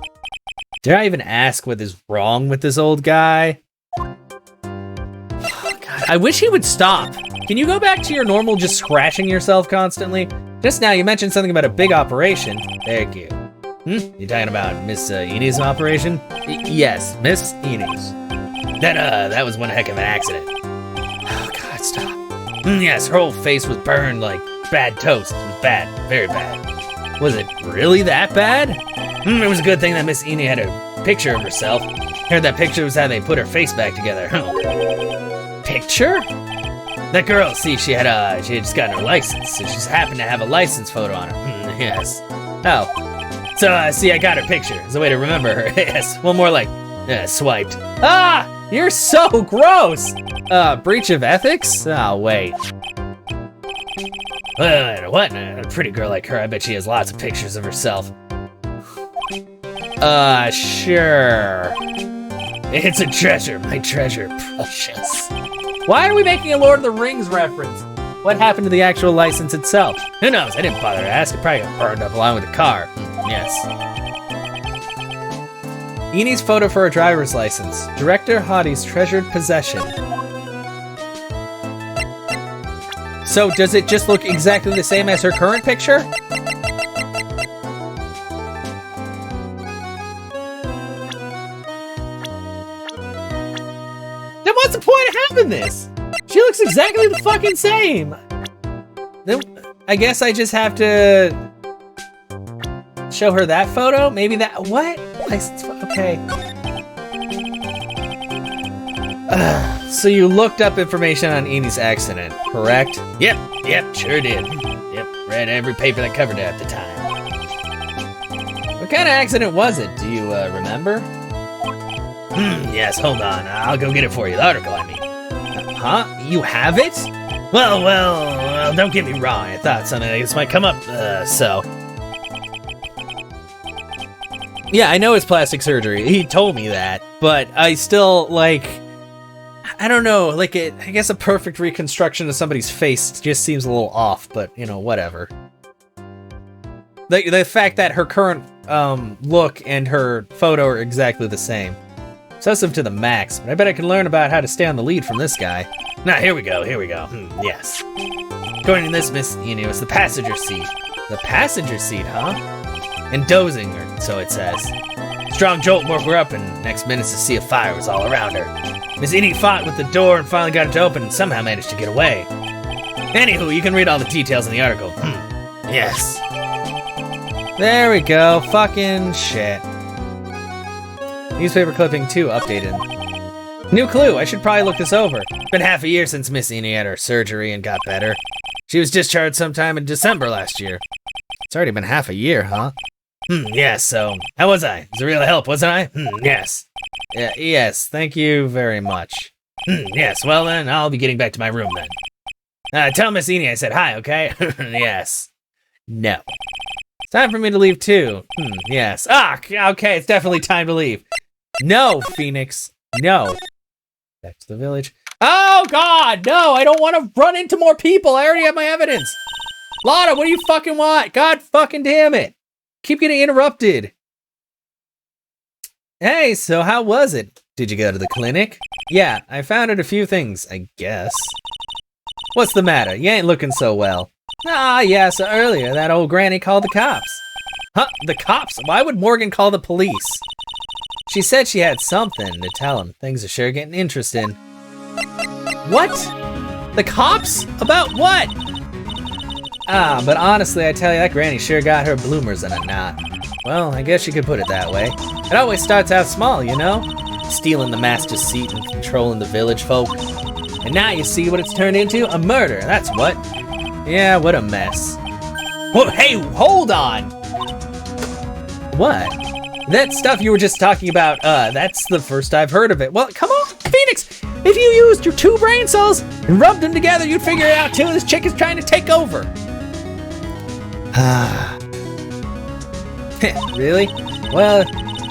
Did I even ask what is wrong with this old guy? Oh, God. I wish he would stop. Can you go back to your normal just scratching yourself constantly? Just now you mentioned something about a big operation. Thank you. You talking about Miss Eney's operation? Yes, Miss Eney's. That was one heck of an accident. Oh God, stop. Yes, her whole face was burned like bad toast. It was bad, very bad. Was it really that bad? It was a good thing that Miss Eney had a picture of herself. Heard that picture was how they put her face back together. Picture? That girl, see, she had just gotten her license, so she just happened to have a license photo on her. Yes. Oh. So, see, I got her picture. It's a way to remember her. Yes. Well, more like, swiped. Ah! You're so gross! Breach of ethics? Oh, wait. What? A pretty girl like her, I bet she has lots of pictures of herself. Sure. It's a treasure, my treasure, precious. Why are we making a Lord of the Rings reference? What happened to the actual license itself? Who knows? I didn't bother to ask. It probably got burned up along with the car. Yes. Eney's photo for her driver's license. Director Hottie's treasured possession. So does it just look exactly the same as her current picture? Then what's the point of having this? She looks exactly the fucking same. Then I guess I just have to show her that photo? Maybe that, what? License, okay. So you looked up information on Eney's accident, correct? Yep, sure did. Yep, read every paper that covered it at the time. What kind of accident was it? Do you remember? Yes, hold on. I'll go get it for you. The article, I mean. Huh? You have it? Well, don't get me wrong. I thought something like this might come up, so. Yeah, I know it's plastic surgery. He told me that, but I still, like, I don't know, like, I guess a perfect reconstruction of somebody's face just seems a little off, but, you know, whatever. The fact that her current look and her photo are exactly the same. Obsessive to the max, but I bet I can learn about how to stay on the lead from this guy. Now, here we go. Yes. According to this, Miss Eney was the passenger seat. The passenger seat, huh? And dozing, or so it says. Strong jolt woke her up, and next minute a sea of fire was all around her. Miss Eney fought with the door and finally got it to open and somehow managed to get away. Anywho, you can read all the details in the article. Yes. There we go. Fucking shit. Newspaper clipping 2 updated. New clue, I should probably look this over. Been half a year since Miss Eney had her surgery and got better. She was discharged sometime in December last year. It's already been half a year, huh? Yes, so, how was I? It was a real help, wasn't I? Yes. Yes, thank you very much. Yes, well then, I'll be getting back to my room then. Tell Miss Eney I said hi, okay? Yes. No. Time for me to leave too. Yes. Okay, it's definitely time to leave. No, Phoenix. No. Back to the village. Oh, God, no, I don't want to run into more people. I already have my evidence. Lotta, what do you fucking want? God fucking damn it. Keep getting interrupted. Hey, so how was it? Did you go to the clinic? Yeah, I found out a few things, I guess. What's the matter? You ain't looking so well. Yeah, so earlier that old granny called the cops. Huh? The cops? Why would Morgan call the police? She said she had something to tell him. Things are sure getting interesting. What? The cops? About what? But honestly, I tell you, that granny sure got her bloomers in a knot. Well, I guess you could put it that way. It always starts out small, you know? Stealing the master's seat and controlling the village folk. And now you see what it's turned into? A murder, that's what. Yeah, what a mess. Whoa, hey, hold on! What? That stuff you were just talking about, that's the first I've heard of it. Well, come on, Phoenix! If you used your 2 brain cells and rubbed them together, you'd figure it out too. This chick is trying to take over. Really? Well,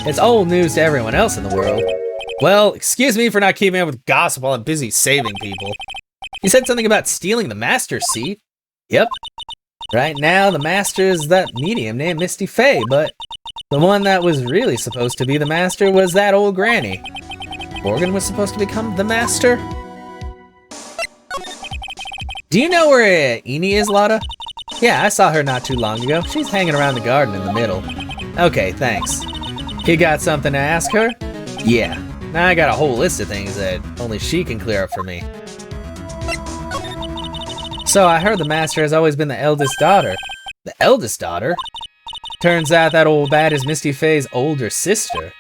It's old news to everyone else in the world. Well, excuse me for not keeping up with gossip while I'm busy saving people. You said something about stealing the master's seat? Yep. Right now, the master is that medium named Misty Faye, but the one that was really supposed to be the master was that old granny. Morgan was supposed to become the master? Do you know where Eni is, Lotta? Yeah, I saw her not too long ago. She's hanging around the garden in the middle. Okay, thanks. You got something to ask her? Yeah. Now I got a whole list of things that only she can clear up for me. So I heard the master has always been the eldest daughter. The eldest daughter? Turns out that old bat is Misty Faye's older sister.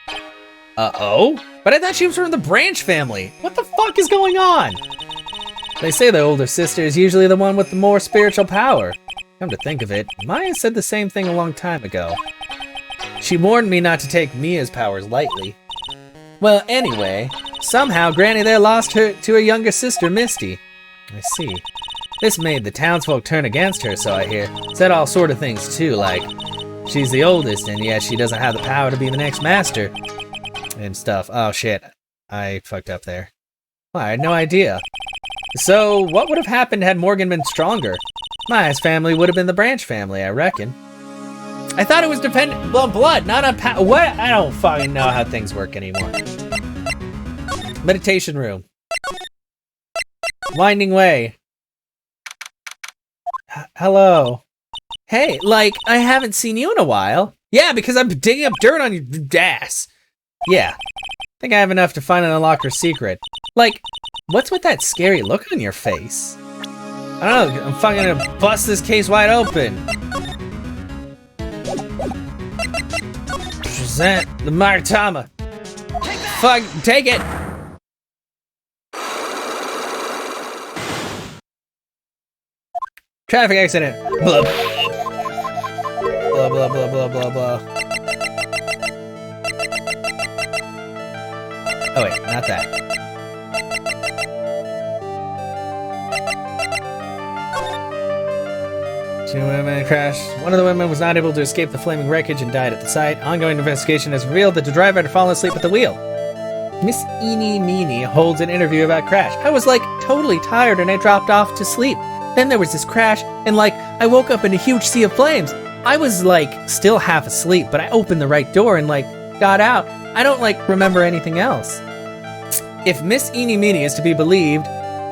Uh-oh? But I thought she was from the Branch family. What the fuck is going on? They say the older sister is usually the one with the more spiritual power. Come to think of it, Maya said the same thing a long time ago. She warned me not to take Mia's powers lightly. Well, anyway, somehow Granny there lost her to her younger sister, Misty. I see. This made the townsfolk turn against her, so I hear. Said all sort of things too, like she's the oldest and yet she doesn't have the power to be the next master. And stuff. Oh shit, I fucked up there. Well, I had no idea. So, what would have happened had Morgan been stronger? Maya's family would have been the Branch family, I reckon. I thought it was dependent on blood, not on power. What? I don't fucking know how things work anymore. Meditation room. Winding way. Hello. Hey, like, I haven't seen you in a while. Yeah, because I'm digging up dirt on your ass. Yeah. Think I have enough to find and unlock her secret. Like, what's with that scary look on your face? I don't know, I'm fucking gonna bust this case wide open. Present the Maritama. Fuck, take it. Traffic accident. Blah. Blah, blah, blah, blah, blah, blah. Oh wait, not that. Two women crashed. One of the women was not able to escape the flaming wreckage and died at the site. Ongoing investigation has revealed that the driver had fallen asleep at the wheel. Miss Eenie Meenie holds an interview about crash. I was like totally tired and I dropped off to sleep. Then there was this crash and like I woke up in a huge sea of flames. I was like still half asleep, but I opened the right door and like got out. I don't like remember anything else. If Miss Eenie Meenie is to be believed,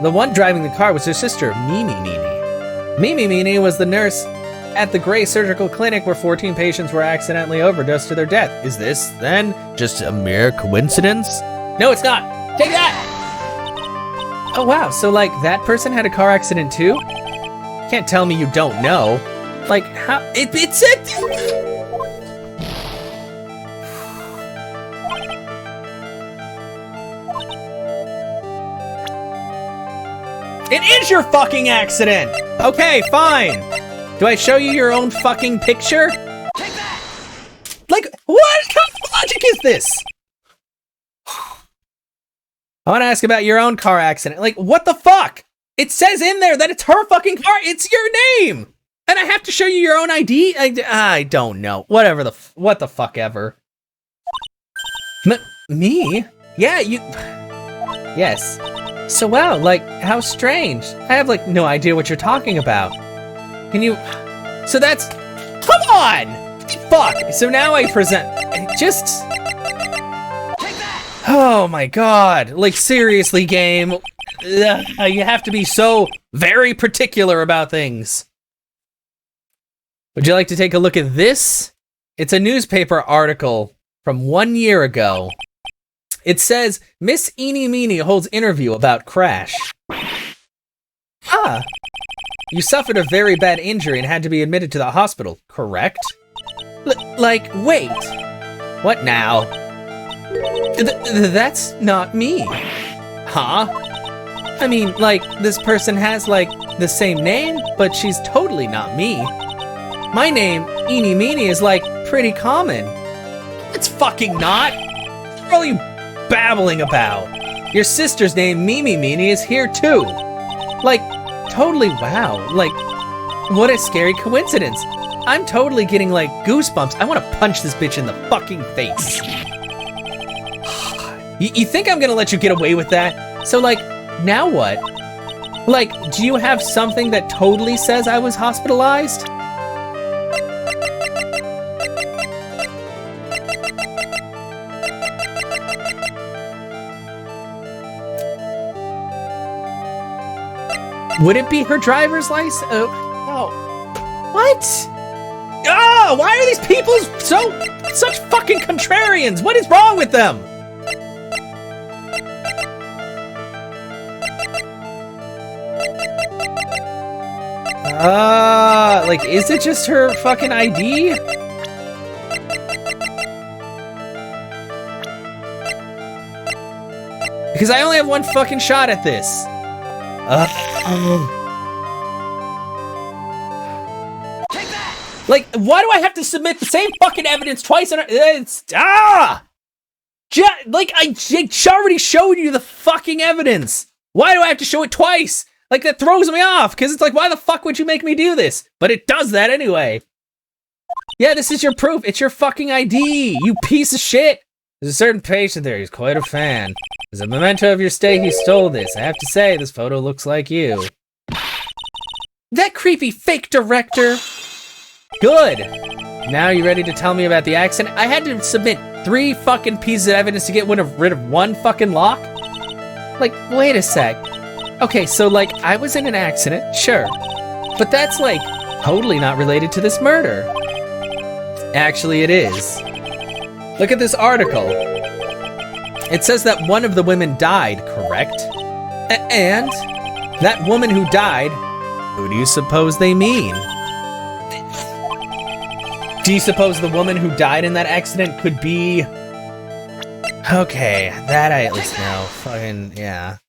the one driving the car was her sister, Mimi Meenie. Mimi Meenie was the nurse at the Gray Surgical Clinic where 14 patients were accidentally overdosed to their death. Is this, then, just a mere coincidence? No, it's not! Take that! Oh wow, so like, that person had a car accident too? Can't tell me you don't know. Like, how, it's it! It is your fucking accident! Okay, fine. Do I show you your own fucking picture? Take that! Like, what kind of logic is this? I want to ask about your own car accident. Like, what the fuck? It says in there that it's her fucking car. It's your name! And I have to show you your own ID? I don't know. Whatever the what the fuck ever. Me? Yeah, you... Yes. So wow, like, how strange. I have, like, no idea what you're talking about. Can you... So that's... Come on! Fuck! So now I present... Just... Oh my god. Like, seriously, game. Ugh, you have to be so very particular about things. Would you like to take a look at this? It's a newspaper article from 1 year ago. It says, Miss Eenie Meenie holds interview about crash. Ah, you suffered a very bad injury and had to be admitted to the hospital, correct? Like, wait. What now? That's not me. Huh? I mean, like, this person has, like, the same name, but she's totally not me. My name, Eenie Meenie, is, like, pretty common. It's fucking not. What are you babbling about? Your sister's name, Mimi Meenie, is here too. Like, totally wow. Like, what a scary coincidence. I'm totally getting, like, goosebumps. I want to punch this bitch in the fucking face. You think I'm gonna let you get away with that? So, like, now what? Like, do you have something that totally says I was hospitalized? Would it be her driver's license? Oh. What? Ah, why are these people such fucking contrarians? What is wrong with them? Like, is it just her fucking ID? Because I only have one fucking shot at this. Like, why do I have to submit the same fucking evidence twice? Like, I already showed you the fucking evidence. Why do I have to show it twice? Like, that throws me off, because it's like, why the fuck would you make me do this? But it does that anyway. Yeah, this is your proof. It's your fucking ID, you piece of shit. There's a certain patient there. He's quite a fan. As a memento of your stay, he stole this. I have to say, this photo looks like you. That creepy fake director. Good. Now you ready to tell me about the accident? I had to submit 3 fucking pieces of evidence to get rid of 1 fucking lock? Like, wait a sec. Okay, so, like, I was in an accident, sure. But that's, like, totally not related to this murder. Actually, it is. Look at this article. It says that one of the women died, correct? And that woman who died, who do you suppose they mean? Do you suppose the woman who died in that accident could be... Okay, that I at least know. Fucking, yeah.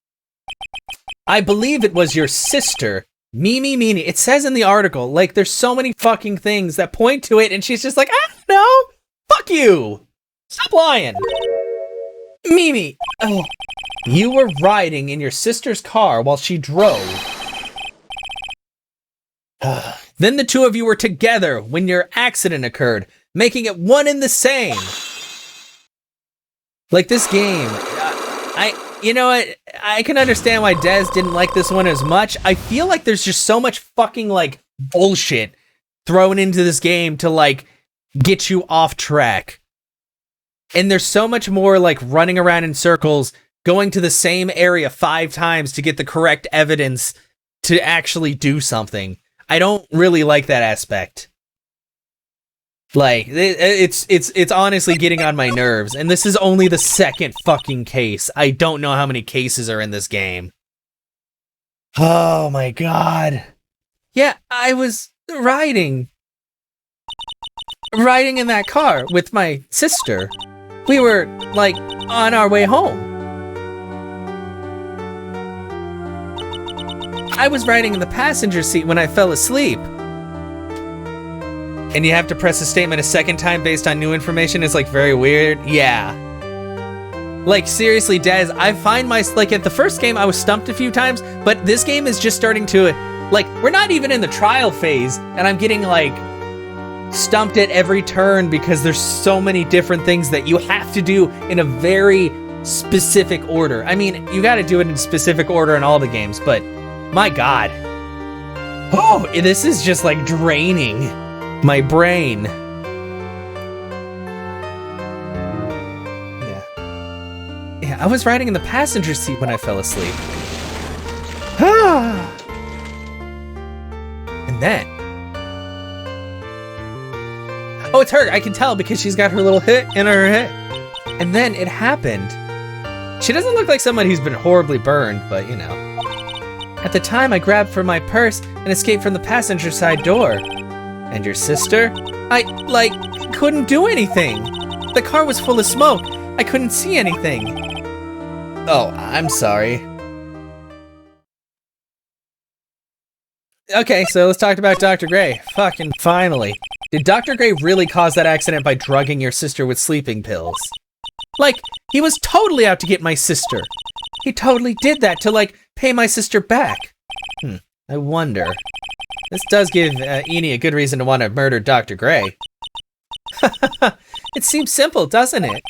I believe it was your sister, Mimi Meanie. It says in the article, like, there's so many fucking things that point to it, and she's just like, I don't know. Fuck you. Stop lying. Mimi, oh, you were riding in your sister's car while she drove. Then the 2 of you were together when your accident occurred, making it one and the same. Like, this game, you know what? I can understand why Dez didn't like this one as much. I feel like there's just so much fucking, like, bullshit thrown into this game to, like, get you off track. And there's so much more, like, running around in circles, going to the same area 5 times to get the correct evidence to actually do something. I don't really like that aspect. Like, it's honestly getting on my nerves, and this is only the 2nd fucking case. I don't know how many cases are in this game. Oh my god. Yeah, I was riding in that car with my sister. We were, like, on our way home. I was riding in the passenger seat when I fell asleep. And you have to press a statement a 2nd time based on new information. It's, like, very weird. Yeah. Like, seriously, Dez, I find like, at the first game, I was stumped a few times, but this game is just starting to, like, we're not even in the trial phase, and I'm getting, like, stumped at every turn because there's so many different things that you have to do in a very specific order. I mean, you gotta do it in specific order in all the games, but my god. Oh, this is just, like, draining my brain. Yeah, I was riding in the passenger seat when I fell asleep. And then... Oh, it's her! I can tell because she's got her little hit in her head. And then it happened. She doesn't look like somebody who's been horribly burned, but you know. At the time, I grabbed for my purse and escaped from the passenger side door. And your sister? I, like, couldn't do anything. The car was full of smoke. I couldn't see anything. Oh, I'm sorry. Okay, so let's talk about Dr. Gray. Fucking finally. Did Dr. Gray really cause that accident by drugging your sister with sleeping pills? Like, he was totally out to get my sister. He totally did that to, like, pay my sister back. I wonder. This does give Eni a good reason to want to murder Dr. Gray. It seems simple, doesn't it?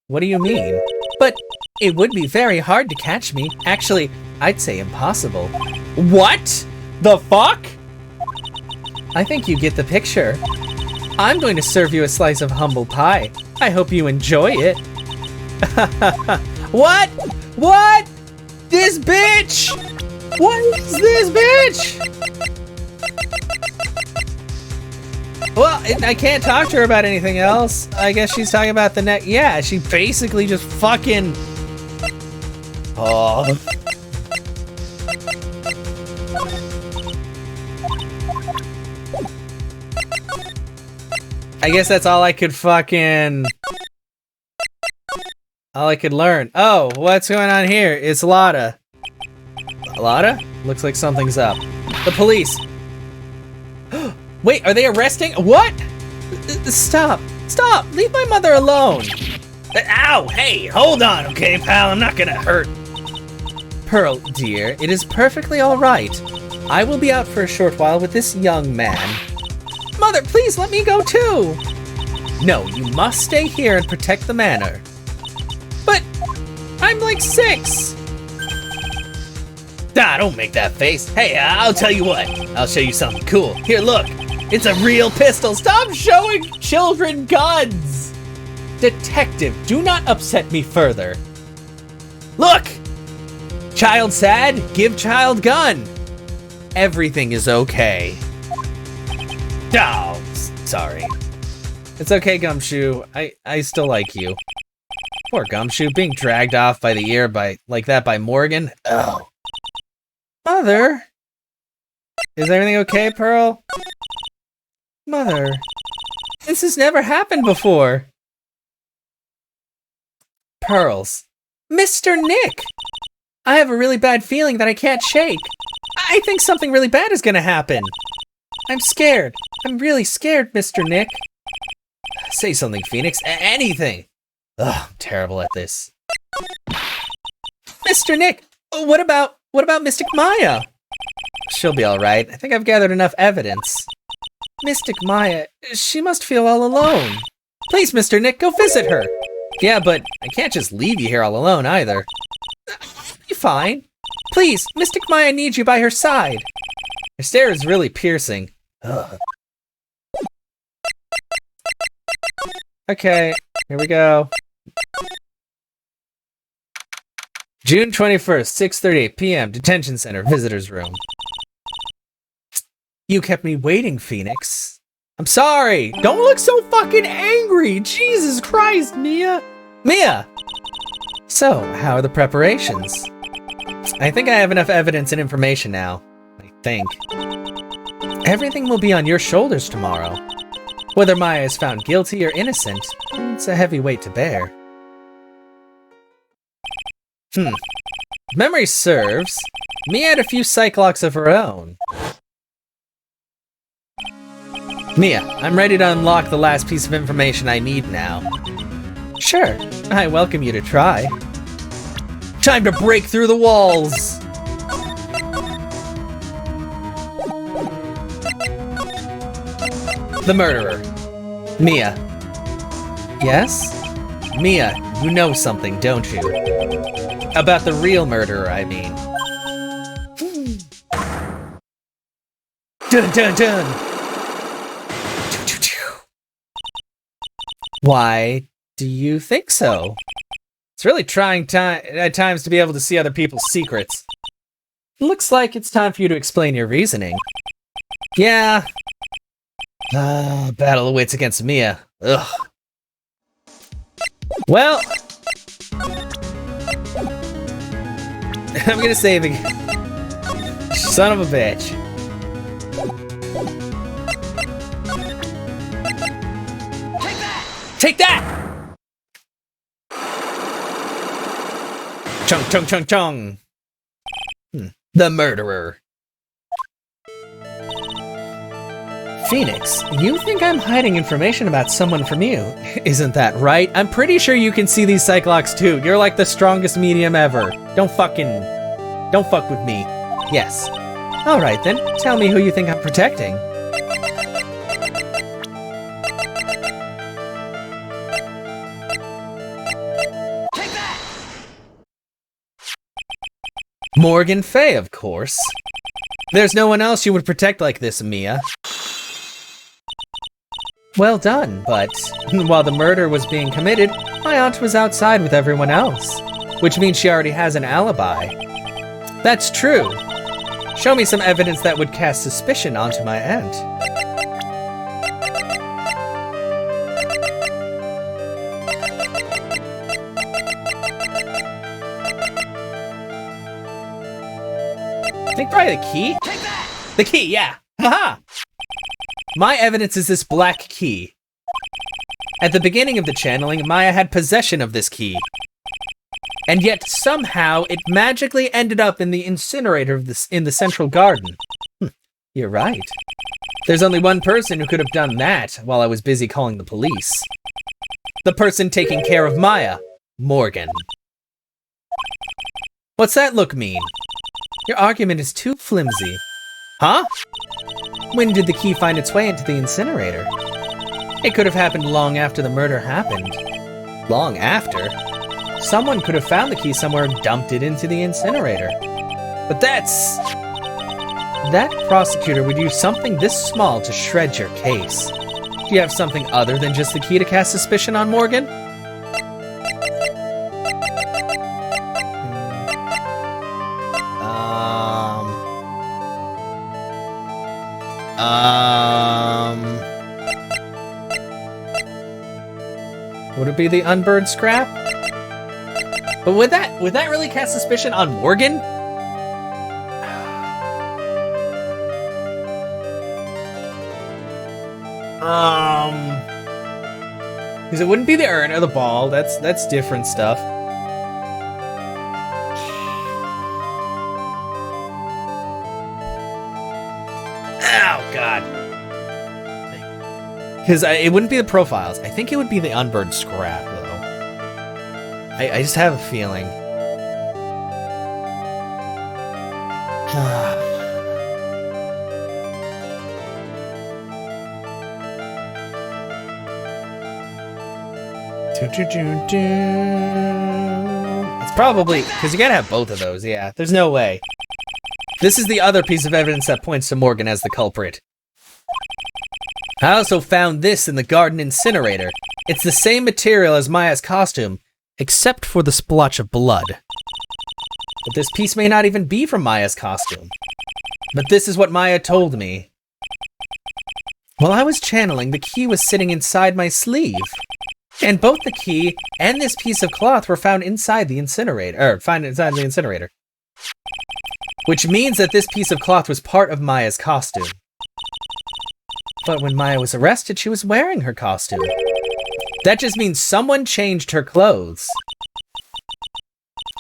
What do you mean? But it would be very hard to catch me. Actually, I'd say impossible. What the fuck? I think you get the picture. I'm going to serve you a slice of humble pie. I hope you enjoy it. What? What? This bitch? What is this bitch? Well, I can't talk to her about anything else. I guess she's talking about the next. Yeah, she basically just fucking. Oh. I guess that's all I could fucking. All I could learn. Oh, what's going on here? It's Lotta. Lotta? Looks like something's up. The police. Wait, are they arresting? What? Stop. Stop. Leave my mother alone. Ow. Hey, hold on, okay, pal? I'm not gonna hurt. Pearl, dear, it is perfectly all right. I will be out for a short while with this young man. Mother, please let me go too. No, you must stay here and protect the manor. But I'm like 6. Ah, don't make that face. Hey, I'll tell you what. I'll show you something cool. Here, look. It's a real pistol. Stop showing children guns. Detective, do not upset me further. Look. Child sad, give child gun. Everything is okay. Oh, sorry. It's okay, Gumshoe. I still like you. Poor Gumshoe being dragged off by the ear like that by Morgan. Oh. Mother? Is everything okay, Pearl? Mother, this has never happened before. Pearls. Mr. Nick! I have a really bad feeling that I can't shake. I think something really bad is gonna happen. I'm scared. I'm really scared, Mr. Nick. Say something, Phoenix. Anything. Ugh, I'm terrible at this. Mr. Nick, what about Mystic Maya? She'll be all right. I think I've gathered enough evidence. Mystic Maya, she must feel all alone. Please, Mr. Nick, go visit her. Yeah, but I can't just leave you here all alone either. Be fine. Please, Mystic Maya needs you by her side. Her stare is really piercing. Ugh. Okay, here we go. June 21st, 6:38 p.m. Detention Center, Visitor's Room. You kept me waiting, Phoenix. I'm sorry. Don't look so fucking angry. Jesus Christ, Mia. Mia! So, how are the preparations? I think I have enough evidence and information now. I think. Everything will be on your shoulders tomorrow. Whether Maya is found guilty or innocent, it's a heavy weight to bear. If memory serves, Mia had a few cyclocks of her own. Mia, I'm ready to unlock the last piece of information I need now. Sure, I welcome you to try. Time to break through the walls! The murderer. Mia. Yes? Mia, you know something, don't you? About the real murderer, I mean. Dun dun dun! Why do you think so? It's really trying at times to be able to see other people's secrets. Looks like it's time for you to explain your reasoning. Yeah. Battle of wits against Mia. Ugh. Well, I'm gonna save it. Son of a bitch. Take that! Chung chung chung chung. The murderer. Phoenix, you think I'm hiding information about someone from you? Isn't that right? I'm pretty sure you can see these Cyclocks too. You're like the strongest medium ever. Don't fuck with me. Yes. Alright then, tell me who you think I'm protecting. Take that! Morgan Fay, of course. There's no one else you would protect like this, Mia. Well done, but while the murder was being committed, my aunt was outside with everyone else, which means she already has an alibi. That's true. Show me some evidence that would cast suspicion onto my aunt. I think probably the key? Take that! The key, yeah! Haha! My evidence is this black key. At the beginning of the channeling, Maya had possession of this key. And yet, somehow, it magically ended up in the incinerator in the central garden. You're right. There's only one person who could have done that while I was busy calling the police. The person taking care of Maya, Morgan. What's that look mean? Your argument is too flimsy. Huh? When did the key find its way into the incinerator? It could have happened long after the murder happened. Long after? Someone could have found the key somewhere and dumped it into the incinerator. But that's... That prosecutor would use something this small to shred your case. Do you have something other than just the key to cast suspicion on Morgan? Would it be the unburned scrap? But would that really cast suspicion on Morgan? Because it wouldn't be the urn or the ball. That's different stuff. Oh God. Because it wouldn't be the profiles. I think it would be the unburned scrap, though. I just have a feeling. It's probably... Because you gotta have both of those, yeah. There's no way. This is the other piece of evidence that points to Morgan as the culprit. I also found this in the garden incinerator. It's the same material as Maya's costume, except for the splotch of blood. But this piece may not even be from Maya's costume. But this is what Maya told me. While I was channeling, the key was sitting inside my sleeve. And both the key and this piece of cloth were found inside the incinerator, Which means that this piece of cloth was part of Maya's costume. But when Maya was arrested, she was wearing her costume. That just means someone changed her clothes.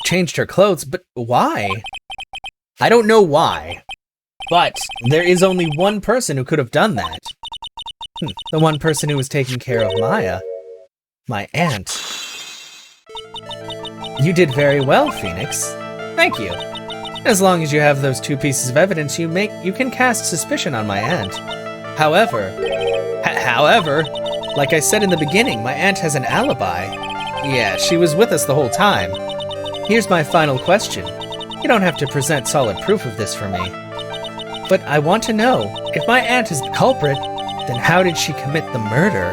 Changed her clothes, but why? I don't know why. But there is only one person who could have done that. The one person who was taking care of Maya. My aunt. You did very well, Phoenix. Thank you. As long as you have those two pieces of evidence, you can cast suspicion on my aunt. However, like I said in the beginning, my aunt has an alibi. Yeah, she was with us the whole time. Here's my final question. You don't have to present solid proof of this for me. But I want to know, if my aunt is the culprit, then how did she commit the murder?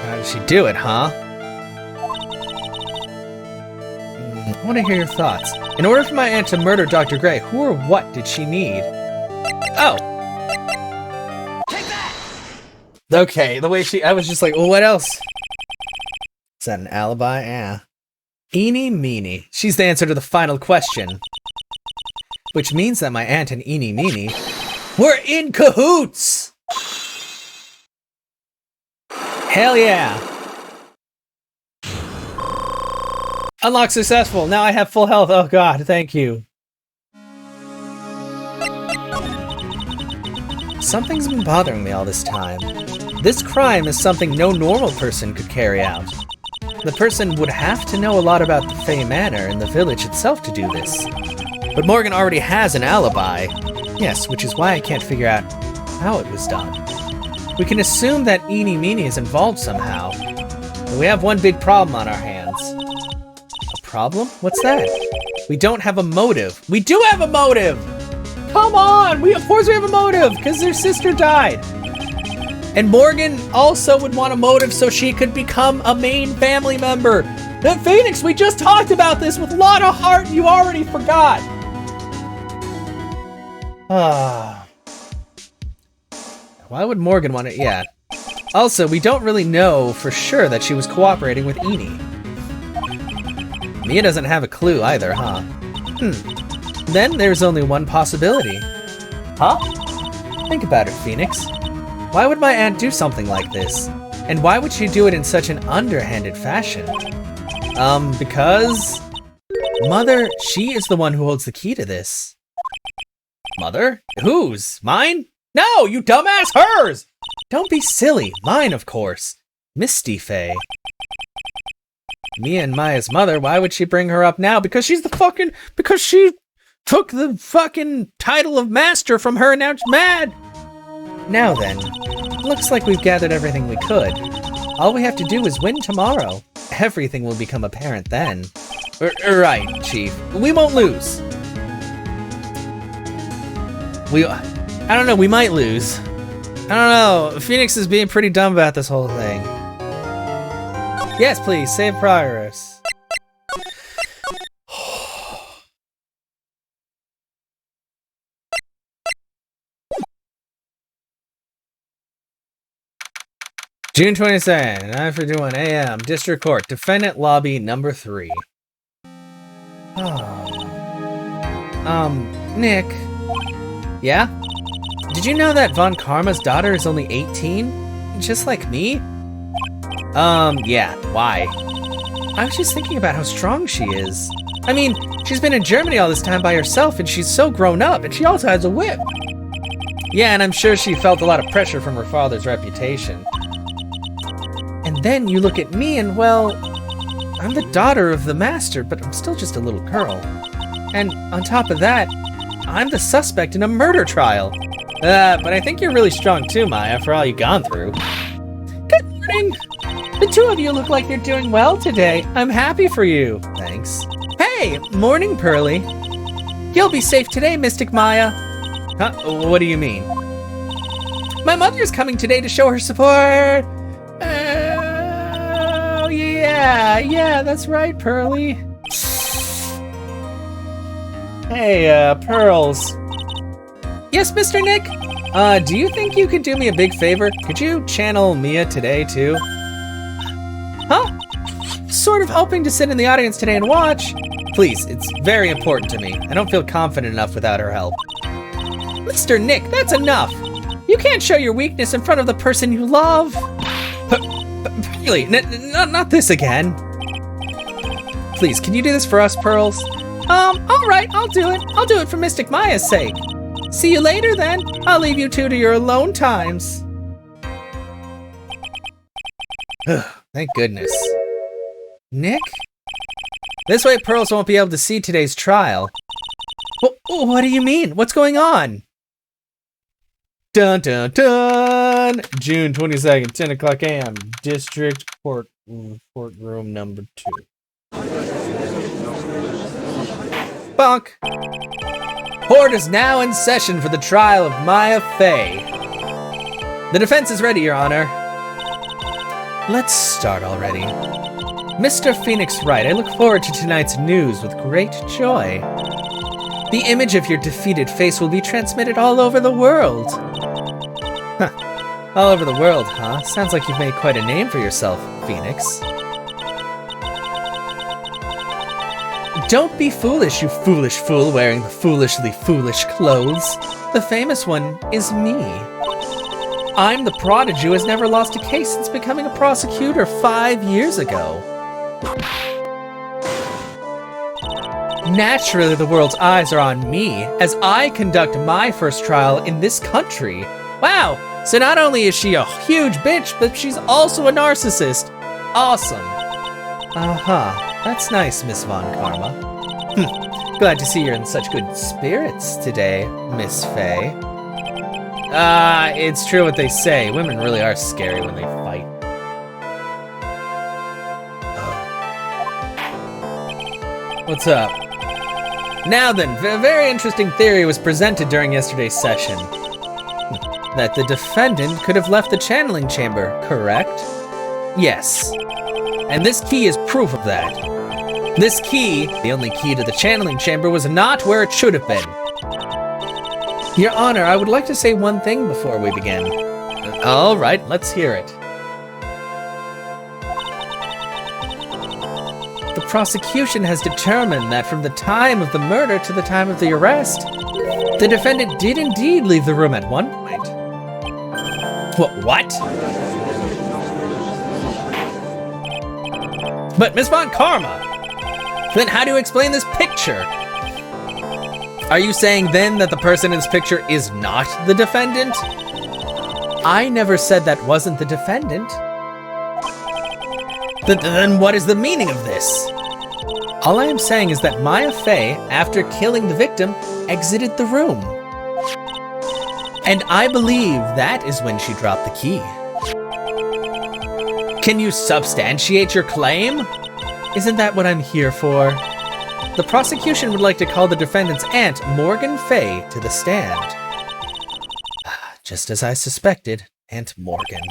How did she do it, huh? I want to hear your thoughts. In order for my aunt to murder Dr. Gray, who or what did she need? Oh! Take that! Okay, the way I was just like, well, what else? Is that an alibi? Yeah. Eeny meeny. She's the answer to the final question. Which means that my aunt and Eeny meeny were in cahoots! Hell yeah! Unlock successful. Now I have full health. Oh god, thank you. Something's been bothering me all this time. This crime is something no normal person could carry out. the person would have to know a lot about the Fey Manor and the village itself to do this. But Morgan already has an alibi. Yes, which is why I can't figure out how it was done. We can assume that Eenie Meenie is involved somehow. But we have one big problem on our hands. A problem? What's that? We don't have a motive. We do have a motive! Come on! Of course we have a motive! Because their sister died. And Morgan also would want a motive so she could become a main family member. And Phoenix, we just talked about this with a lot of heart and you already forgot. Why would Morgan want it? Yeah. Also, we don't really know for sure that she was cooperating with Eenie. Mia doesn't have a clue either, huh? Then there's only one possibility. Huh? Think about it, Phoenix. Why would my aunt do something like this? And why would she do it in such an underhanded fashion? Because... Mother, she is the one who holds the key to this. Mother? Whose? Mine? No, you dumbass, hers! Don't be silly. Mine, of course. Misty Faye. Mia and Maya's mother, why would she bring her up now? Because she's because she took the fucking title of master from her and now she's mad! Now then, looks like we've gathered everything we could. All we have to do is win tomorrow. Everything will become apparent then. Right, Chief. We won't lose. I don't know, we might lose. I don't know, Phoenix is being pretty dumb about this whole thing. Yes, please, save progress. June 22nd, 9:51 a.m. District Court, Defendant Lobby number 3. Nick. Yeah? Did you know that Von Karma's daughter is only 18? Just like me? Yeah, why? I was just thinking about how strong she is. I mean, she's been in Germany all this time by herself and she's so grown up and she also has a whip. Yeah, and I'm sure she felt a lot of pressure from her father's reputation. And then you look at me and, well, I'm the daughter of the master, but I'm still just a little girl. And on top of that, I'm the suspect in a murder trial. But I think you're really strong too, Maya, for all you've gone through. Good morning! The two of you look like you're doing well today. I'm happy for you. Thanks. Hey, morning, Pearly. You'll be safe today, Mystic Maya. Huh? What do you mean? My mother's coming today to show her support. Oh, yeah, that's right, Pearly. Hey, Pearls. Yes, Mr. Nick? Do you think you could do me a big favor? Could you channel Mia today, too? Huh? Sort of hoping to sit in the audience today and watch. Please, it's very important to me. I don't feel confident enough without her help. Mr. Nick, that's enough! You can't show your weakness in front of the person you love! Really, not this again. Please, can you do this for us, Pearls? Alright, I'll do it. I'll do it for Mystic Maya's sake. See you later, then. I'll leave you two to your alone times. Thank goodness. Nick? This way Pearls won't be able to see today's trial. What do you mean? What's going on? Dun dun dun! June 22nd, 10 o'clock a.m. District Courtroom number 2. Bonk! Court is now in session for the trial of Maya Fey. The defense is ready, Your Honor. Let's start already. Mr. Phoenix Wright, I look forward to tonight's news with great joy. The image of your defeated face will be transmitted all over the world. Huh. All over the world, huh? Sounds like you've made quite a name for yourself, Phoenix. Don't be foolish, you foolish fool wearing the foolishly foolish clothes. The famous one is me. I'm the prodigy who has never lost a case since becoming a prosecutor 5 years ago. Naturally, the world's eyes are on me as I conduct my first trial in this country. Wow, so not only is she a huge bitch, but she's also a narcissist. Awesome. Uh-huh. That's nice, Miss Von Karma. Glad to see you're in such good spirits today, Miss Faye. It's true what they say. Women really are scary when they fight. What's up? Now then, a very interesting theory was presented during yesterday's session. That the defendant could have left the channeling chamber, correct? Yes. And this key is proof of that. This key, the only key to the channeling chamber, was not where it should have been. Your Honor, I would like to say one thing before we begin. All right, let's hear it. The prosecution has determined that from the time of the murder to the time of the arrest, the defendant did indeed leave the room at one point. What? But Miss Von Karma, then how do you explain this picture? Are you saying then that the person in this picture is not the defendant? I never said that wasn't the defendant. Then what is the meaning of this? All I am saying is that Maya Fey, after killing the victim, exited the room. And I believe that is when she dropped the key. Can you substantiate your claim? Isn't that what I'm here for? The prosecution would like to call the defendant's aunt, Morgan Fey, to the stand. Just as I suspected, Aunt Morgan.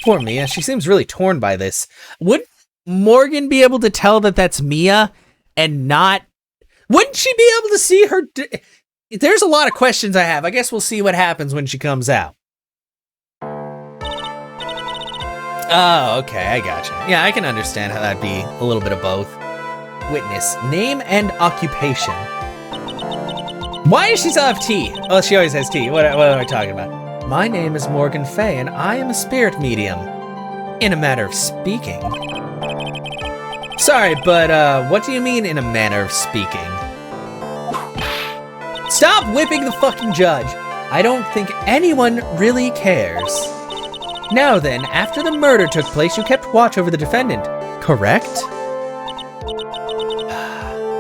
Poor Mia, she seems really torn by this. Would Morgan be able to tell that that's Mia and not... Wouldn't she be able to see her... There's a lot of questions I have. I guess we'll see what happens when she comes out. Oh, okay, I gotcha. Yeah, I can understand how that'd be a little bit of both. Witness, name and occupation. Why does she still have T? Oh, she always has T. What am I talking about? My name is Morgan Fey, and I am a spirit medium. In a matter of speaking. Sorry, but what do you mean in a manner of speaking? Stop whipping the fucking judge. I don't think anyone really cares. Now then, after the murder took place, you kept watch over the defendant, correct?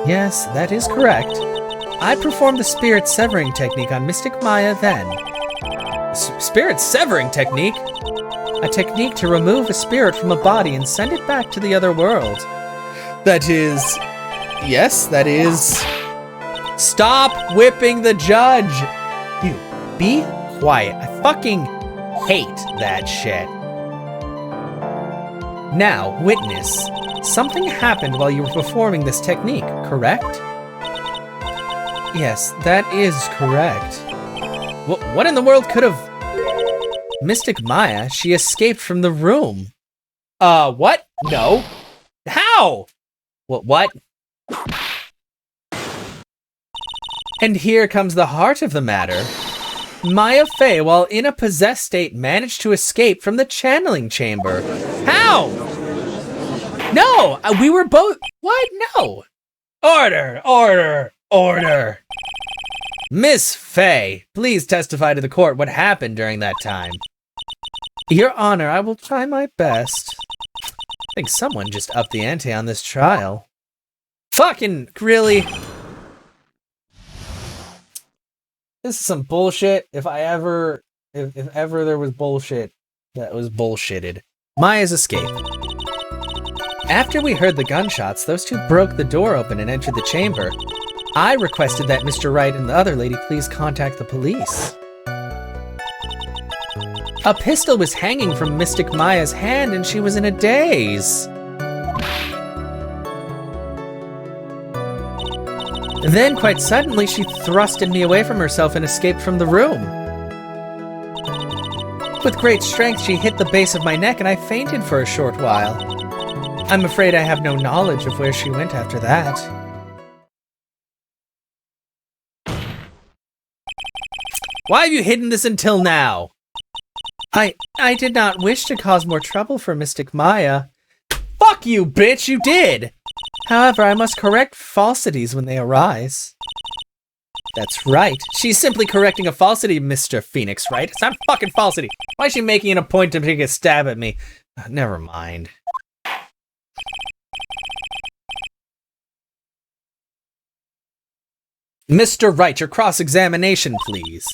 Yes, that is correct. I performed the spirit severing technique on Mystic Maya then. Spirit severing technique? A technique to remove a spirit from a body and send it back to the other world. That is... Yes, that is... Stop whipping the judge! You, be quiet. I fucking hate that shit. Now, witness. Something happened while you were performing this technique, correct? Yes, that is correct. What in the world could have... Mystic Maya, she escaped from the room. What? No. How? What? And here comes the heart of the matter. Maya Fey, while in a possessed state, managed to escape from the channeling chamber. How? No, we were both... What? No. Order. Miss Fey, please testify to the court what happened during that time. Your Honor, I will try my best. I think someone just upped the ante on this trial. Fucking, really? This is some bullshit. If ever there was bullshit, that was bullshitted. Maya's escape. After we heard the gunshots, those two broke the door open and entered the chamber. I requested that Mr. Wright and the other lady please contact the police. A pistol was hanging from Mystic Maya's hand and she was in a daze. Then, quite suddenly, she thrusted me away from herself and escaped from the room. With great strength, she hit the base of my neck and I fainted for a short while. I'm afraid I have no knowledge of where she went after that. Why have you hidden this until now? I did not wish to cause more trouble for Mystic Maya. Fuck you, bitch, you did! However, I must correct falsities when they arise. That's right. She's simply correcting a falsity, Mr. Phoenix, right? It's not a fucking falsity. Why is she making it a point to take a stab at me? Never mind. Mr. Wright, your cross-examination, please.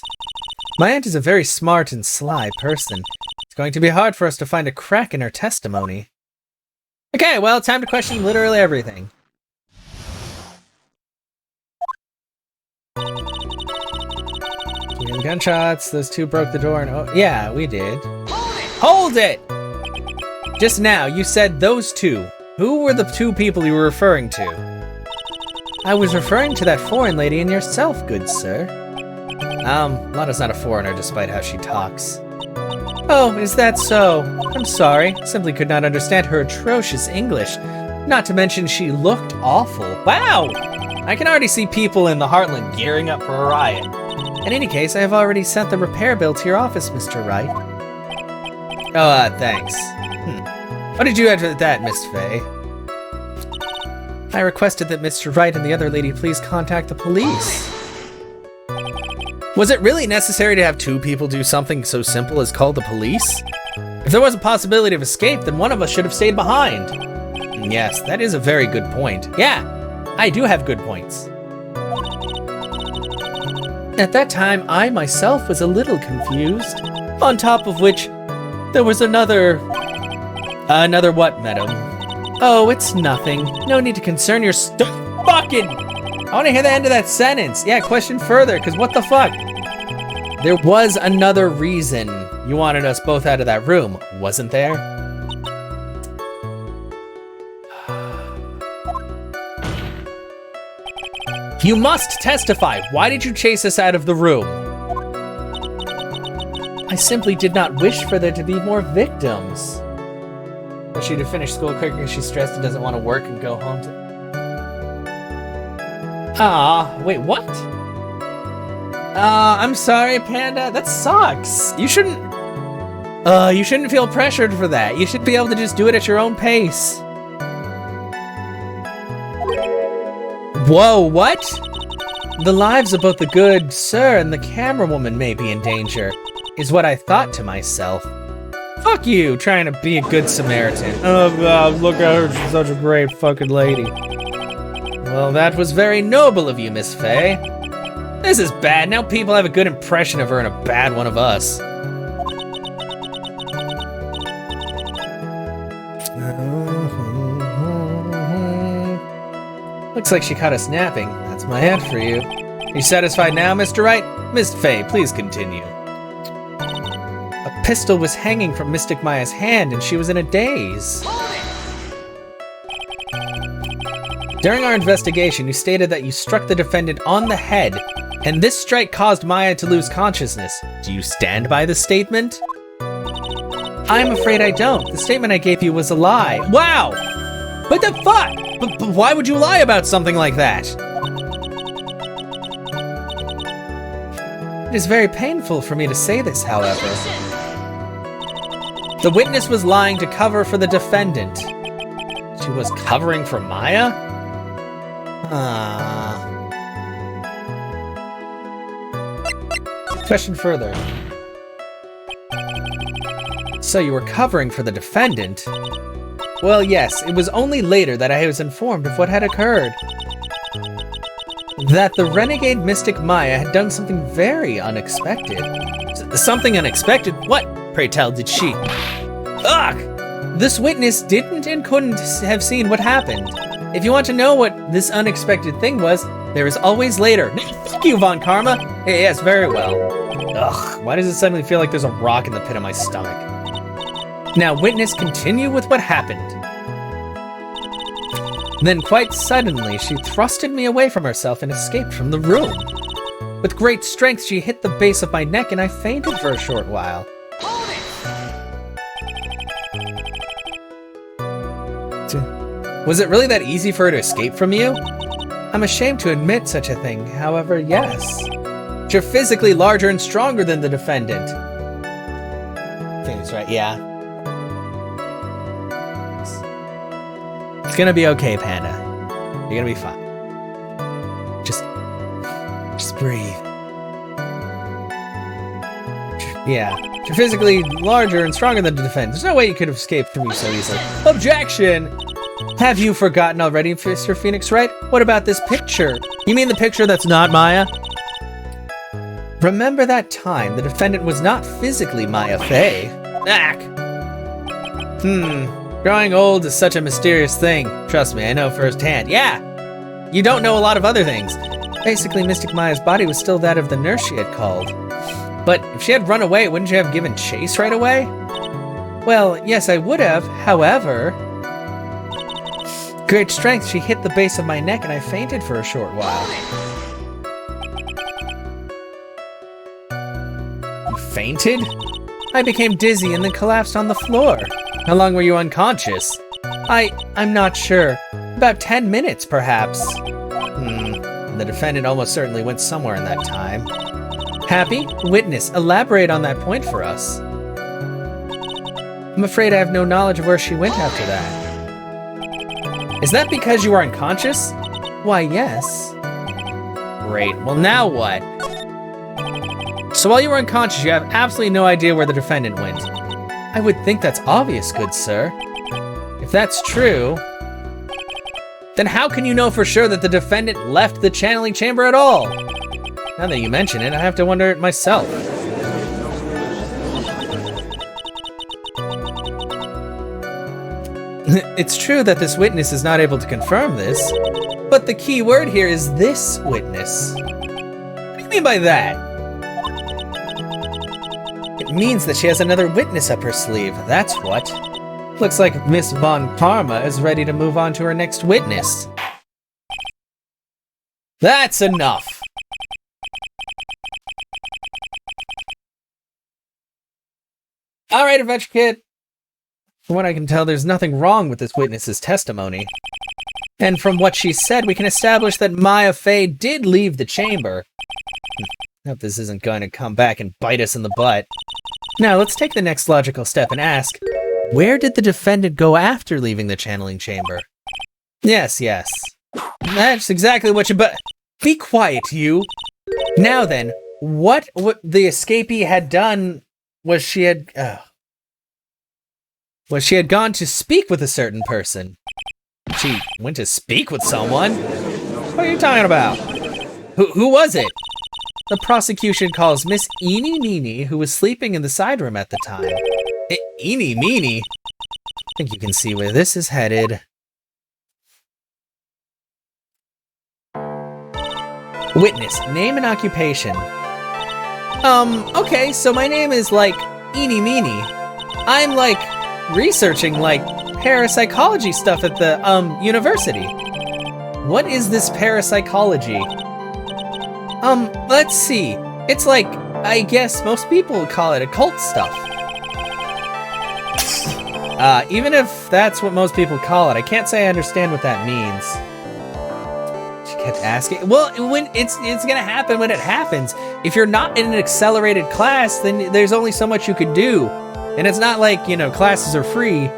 My aunt is a very smart and sly person. It's going to be hard for us to find a crack in her testimony. Okay, well, time to question literally everything. We hear the gunshots. Those two broke the door and... Oh, yeah, we did. Hold it! Just now, you said those two. Who were the two people you were referring to? I was referring to that foreign lady and yourself, good sir. Lotta's not a foreigner despite how she talks. Oh, is that so? I'm sorry. Simply could not understand her atrocious English. Not to mention she looked awful. Wow! I can already see people in the Heartland gearing up for a riot. In any case, I have already sent the repair bill to your office, Mr. Wright. Oh, thanks. What did you add to that, Miss Fay? I requested that Mr. Wright and the other lady please contact the police. Was it really necessary to have two people do something so simple as call the police? If there was a possibility of escape, then one of us should have stayed behind. Yes, that is a very good point. Yeah, I do have good points. At that time, I myself was a little confused. On top of which, there was another what, madam? Oh, it's nothing. No need to concern your fucking... I want to hear the end of that sentence. Yeah, question further, because what the fuck? There was another reason you wanted us both out of that room, wasn't there? You must testify. Why did you chase us out of the room? I simply did not wish for there to be more victims. Wish she to finish school quicker because she's stressed and doesn't want to work and go home to... Wait, what? I'm sorry, Panda. That sucks. You shouldn't feel pressured for that. You should be able to just do it at your own pace. Whoa, what? The lives of both the good sir and the camera woman may be in danger, is what I thought to myself. Fuck you, trying to be a good Samaritan. Oh god, look at her, she's such a great fucking lady. Well, that was very noble of you, Miss Fay. This is bad. Now people have a good impression of her and a bad one of us. Looks like she caught us napping. That's my aunt for you. Are you satisfied now, Mr. Wright? Miss Fay, please continue. A pistol was hanging from Mystic Maya's hand and she was in a daze. During our investigation, you stated that you struck the defendant on the head, and this strike caused Maya to lose consciousness. Do you stand by the statement? I'm afraid I don't. The statement I gave you was a lie. Wow! What the fuck? But why would you lie about something like that? It is very painful for me to say this, however. The witness was lying to cover for the defendant. She was covering for Maya? Question further. So you were covering for the defendant? Well, yes, it was only later that I was informed of what had occurred. That the renegade Mystic Maya had done something very unexpected. Something unexpected? What, pray tell, did she? Ugh! This witness didn't and couldn't have seen what happened. If you want to know what this unexpected thing was, there is always later. Thank you, Von Karma. Yes, very well. Ugh, why does it suddenly feel like there's a rock in the pit of my stomach? Now, witness, continue with what happened. Then, quite suddenly, she thrusted me away from herself and escaped from the room. With great strength, she hit the base of my neck and I fainted for a short while. Was it really that easy for her to escape from you? I'm ashamed to admit such a thing, however, yes. You're physically larger and stronger than the defendant. I think that's right, yeah. It's gonna be okay, Panda. You're gonna be fine. Just breathe. Yeah, you're physically larger and stronger than the defendant. There's no way you could have escaped from me so easily. Objection! Have you forgotten already, Mr. Phoenix Wright? What about this picture? You mean the picture that's not Maya? Remember that time the defendant was not physically Maya Fey? Ack! Growing old is such a mysterious thing. Trust me, I know firsthand. Yeah! You don't know a lot of other things. Basically, Mystic Maya's body was still that of the nurse she had called. But if she had run away, wouldn't you have given chase right away? Well, yes, I would have. However... Great strength, she hit the base of my neck and I fainted for a short while. You fainted? I became dizzy and then collapsed on the floor. How long were you unconscious? I'm not sure. About 10 minutes, perhaps. The defendant almost certainly went somewhere in that time. Happy? Witness, elaborate on that point for us. I'm afraid I have no knowledge of where she went after that. Is that because you were unconscious? Why, yes. Great, well now what? So while you were unconscious, you have absolutely no idea where the defendant went. I would think that's obvious, good sir. If that's true, then how can you know for sure that the defendant left the channeling chamber at all? Now that you mention it, I have to wonder it myself. It's true that this witness is not able to confirm this, but the key word here is this witness. What do you mean by that? It means that she has another witness up her sleeve, that's what. Looks like Miss Von Karma is ready to move on to her next witness. That's enough! Alright, Adventure Kid. From what I can tell, there's nothing wrong with this witness's testimony. And from what she said, we can establish that Maya Fey did leave the chamber. Hope this isn't going to come back and bite us in the butt. Now, let's take the next logical step and ask, where did the defendant go after leaving the channeling chamber? Yes. That's exactly what you be quiet, you! Now then, what the escapee had done was she had gone to speak with a certain person. She went to speak with someone? What are you talking about? Who was it? The prosecution calls Miss Eeny Meeny, who was sleeping in the side room at the time. Eeny Meeny? I think you can see where this is headed. Witness, name and occupation. Okay, so my name is, like, Eeny Meeny. I'm, like, researching, like, parapsychology stuff at the, university. What is this parapsychology? Let's see. It's like, I guess most people would call it occult stuff. Even if that's what most people call it, I can't say I understand what that means. She kept asking. Well, when it's gonna happen when it happens. If you're not in an accelerated class, then there's only so much you can do. And it's not like, you know, classes are free.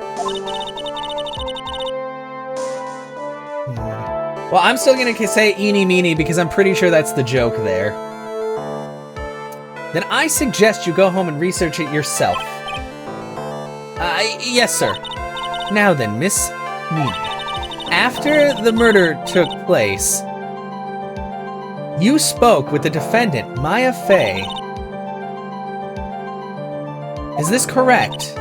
Well, I'm still gonna say eeny meeny because I'm pretty sure that's the joke there. Then I suggest you go home and research it yourself. Yes, sir. Now then, Miss Meeny. After the murder took place, you spoke with the defendant, Maya Fey. Is this correct?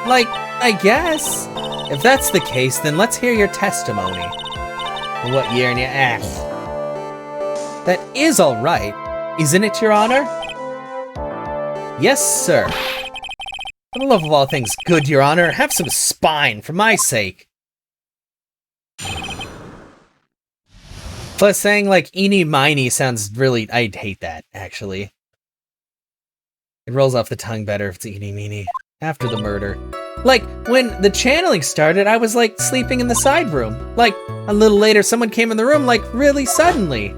Like, I guess. If that's the case, then let's hear your testimony. What year and you ask? That is all right, isn't it, Your Honor? Yes, sir. For the love of all things good, Your Honor, have some spine, for my sake. Plus, saying, like, eeny miny sounds really... I'd hate that, actually. It rolls off the tongue better if it's eeny meeny. After the murder. Like, when the channeling started, I was, like, sleeping in the side room. Like, a little later, someone came in the room, like, really suddenly.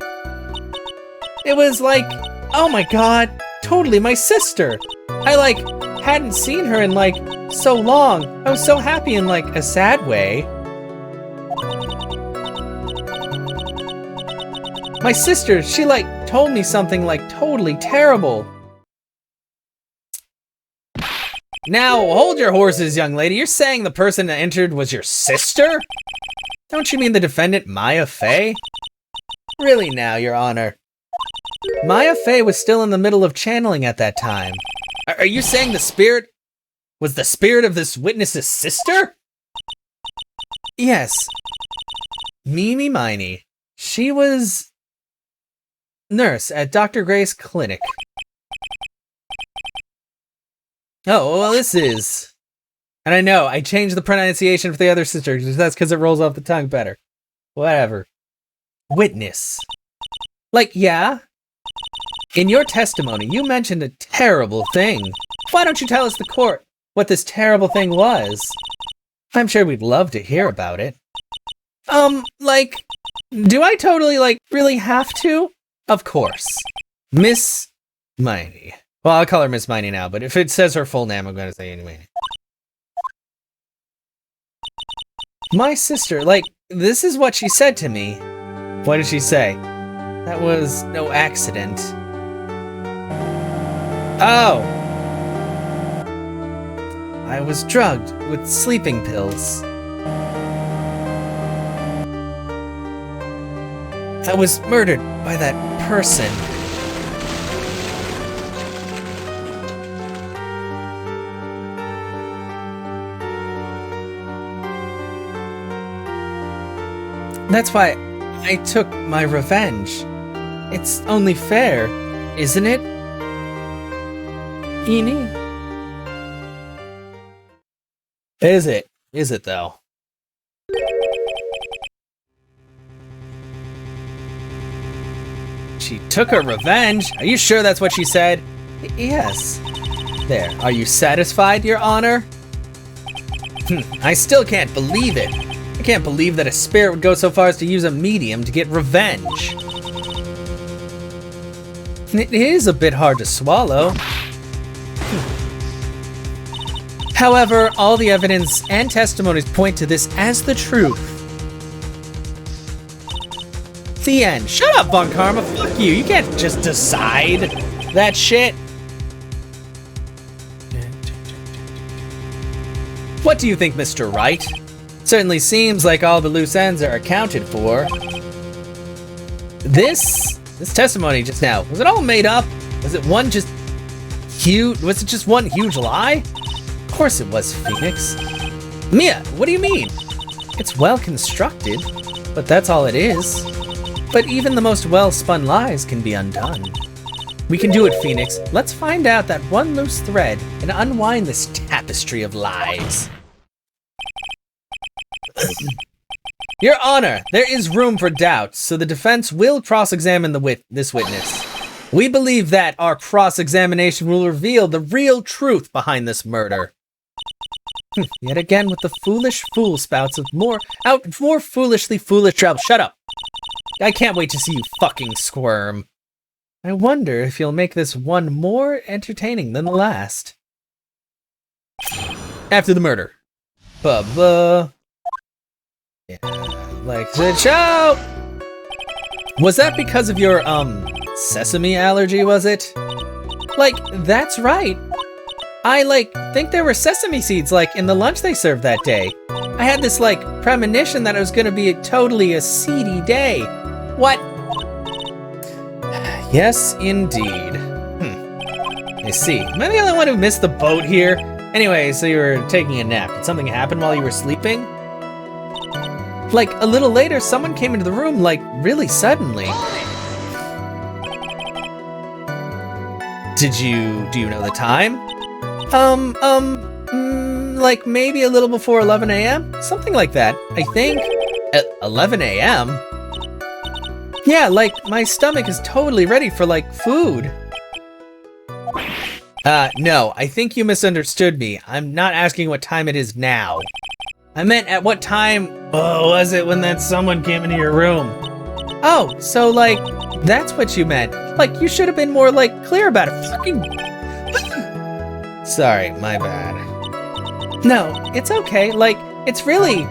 It was like, oh my god, totally my sister. I, like, hadn't seen her in, like, so long. I was so happy in, like, a sad way. My sister, she, like, told me something, like, totally terrible. Now, hold your horses, young lady. You're saying the person that entered was your sister? Don't you mean the defendant, Maya Fey? Really now, Your Honor. Maya Fey was still in the middle of channeling at that time. Are you saying the spirit was the spirit of this witness's sister? Yes. Mimi Miney. She was nurse at Dr. Gray's clinic. Oh, well, this is... And I know, I changed the pronunciation for the other sister, that's because it rolls off the tongue better. Whatever. Witness. Like, yeah? In your testimony, you mentioned a terrible thing. Why don't you tell us the court what this terrible thing was? I'm sure we'd love to hear about it. Like, do I totally, like, really have to? Of course. Miss Miney. Well, I'll call her Miss Miney now, but if it says her full name, I'm going to say anyway. My sister, like, this is what she said to me. What did she say? That was no accident. Oh! I was drugged with sleeping pills. I was murdered by that person. That's why I took my revenge. It's only fair, isn't it? Eenie? Is it? Is it though? She took her revenge? Are you sure that's what she said? Yes. There, are you satisfied, Your Honor? I still can't believe it. I can't believe that a spirit would go so far as to use a medium to get revenge. It is a bit hard to swallow. However, all the evidence and testimonies point to this as the truth. The end. Shut up, Von Karma. Fuck you. You can't just decide that shit. What do you think, Mr. Wright? Certainly seems like all the loose ends are accounted for. This testimony just now, was it all made up? Was it one just huge, was it just one huge lie? Of course it was, Phoenix. Mia, what do you mean? It's well constructed, but that's all it is. But even the most well-spun lies can be undone. We can do it, Phoenix. Let's find out that one loose thread and unwind this tapestry of lies. Your Honor, there is room for doubt, so the defense will cross-examine this witness. We believe that our cross-examination will reveal the real truth behind this murder. Yet again with the foolish fool spouts of more foolishly foolish trouble. Shut up. I can't wait to see you fucking squirm. I wonder if you'll make this one more entertaining than the last. After the murder. Bubba. Yeah, like the show! Was that because of your, sesame allergy, was it? Like, that's right. I, think there were sesame seeds, in the lunch they served that day. I had this, premonition that it was gonna be totally a seedy day. What? Yes, indeed. I see. Am I the only one who missed the boat here? Anyway, so you were taking a nap. Did something happen while you were sleeping? A little later, someone came into the room, really suddenly. Do you know the time? Maybe a little before 11 a.m.? Something like that, I think. 11 a.m.? Yeah, my stomach is totally ready for, food. No, I think you misunderstood me. I'm not asking what time it is now. I meant at what time was it when that someone came into your room? Oh, so that's what you meant. You should have been more clear about it. Fucking Sorry, my bad. No, it's okay. It's really...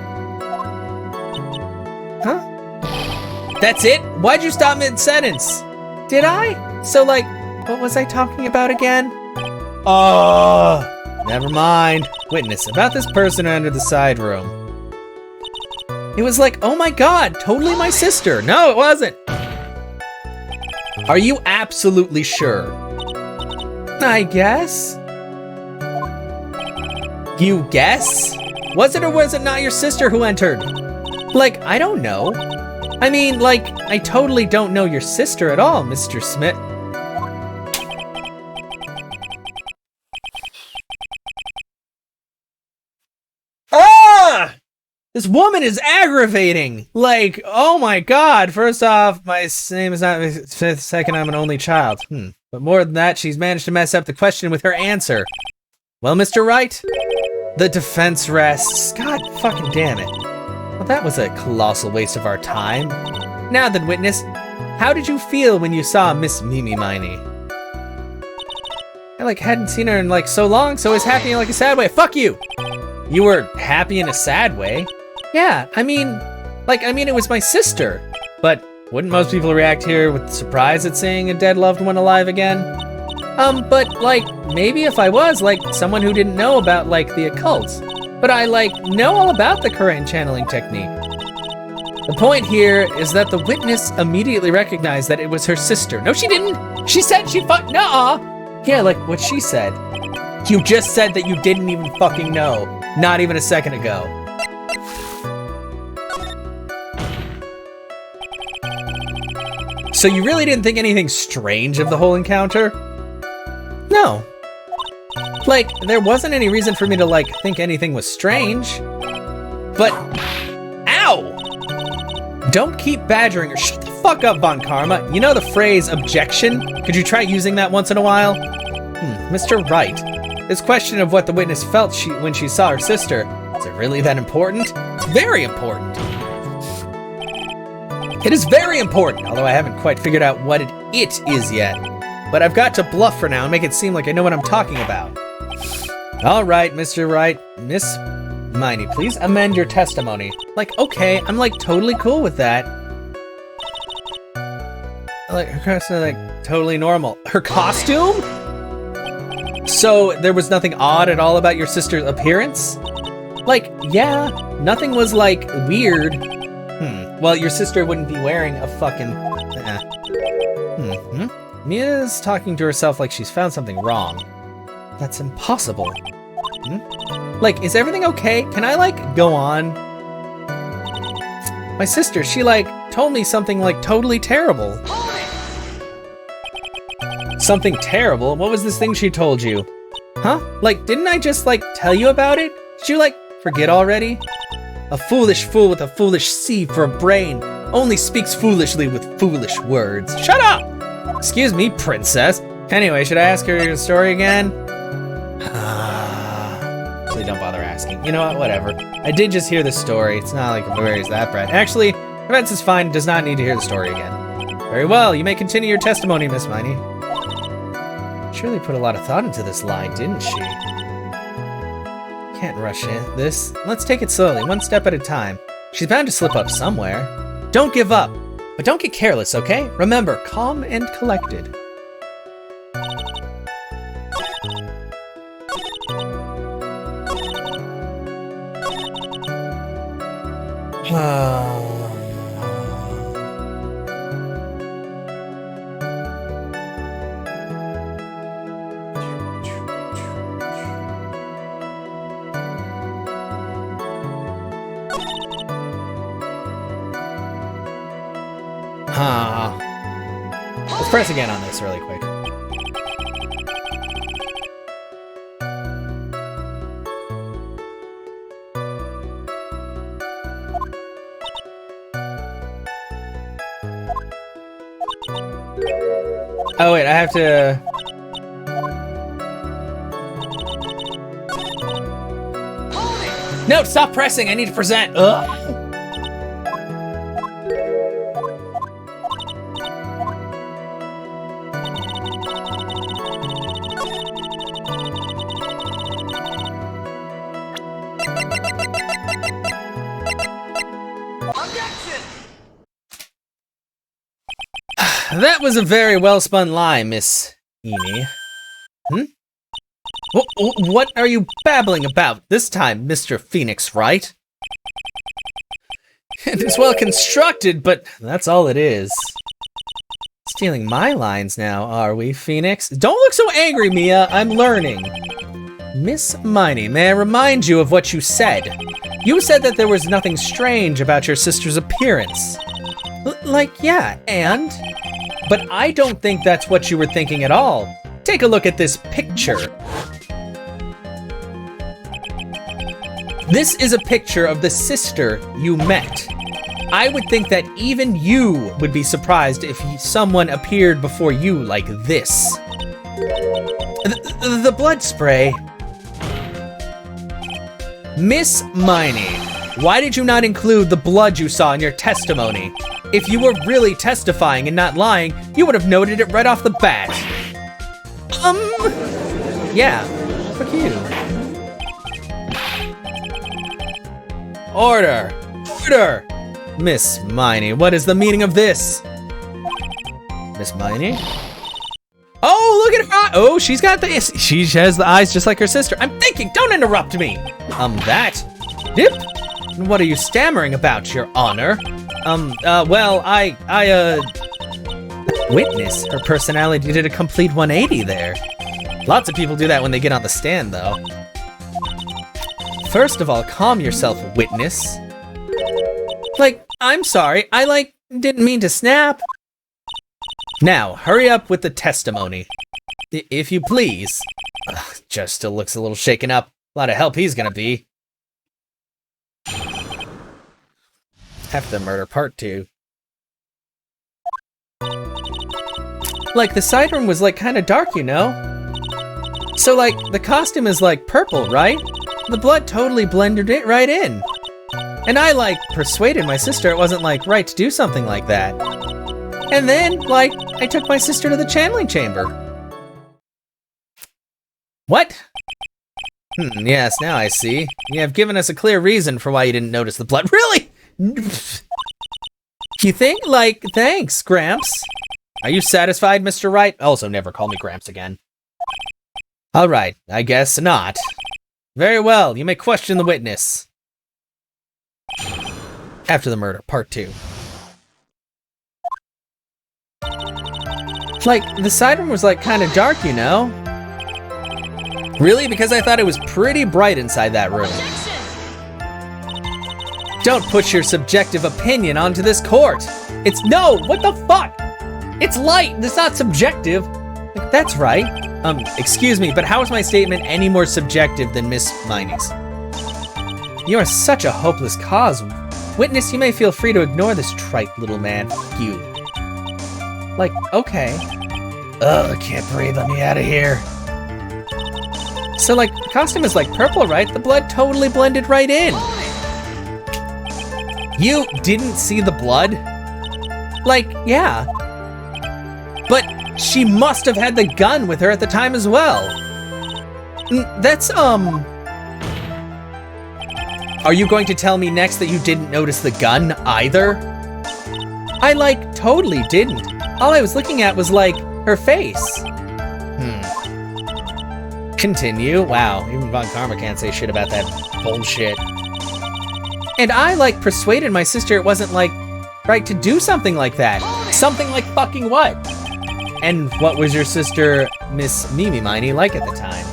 Huh? That's it? Why'd you stop mid-sentence? Did I? So what was I talking about again? Never mind. Witness, about this person who entered the side room. It was like, oh my god, totally my sister. No, it wasn't. Are you absolutely sure? I guess. You guess? Was it or was it not your sister who entered? Like, I don't know. I mean, like, I totally don't know your sister at all, Mr. Smith. Ah! This woman is aggravating. Like, oh my god. First off, my name is not Smith. Second, I'm an only child. But more than that, she's managed to mess up the question with her answer. Well, Mr. Wright, the defense rests. God fucking damn it. Well, that was a colossal waste of our time. Now then, witness, how did you feel when you saw Miss Mimi Miney? I hadn't seen her in so long, so I was happy in a sad way. Fuck you! You were happy in a sad way? Yeah, I mean, it was my sister. But wouldn't most people react here with surprise at seeing a dead loved one alive again? But maybe if I was, someone who didn't know about, the occult. But I, know all about the current channeling technique. The point here is that the witness immediately recognized that it was her sister. No, she didn't! She said she nuh-uh! Yeah, what she said. You just said that you didn't even fucking know. Not even a second ago. So you really didn't think anything strange of the whole encounter? No. There wasn't any reason for me to, think anything was strange. But, ow! Don't keep badgering her. Shut the fuck up, Von Karma. You know the phrase, objection? Could you try using that once in a while? Mr. Wright, this question of what the witness felt when she saw her sister, is it really that important? It's very important. It is very important, although I haven't quite figured out what it is yet. But I've got to bluff for now and make it seem like I know what I'm talking about. All right, Mr. Wright. Miss Miney, please amend your testimony. Okay, I'm totally cool with that. Her costume, totally normal. Her costume? So there was nothing odd at all about your sister's appearance? Yeah, nothing was weird. Well, your sister wouldn't be wearing a fucking... Mia's talking to herself like she's found something wrong. That's impossible. Is everything okay? Can I, go on? My sister, she, told me something, totally terrible. Something terrible? What was this thing she told you? Huh? Didn't I just, tell you about it? Did you, forget already? A foolish fool with a foolish seed for a brain only speaks foolishly with foolish words. Shut up! Excuse me, princess. Anyway, should I ask her your story again? Please don't bother asking. You know what? Whatever. I did just hear the story. It's not like it varies that bad. Actually, Events is fine. Does not need to hear the story again. Very well. You may continue your testimony, Miss Miney. Surely put a lot of thought into this lie, didn't she? Can't rush this. Let's take it slowly, one step at a time. She's bound to slip up somewhere. Don't give up, but don't get careless, okay? Remember, calm and collected. Let's press again on this really quick. Oh wait, I have to... No, stop pressing, I need to present. Ugh. That was a very well-spun lie, Miss Amy. What are you babbling about this time, Mr. Phoenix, right? It's well constructed, but that's all it is. Stealing my lines now, are we, Phoenix? Don't look so angry, Mia. I'm learning. Miss Miney, may I remind you of what you said? You said that there was nothing strange about your sister's appearance. Yeah, and? But I don't think that's what you were thinking at all. Take a look at this picture. This is a picture of the sister you met. I would think that even you would be surprised if someone appeared before you like this. The blood spray. Miss Miney, why did you not include the blood you saw in your testimony? If you were really testifying and not lying, you would have noted it right off the bat. Yeah, fuck you. Order! Order! Miss Miney, what is the meaning of this? Miss Miney? Oh, look at her! Oh, she has the eyes just like her sister. I'm thinking, don't interrupt me! That? Dip? What are you stammering about, Your Honor? Witness, her personality did a complete 180 there. Lots of people do that when they get on the stand, though. First of all, calm yourself, witness. I'm sorry, I, didn't mean to snap. Now, hurry up with the testimony. If you please. Judge still looks a little shaken up. A lot of help he's gonna be. After the murder, part 2. The side room was, kind of dark, you know? So, the costume is, purple, right? The blood totally blended it right in. And I, persuaded my sister it wasn't, right to do something like that. And then, I took my sister to the channeling chamber. What? Yes, now I see. You have given us a clear reason for why you didn't notice the blood. Really? You think? Thanks, Gramps. Are you satisfied, Mr. Wright? Also, never call me Gramps again. All right, I guess not. Very well, you may question the witness. After the murder, part 2. The side room was, kind of dark, you know? Really? Because I thought it was pretty bright inside that room. Don't push your subjective opinion onto this court. No, what the fuck? It's light, it's not subjective. That's right. Excuse me, but how is my statement any more subjective than Miss Miney's? You are such a hopeless cause. Witness, you may feel free to ignore this trite little man. Fuck you. Okay. Ugh, I can't breathe, let me out of here. So, the costume is, purple, right? The blood totally blended right in. You didn't see the blood? Yeah. But she must have had the gun with her at the time as well. That's, Are you going to tell me next that you didn't notice the gun either? I, totally didn't. All I was looking at was, her face. Continue. Wow, even Von Karma can't say shit about that bullshit. And I, persuaded my sister it wasn't, right to do something like that. Something like fucking what? And what was your sister, Miss Mimi Miney, like at the time?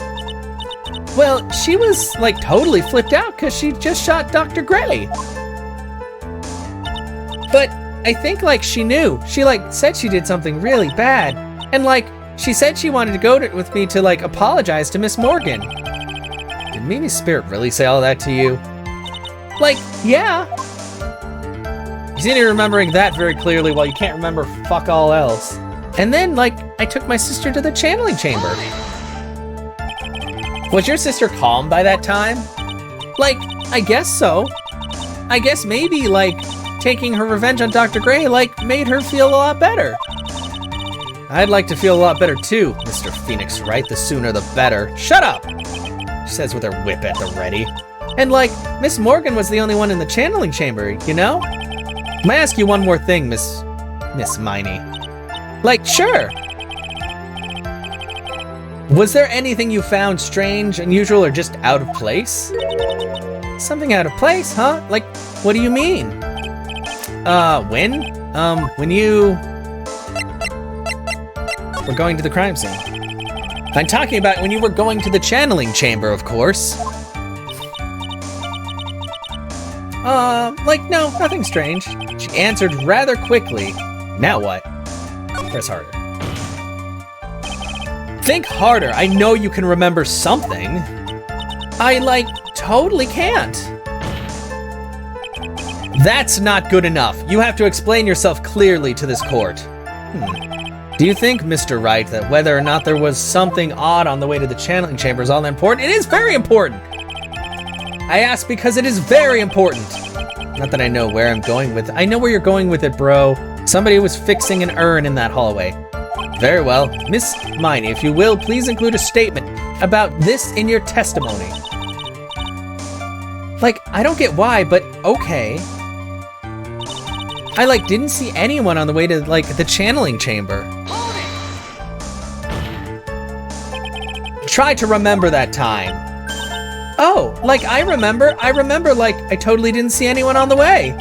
Well, she was, totally flipped out because she just shot Dr. Gray. But I think, she knew. She, said she did something really bad. And, she said she wanted to go with me to, apologize to Miss Morgan. Did Mimi's spirit really say all that to you? Yeah. You seem to be remembering that very clearly while you can't remember fuck all else. And then, I took my sister to the channeling chamber. Was your sister calm by that time? I guess so. I guess maybe, taking her revenge on Dr. Gray, made her feel a lot better. I'd like to feel a lot better too, Mr. Phoenix Wright. The sooner the better. Shut up! She says with her whip at the ready. And Miss Morgan was the only one in the channeling chamber, you know? May I ask you one more thing, Miss Miney? Sure. Was there anything you found strange, unusual, or just out of place? Something out of place, huh? Like, what do you mean? When you were going to the crime scene. I'm talking about when you were going to the channeling chamber, of course. No, nothing strange. She answered rather quickly. Now what? Press harder. Think harder. I know you can remember something. I, totally can't. That's not good enough. You have to explain yourself clearly to this court. Do you think, Mr. Wright, that whether or not there was something odd on the way to the channeling chamber is all that important? It is very important! I ask because it is very important. Not that I know where I'm going with it. I know where you're going with it, bro. Somebody was fixing an urn in that hallway. Very well. Miss Miney, if you will, please include a statement about this in your testimony. I don't get why, but okay. I, didn't see anyone on the way to, the channeling chamber. Try to remember that time. Oh, I remember, I totally didn't see anyone on the way.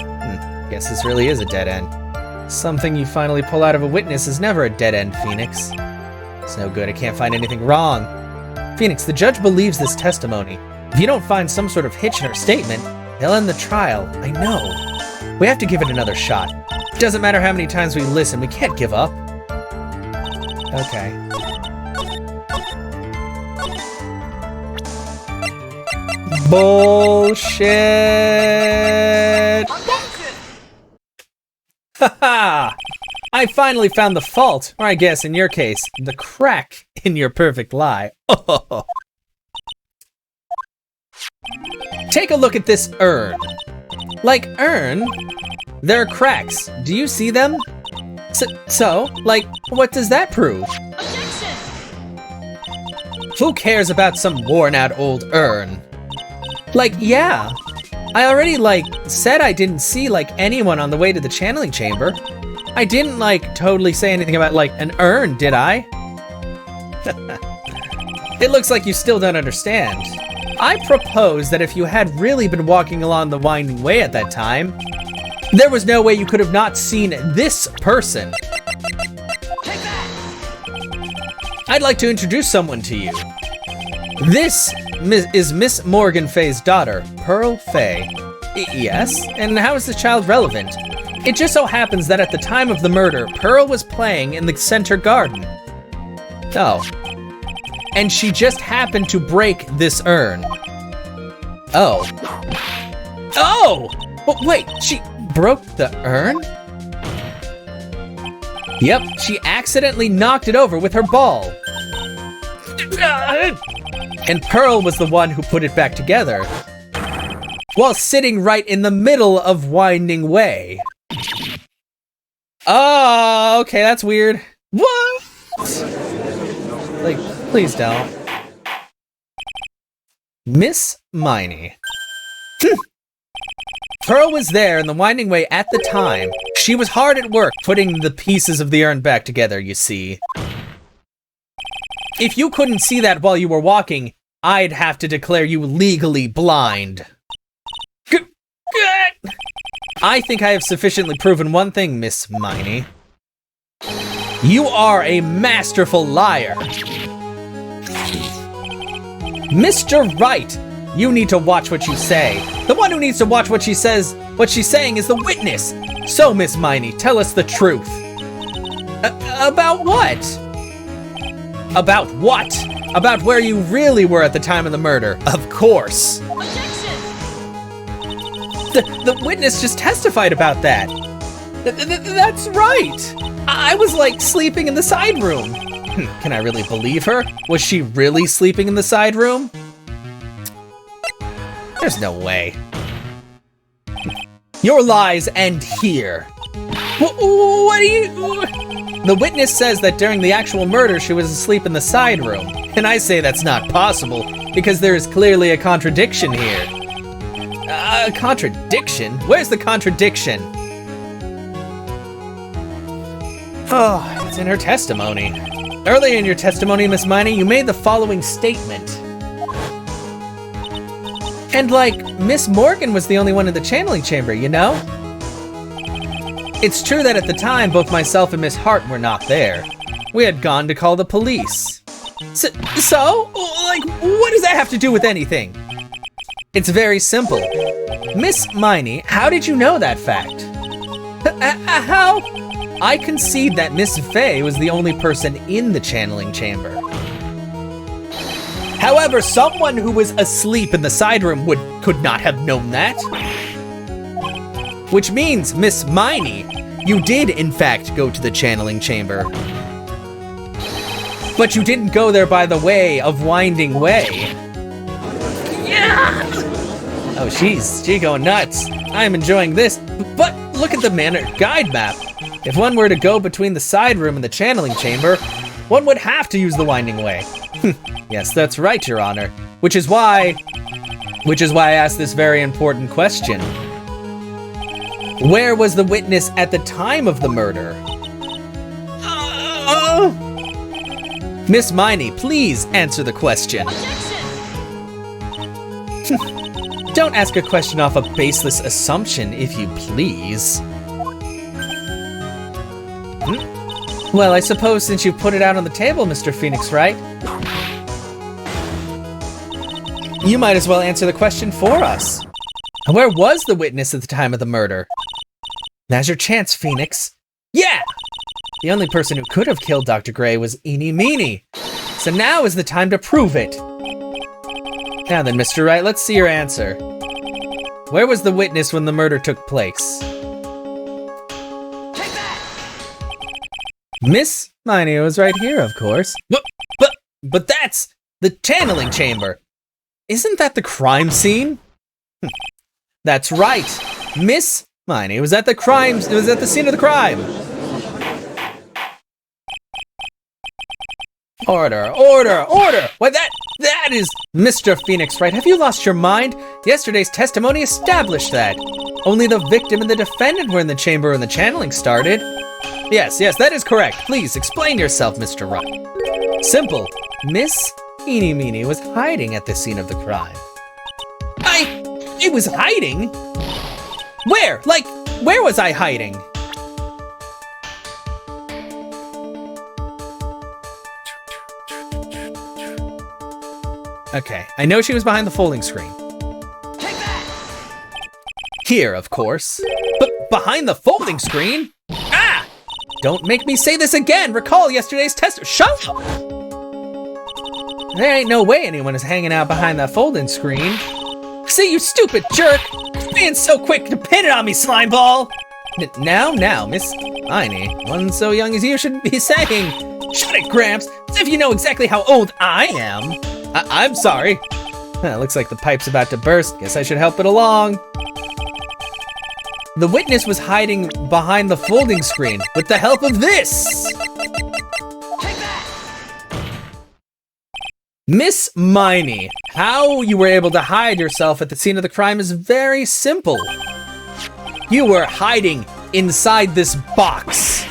Guess this really is a dead end. Something you finally pull out of a witness is never a dead end, Phoenix. It's no good, I can't find anything wrong. Phoenix, the judge believes this testimony. If you don't find some sort of hitch in her statement, they'll end the trial. I know. We have to give it another shot. It doesn't matter how many times we listen, we can't give up. Okay. Bullshit! Haha! I finally found the fault, or I guess in your case, the crack in your perfect lie. Oh. Take a look at this urn. Urn? There are cracks. Do you see them? So, what does that prove? Objection! Who cares about some worn-out old urn? Yeah. I already, said I didn't see, anyone on the way to the channeling chamber. I didn't, totally say anything about, an urn, did I? It looks like you still don't understand. I propose that if you had really been walking along the winding way at that time, there was no way you could have not seen this person. Take that! I'd like to introduce someone to you. This is Miss Morgan Fay's daughter, Pearl Fay. Yes? And how is this child relevant? It just so happens that at the time of the murder, Pearl was playing in the center garden. Oh. And she just happened to break this urn. Oh. Oh! But wait, she broke the urn? Yep, she accidentally knocked it over with her ball. And Pearl was the one who put it back together, while sitting right in the middle of Winding Way. Oh, okay, that's weird. What? Please don't. Miss Miney. Pearl was there in the Winding Way at the time. She was hard at work putting the pieces of the urn back together, you see. If you couldn't see that while you were walking, I'd have to declare you legally blind. I think I have sufficiently proven one thing, Miss Miney. You are a masterful liar. Mr. Wright, you need to watch what you say. The one who needs to watch what she says, what she's saying is the witness. So, Miss Miney, tell us the truth. About what? About what? About where you really were at the time of the murder, of course. Objection! The witness just testified about that. That's right. I was sleeping in the side room. Can I really believe her? Was she really sleeping in the side room? There's no way. Your lies end here. What do you... The witness says that during the actual murder, she was asleep in the side room. And I say that's not possible, because there is clearly a contradiction here. A contradiction? Where's the contradiction? Oh, it's in her testimony. Earlier in your testimony, Miss Miney, you made the following statement. And like, Miss Morgan was the only one in the channeling chamber, you know? It's true that at the time, both myself and Miss Hart were not there. We had gone to call the police. So, like, what does that have to do with anything? It's very simple. Miss Miney, how did you know that fact? How? I concede that Miss Fay was the only person in the channeling chamber. However, someone who was asleep in the side room could not have known that. Which means, Miss Miney, you did in fact go to the channeling chamber. But you didn't go there by the way of winding way. Yeah! Oh, she's going nuts. I'm enjoying this, but look at the manor guide map. If one were to go between the side room and the channeling chamber, one would have to use the winding way. Yes, that's right, Your Honor. Which is why I asked this very important question. Where was the witness at the time of the murder? Miss Miney, please answer the question. Don't ask a question off a baseless assumption, if you please. Well, I suppose since you put it out on the table, Mr. Phoenix, right? You might as well answer the question for us. Where was the witness at the time of the murder? Now's your chance, Phoenix. Yeah! The only person who could have killed Dr. Gray was Eeny Meeny. So now is the time to prove it. Now then, Mr. Wright, let's see your answer. Where was the witness when the murder took place? Take that! Miss Miney was right here, of course. But that's the channeling chamber. Isn't that the crime scene? That's right. Miss Miney was at the scene of the crime. Order, order, order! Why, that is Mr. Phoenix, right? Have you lost your mind? Yesterday's testimony established that. Only the victim and the defendant were in the chamber when the channeling started. Yes, that is correct. Please explain yourself, Mr. Wright. Simple. Miss Eeny Meeny was hiding at the scene of the crime. It was hiding? Where? Like, where was I hiding? Okay, I know she was behind the folding screen. Take that! Here, of course. But behind the folding screen? Ah! Don't make me say this again! Recall yesterday's test. Shut up! There ain't no way anyone is hanging out behind that folding screen. See, you stupid jerk! Being so quick to pin it on me, slimeball! Now, Miss Miney, one so young as you should be saying, shut it, Gramps, as if you know exactly how old I am. I'm sorry. Looks like the pipe's about to burst. Guess I should help it along. The witness was hiding behind the folding screen with the help of this. Take that! Miss Miney, how you were able to hide yourself at the scene of the crime is very simple. You were hiding inside this box.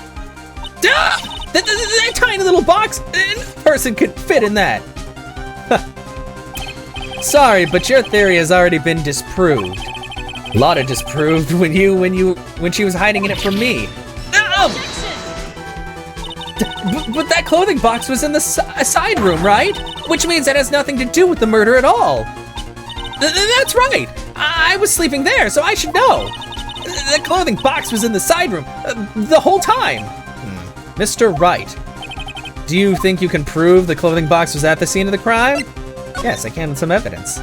That tiny little box, no person could fit in that. Sorry, but your theory has already been disproved. A lot of disproved when she was hiding in it from me. But that clothing box was in the side room, right? Which means that has nothing to do with the murder at all. That's right. I was sleeping there, so I should know. The clothing box was in the side room the whole time. Mr. Wright, do you think you can prove the clothing box was at the scene of the crime? Yes, I can with some evidence.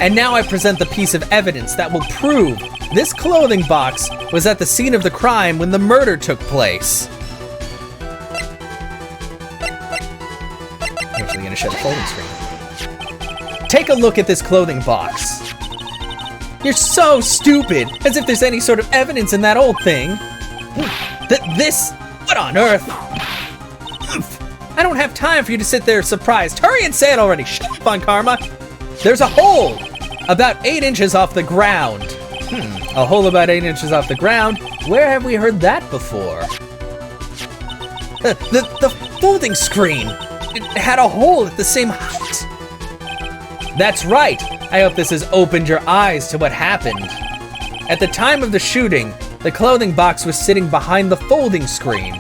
And now I present the piece of evidence that will prove this clothing box was at the scene of the crime when the murder took place. I'm actually gonna show the folding screen. Take a look at this clothing box. You're so stupid, as if there's any sort of evidence in that old thing. What on earth? I don't have time for you to sit there surprised. Hurry and say it already. Shut up on Karma. There's a hole about 8 inches off the ground. A hole about 8 inches off the ground? Where have we heard that before? The folding screen! It had a hole at the same height! That's right! I hope this has opened your eyes to what happened. At the time of the shooting, the clothing box was sitting behind the folding screen,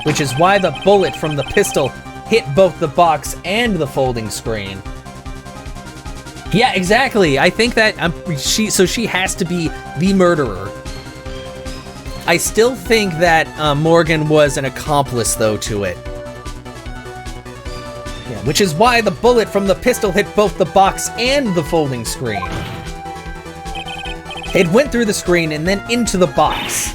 which is why the bullet from the pistol hit both the box and the folding screen. Yeah, exactly. I think that she has to be the murderer. I still think that Morgan was an accomplice, though, to it. Yeah, which is why the bullet from the pistol hit both the box and the folding screen. It went through the screen and then into the box.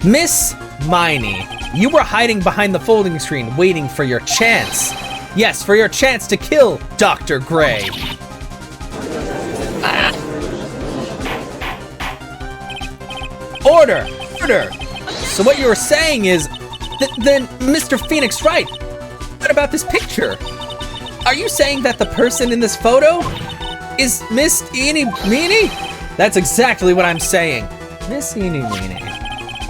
Miss Miney, you were hiding behind the folding screen waiting for your chance. Yes, for your chance to kill Dr. Gray. Order! Order! So what you were saying is, then Mr. Phoenix right. What about this picture? Are you saying that the person in this photo is Miss Eeny Meeny? That's exactly what I'm saying. Miss Eeny Meeny.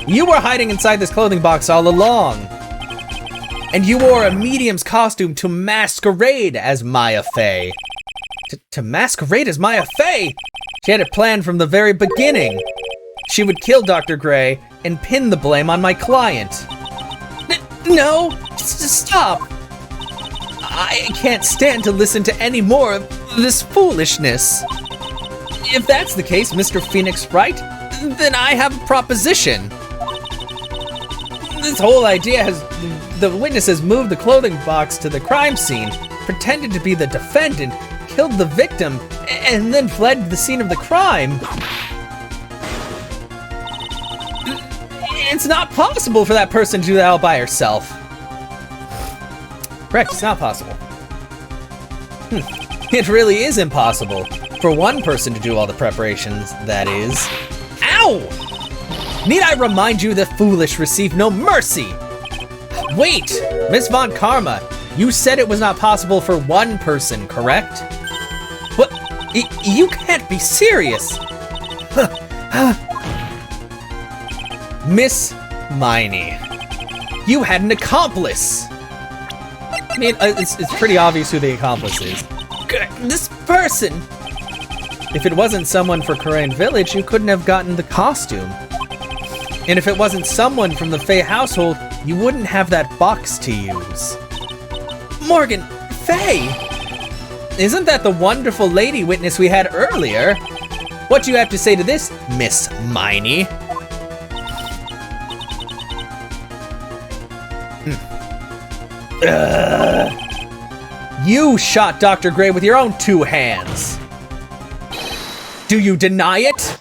You were hiding inside this clothing box all along. And you wore a medium's costume to masquerade as Maya Fey. To masquerade as Maya Fey? She had it planned from the very beginning. She would kill Dr. Gray and pin the blame on my client. No, stop. I can't stand to listen to any more of this foolishness. If that's the case, Mr. Phoenix Wright, then I have a proposition. This whole idea has... The witness has moved the clothing box to the crime scene, pretended to be the defendant, killed the victim, and then fled the scene of the crime. It's not possible for that person to do that all by herself. Correct, it's not possible. It really is impossible for one person to do all the preparations, that is. Ow! Need I remind you that foolish receive no mercy? Wait, Miss Von Karma, you said it was not possible for one person, correct? What? You can't be serious. Miss Miney, you had an accomplice. I mean, it's pretty obvious who the accomplice is. This person. If it wasn't someone for Corain Village, you couldn't have gotten the costume. And if it wasn't someone from the Fey household, you wouldn't have that box to use. Morgan, Fey! Isn't that the wonderful lady witness we had earlier? What do you have to say to this, Miss Miney? You shot Dr. Gray with your own 2 hands. Do you deny it?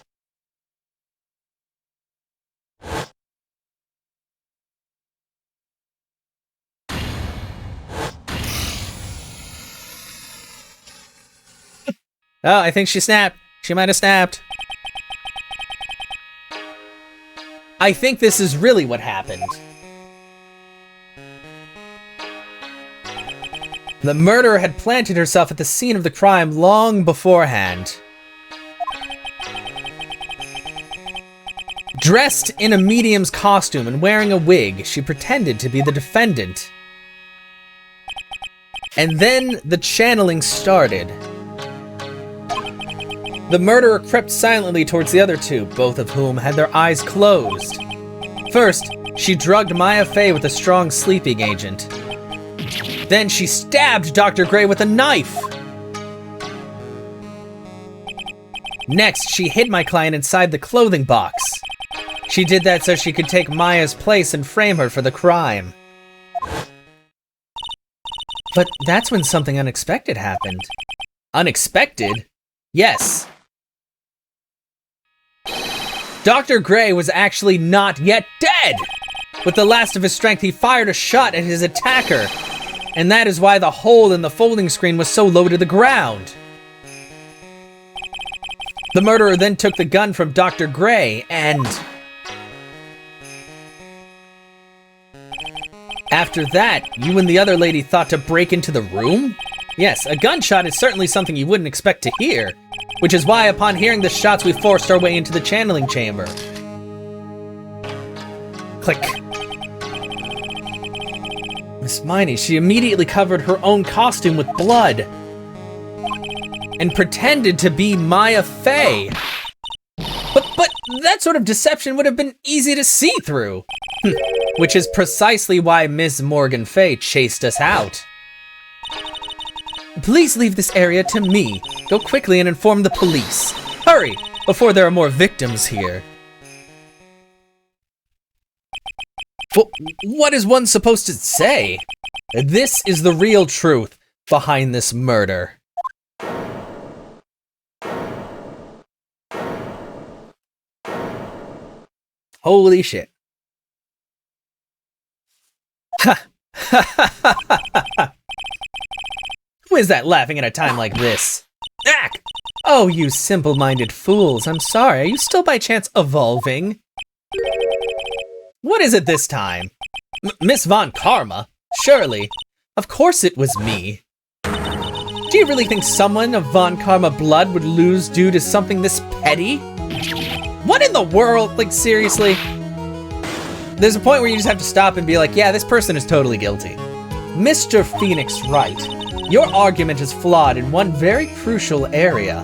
Oh, I think she snapped. She might have snapped. I think this is really what happened. The murderer had planted herself at the scene of the crime long beforehand. Dressed in a medium's costume and wearing a wig, she pretended to be the defendant. And then the channeling started. The murderer crept silently towards the other 2, both of whom had their eyes closed. First, she drugged Maya Fey with a strong sleeping agent. Then she stabbed Dr. Gray with a knife. Next, she hid my client inside the clothing box. She did that so she could take Maya's place and frame her for the crime. But that's when something unexpected happened. Unexpected? Yes. Dr. Gray was actually not yet dead! With the last of his strength, he fired a shot at his attacker. And that is why the hole in the folding screen was so low to the ground. The murderer then took the gun from Dr. Gray and... After that, you and the other lady thought to break into the room? Yes, a gunshot is certainly something you wouldn't expect to hear, which is why upon hearing the shots we forced our way into the channeling chamber. Click. Miss Miney, she immediately covered her own costume with blood and pretended to be Maya Fey. But that sort of deception would have been easy to see through. Which is precisely why Miss Morgan Fey chased us out. Please leave this area to me. Go quickly and inform the police. Hurry, before there are more victims here. What is one supposed to say? This is the real truth behind this murder. Holy shit. Ha! Who is that laughing at a time like this? Ack! Oh, you simple-minded fools. I'm sorry. Are you still by chance evolving? What is it this time? Miss Von Karma? Surely. Of course it was me. Do you really think someone of Von Karma blood would lose due to something this petty? What in the world? Like, seriously? There's a point where you just have to stop and be like, yeah, this person is totally guilty. Mr. Phoenix Wright, your argument is flawed in one very crucial area.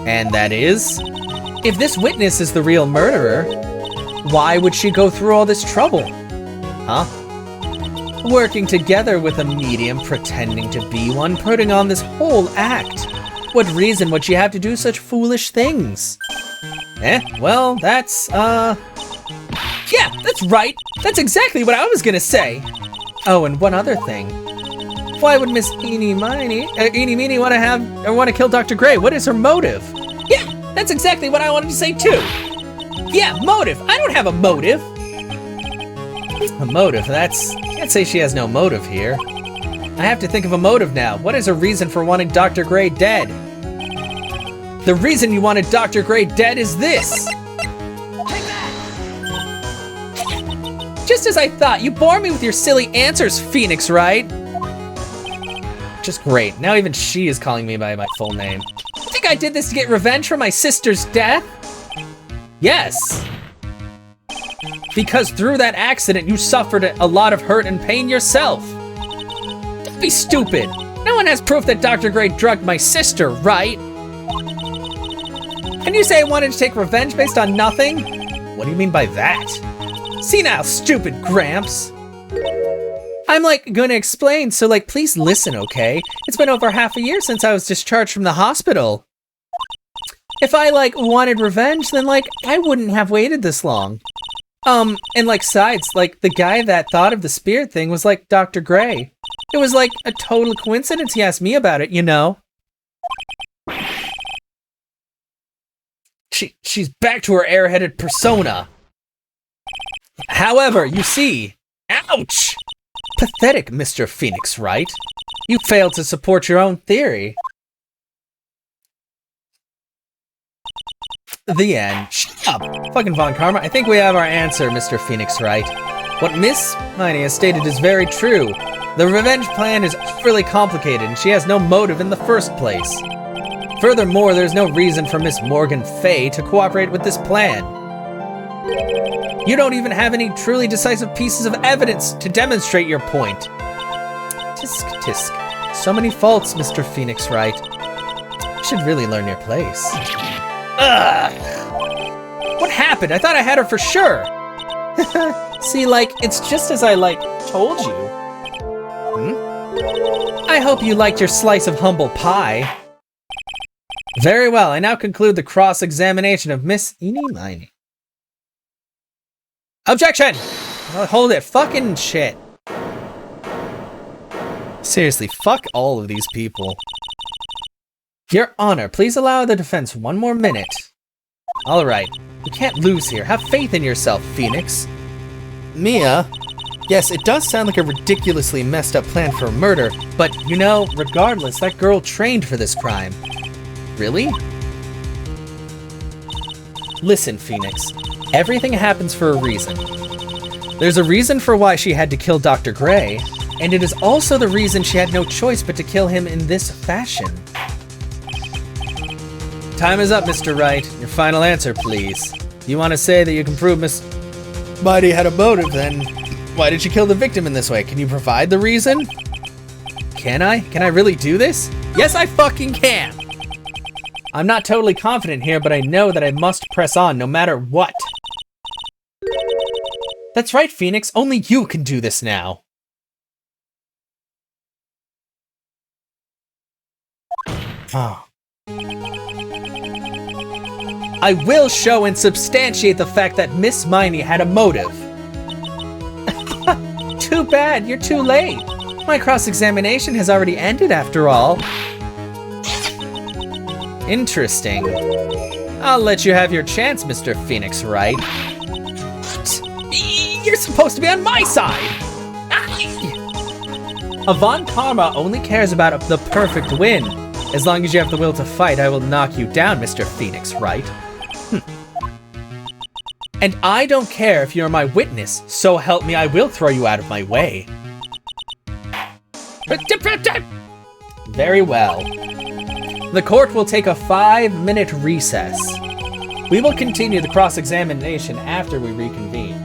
And that is, if this witness is the real murderer, why would she go through all this trouble? Huh? Working together with a medium, pretending to be one, putting on this whole act. What reason would she have to do such foolish things? Well, that's, yeah, that's right. That's exactly what I was gonna say. Oh, and one other thing. Why would Miss Eenie Meenie want to kill Dr. Gray? What is her motive? Yeah, that's exactly what I wanted to say too. Yeah, motive. I don't have a motive. A motive, can't say she has no motive here. I have to think of a motive now. What is her reason for wanting Dr. Gray dead? The reason you wanted Dr. Gray dead is this. Just as I thought, you bore me with your silly answers, Phoenix Wright. Just great. Now even she is calling me by my full name. You think I did this to get revenge for my sister's death? Yes. Because through that accident, you suffered a lot of hurt and pain yourself. Don't be stupid. No one has proof that Dr. Gray drugged my sister, right? Can you say I wanted to take revenge based on nothing? What do you mean by that? See now, stupid Gramps. I'm gonna explain, so please listen, okay? It's been over half a year since I was discharged from the hospital. If I wanted revenge, then I wouldn't have waited this long. And sides, the guy that thought of the spirit thing was Dr. Gray. It was a total coincidence he asked me about it, you know? She's back to her airheaded persona. However, you see, ouch! Pathetic, Mr. Phoenix Wright. You failed to support your own theory. The end. Shut up! Fucking Von Karma, I think we have our answer, Mr. Phoenix Wright. What Miss Miney has stated is very true. The revenge plan is overly complicated and she has no motive in the first place. Furthermore, there's no reason for Miss Morgan Fey to cooperate with this plan. You don't even have any truly decisive pieces of evidence to demonstrate your point. Tisk, tisk. So many faults, Mr. Phoenix Wright. You should really learn your place. Ugh! What happened? I thought I had her for sure. See, it's just as I, told you. I hope you liked your slice of humble pie. Very well, I now conclude the cross-examination of Miss Eenie Meenie. Objection! Oh, hold it, fucking shit. Seriously, fuck all of these people. Your Honor, please allow the defense one more minute. Alright, you can't lose here. Have faith in yourself, Phoenix. Mia? Yes, it does sound like a ridiculously messed up plan for a murder, but, regardless, that girl trained for this crime. Really? Listen, Phoenix. Everything happens for a reason. There's a reason for why she had to kill Dr. Gray, and it is also the reason she had no choice but to kill him in this fashion. Time is up, Mr. Wright. Your final answer, please. You want to say that you can prove Miss Mighty had a motive, then Why did you kill the victim in this way? Can you provide the reason? Can I? Can I really do this? Yes, I fucking can! I'm not totally confident here, but I know that I must press on no matter what. That's right, Phoenix. Only you can do this now. Oh. I will show and substantiate the fact that Miss Miney had a motive. Too bad, you're too late. My cross-examination has already ended after all. Interesting. I'll let you have your chance, Mr. Phoenix Wright. You're supposed to be on my side! Avant Karma only cares about the perfect win. As long as you have the will to fight, I will knock you down, Mr. Phoenix Wright. And I don't care if you're my witness, so help me, I will throw you out of my way. Very well. The court will take a 5-minute recess. We will continue the cross-examination after we reconvene.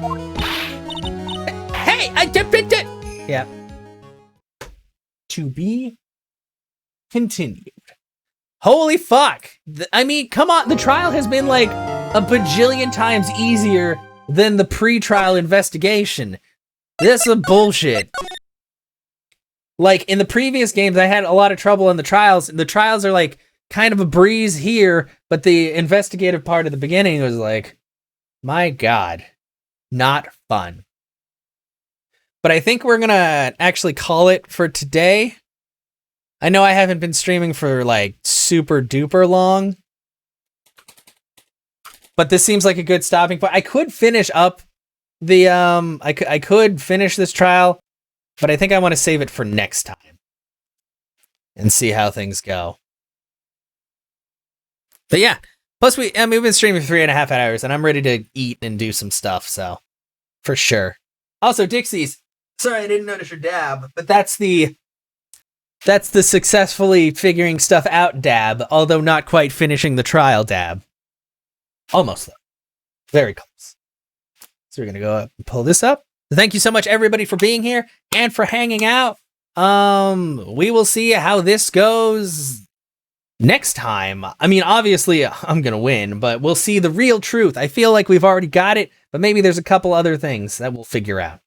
Hey, I did it! Yeah. To be continued. Holy fuck! I mean, come on, the trial has been like a bajillion times easier than the pre-trial investigation. This is bullshit. Like, in the previous games, I had a lot of trouble in the trials. The trials are like kind of a breeze here, but the investigative part of the beginning was like, my God, not fun. But I think we're gonna actually call it for today. I know I haven't been streaming for like super duper long, but this seems like a good stopping point. I could finish up the I could finish this trial, but I think I want to save it for next time and see how things go. But yeah, plus we've been streaming for 3.5 hours, and I'm ready to eat and do some stuff. So for sure. Also, Dixie's. Sorry, I didn't notice your dab, but that's the successfully figuring stuff out dab, although not quite finishing the trial dab. Almost though. Very close. So we're gonna go up and pull this up. Thank you so much, everybody, for being here and for hanging out. We will see how this goes next time. I mean, obviously, I'm gonna win, but we'll see the real truth. I feel like we've already got it, but maybe there's a couple other things that we'll figure out.